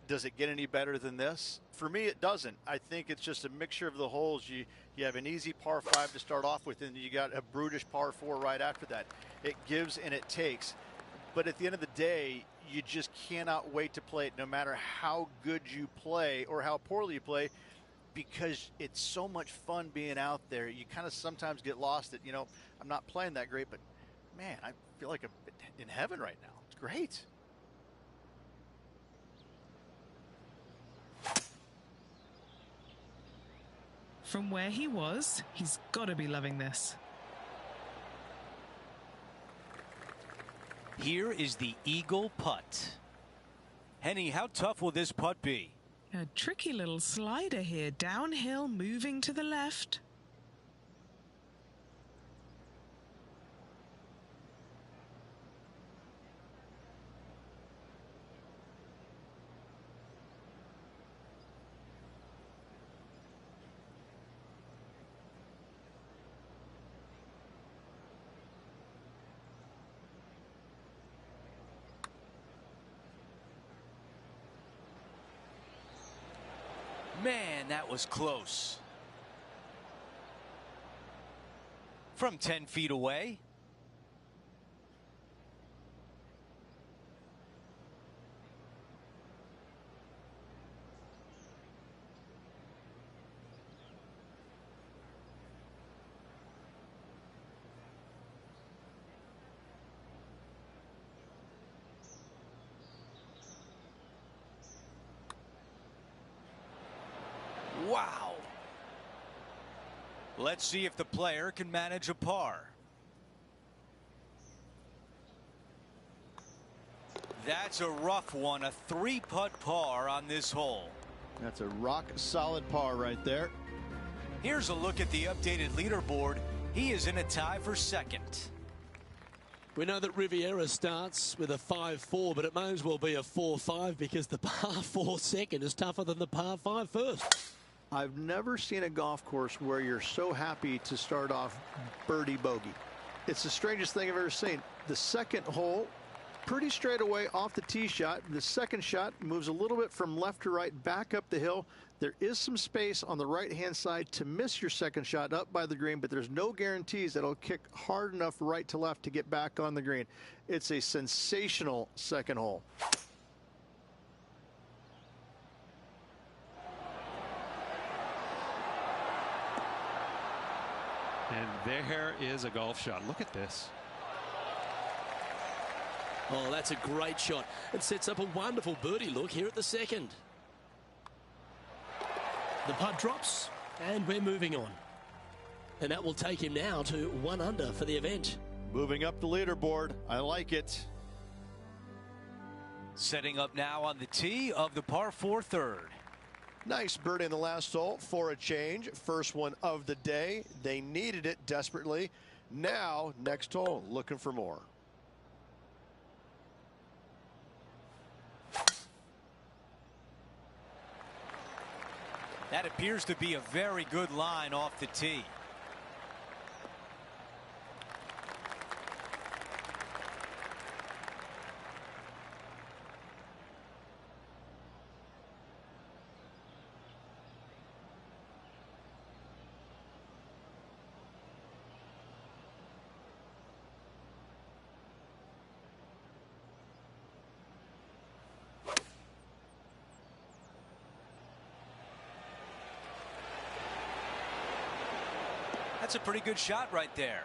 Does it get any better than this? For me, it doesn't. I think it's just a mixture of the holes. You have an easy par 5 to start off with, and you got a brutish par 4 right after that. It gives and it takes. But at the end of the day, you just cannot wait to play it, no matter how good you play or how poorly you play, because it's so much fun being out there. You kind of sometimes get lost that, I'm not playing that great, but man, I feel like I'm in heaven right now. It's great. From where he was, he's got to be loving this. Here is the Eagle putt. Henny, how tough will this putt be? A tricky little slider here, downhill, moving to the left. Man, that was close. From 10 feet away. Wow. Let's see if the player can manage a par. That's a rough one, a 3-putt par on this hole. That's a rock solid par right there. Here's a look at the updated leaderboard. He is in a tie for second. We know that Riviera starts with a 5-4, but it may as well be a 4-5 because the par 4 second is tougher than the par 5 first. I've never seen a golf course where you're so happy to start off birdie bogey. It's the strangest thing I've ever seen. The second hole, pretty straight away off the tee shot. The second shot moves a little bit from left to right back up the hill. There is some space on the right-hand side to miss your second shot up by the green, but there's no guarantees that it'll kick hard enough right to left to get back on the green. It's a sensational second hole. And there is a golf shot. Look at this. Oh, that's a great shot. It sets up a wonderful birdie look here at the second. The putt drops, and we're moving on. And that will take him now to 1 under for the event. Moving up the leaderboard. I like it. Setting up now on the tee of the par 4 third. Nice birdie in the last hole for a change. First one of the day. They needed it desperately. Now, next hole, looking for more. That appears to be a very good line off the tee. That's a pretty good shot right there.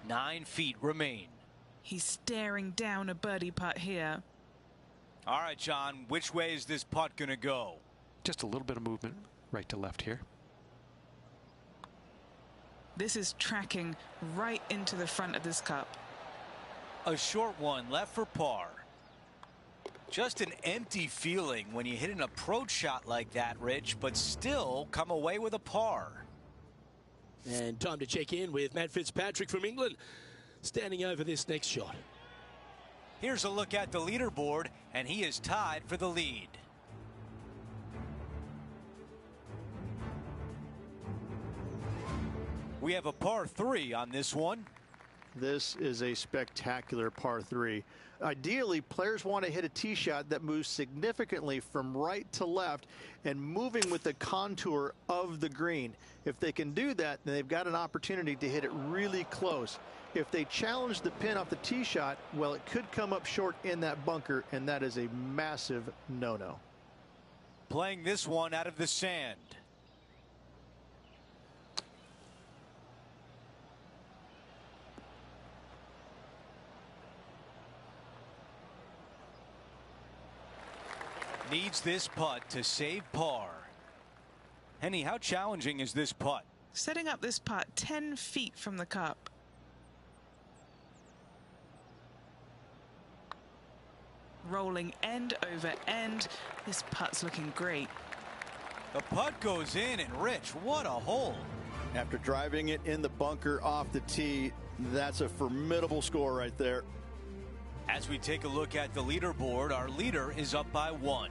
"9 feet remain. He's staring down a birdie putt here. All right, John, which way is this putt going to go? Just a little bit of movement right to left here. This is tracking right into the front of this cup. A short one left for par. Just an empty feeling when you hit an approach shot like that, Rich, but still come away with a par. And time to check in with Matt Fitzpatrick from England, standing over this next shot. Here's a look at the leaderboard, and he is tied for the lead. We have a par 3 on this one. This is a spectacular par 3. Ideally, players want to hit a tee shot that moves significantly from right to left and moving with the contour of the green. If they can do that, then they've got an opportunity to hit it really close. If they challenge the pin off the tee shot, well, it could come up short in that bunker, and that is a massive no-no. Playing this one out of the sand. Needs this putt to save par. Henny, how challenging is this putt? Setting up this putt 10 feet from the cup. Rolling end over end. This putt's looking great. The putt goes in, and Rich, what a hole. After driving it in the bunker off the tee, that's a formidable score right there. As we take a look at the leaderboard, our leader is up by 1.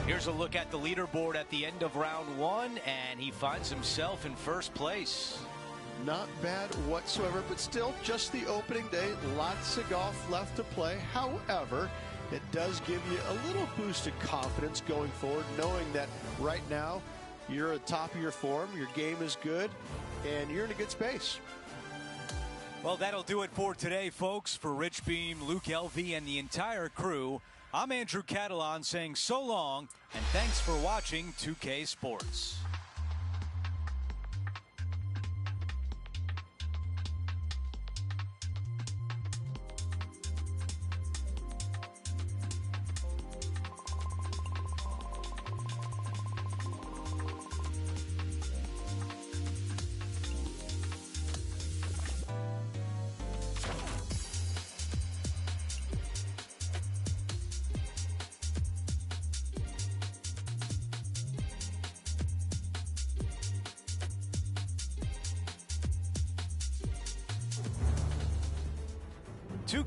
Here's a look at the leaderboard at the end of round 1, and he finds himself in first place. Not bad whatsoever, but still just the opening day. Lots of golf left to play. However, it does give you a little boost of confidence going forward, knowing that right now you're at the top of your form, your game is good, and you're in a good space. Well, that'll do it for today, folks. For Rich Beem, Luke Elvy, and the entire crew, I'm Andrew Catalan saying so long, and thanks for watching 2K Sports.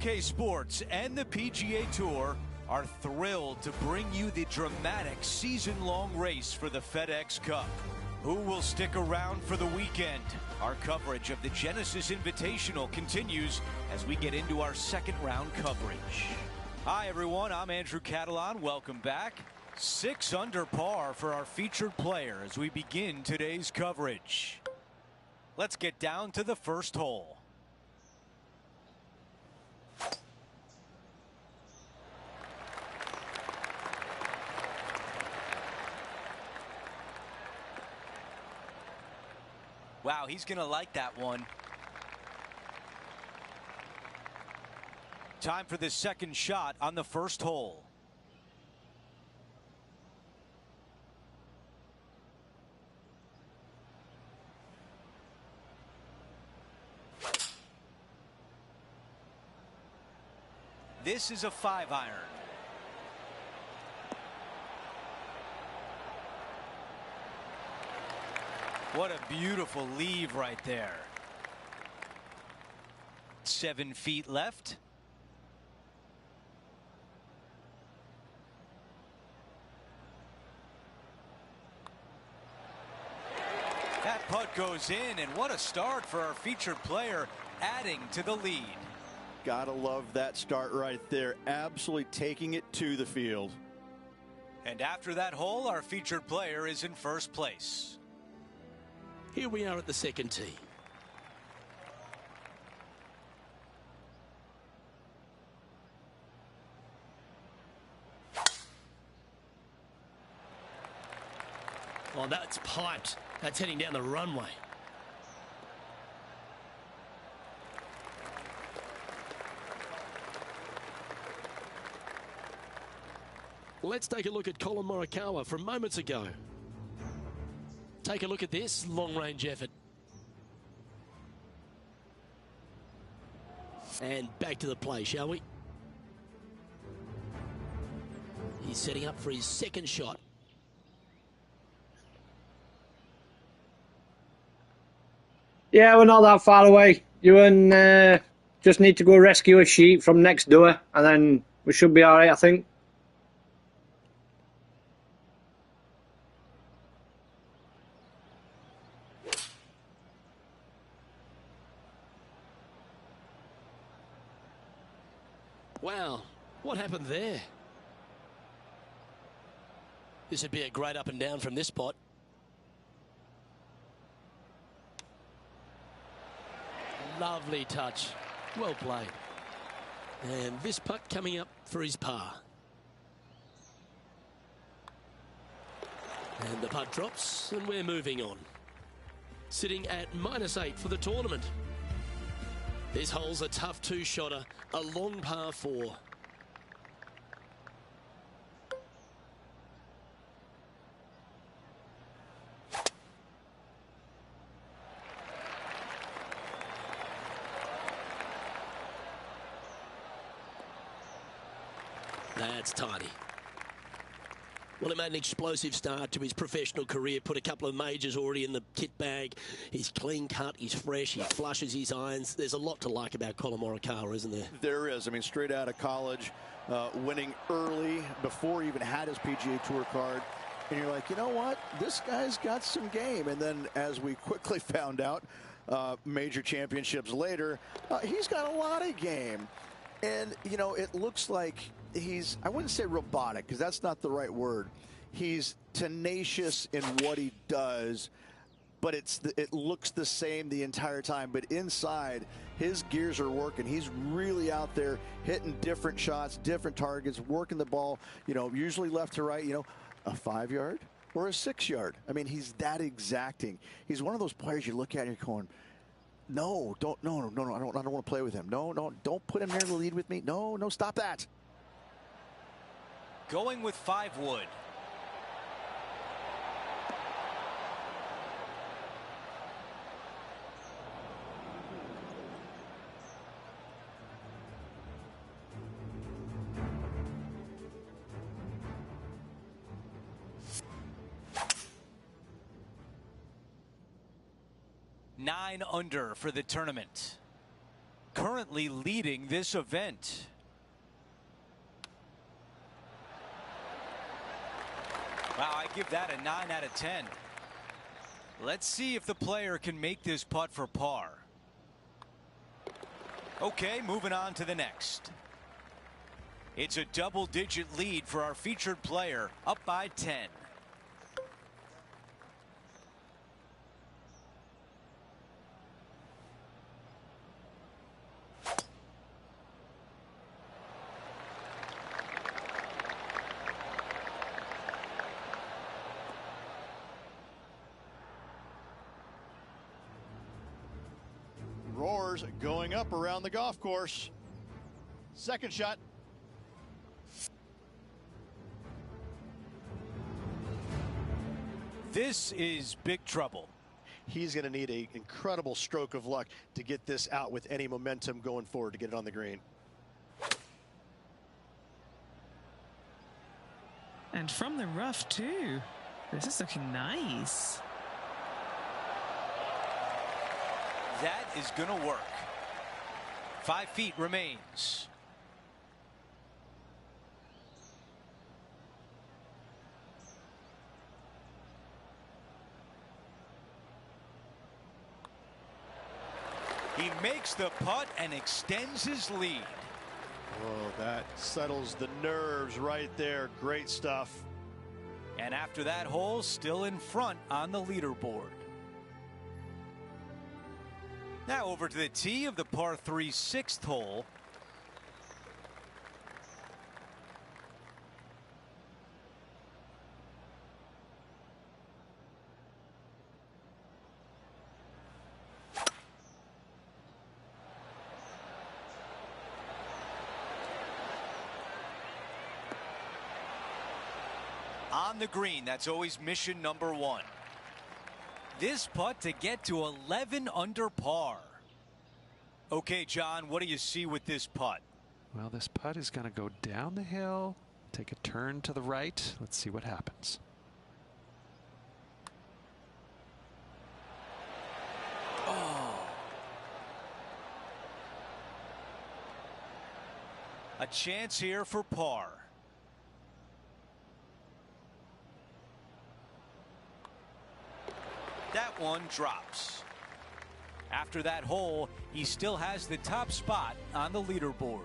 K Sports and the PGA Tour are thrilled to bring you the dramatic season-long race for the FedEx Cup. Who will stick around for the weekend? Our coverage of the Genesis Invitational continues as we get into our second round coverage. Hi everyone, I'm Andrew Catalan. Welcome back. 6 under par for our featured player as we begin today's coverage. Let's get down to the first hole. Wow, he's going to like that one. Time for the second shot on the first hole. This is a 5-iron. What a beautiful leave right there. 7 feet left. That putt goes in, and what a start for our featured player, adding to the lead. Gotta love that start right there. Absolutely taking it to the field. And after that hole, our featured player is in first place. Here we are at the second tee. Oh, that's piped. That's heading down the runway. Let's take a look at Colin Morikawa from moments ago. Take a look at this long-range effort. And back to the play, shall we? He's setting up for his second shot. Yeah, we're not that far away. Ewan just need to go rescue a sheep from next door, and then we should be all right, I think. Wow, what happened there? This would be a great up and down from this spot. Lovely touch. Well played. And this putt coming up for his par. And the putt drops, and we're moving on. Sitting at -8 for the tournament. This hole's a tough two-shotter, a long par 4. That's tidy. Well, he made an explosive start to his professional career, put a couple of majors already in the kit bag. He's clean cut, he's fresh, he flushes his irons. There's a lot to like about Colin Morikawa, isn't there? There is. I mean, straight out of college, winning early before he even had his PGA Tour card. And you're like, you know what? This guy's got some game. And then as we quickly found out, major championships later, he's got a lot of game. And, you know, it looks like he's, I wouldn't say robotic, because that's not the right word. He's tenacious in what he does, but it looks the same the entire time. But inside, his gears are working. He's really out there hitting different shots, different targets, working the ball, you know, usually left to right, you know, a 5-yard or a 6-yard. I mean, he's that exacting. He's one of those players you look at and you're going, no, I don't want to play with him. No, don't put him near the lead with me. No, stop that. Going with 5 wood. Nine under for the tournament. Currently leading this event. Wow, I give that a 9 out of 10. Let's see if the player can make this putt for par. Okay, moving on to the next. It's a double-digit lead for our featured player, up by 10. Roars going up around the golf course. Second shot. This is big trouble. He's going to need an incredible stroke of luck to get this out with any momentum going forward to get it on the green. And from the rough too. This is looking nice. That is going to work. 5 feet remains. He makes the putt and extends his lead. Oh, that settles the nerves right there. Great stuff. And after that hole, still in front on the leaderboard. Now over to the tee of the par 3 6th hole. On the green, that's always mission number 1. This putt to get to 11 under par. Okay, John, what do you see with this putt? Well, this putt is going to go down the hill, take a turn to the right. Let's see what happens. Oh. A chance here for par. That one drops. After that hole, he still has the top spot on the leaderboard.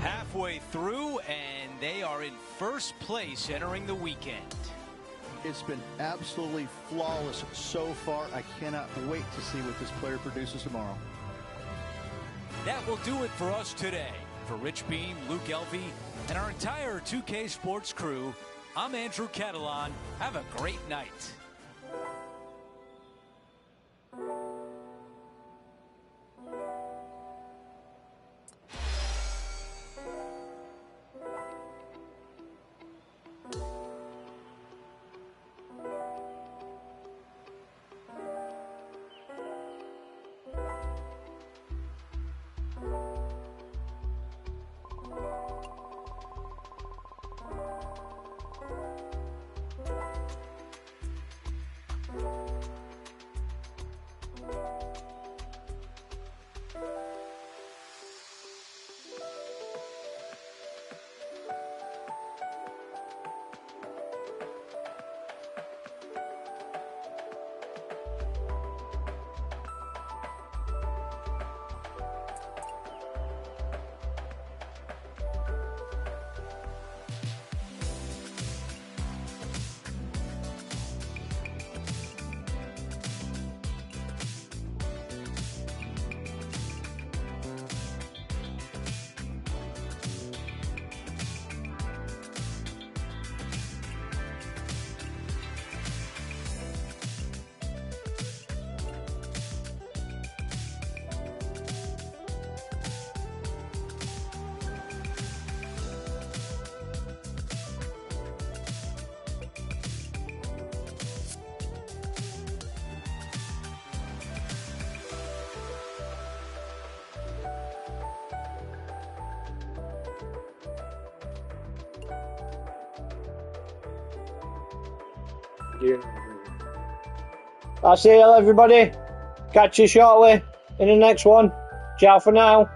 Halfway through, and they are in first place entering the weekend. It's been absolutely flawless so far. I cannot wait to see what this player produces tomorrow. That will do it for us today. For Rich Beem, Luke Elvy, and our entire 2K Sports crew, I'm Andrew Catalan. Have a great night. That's it, everybody. Catch you shortly in the next one. Ciao for now.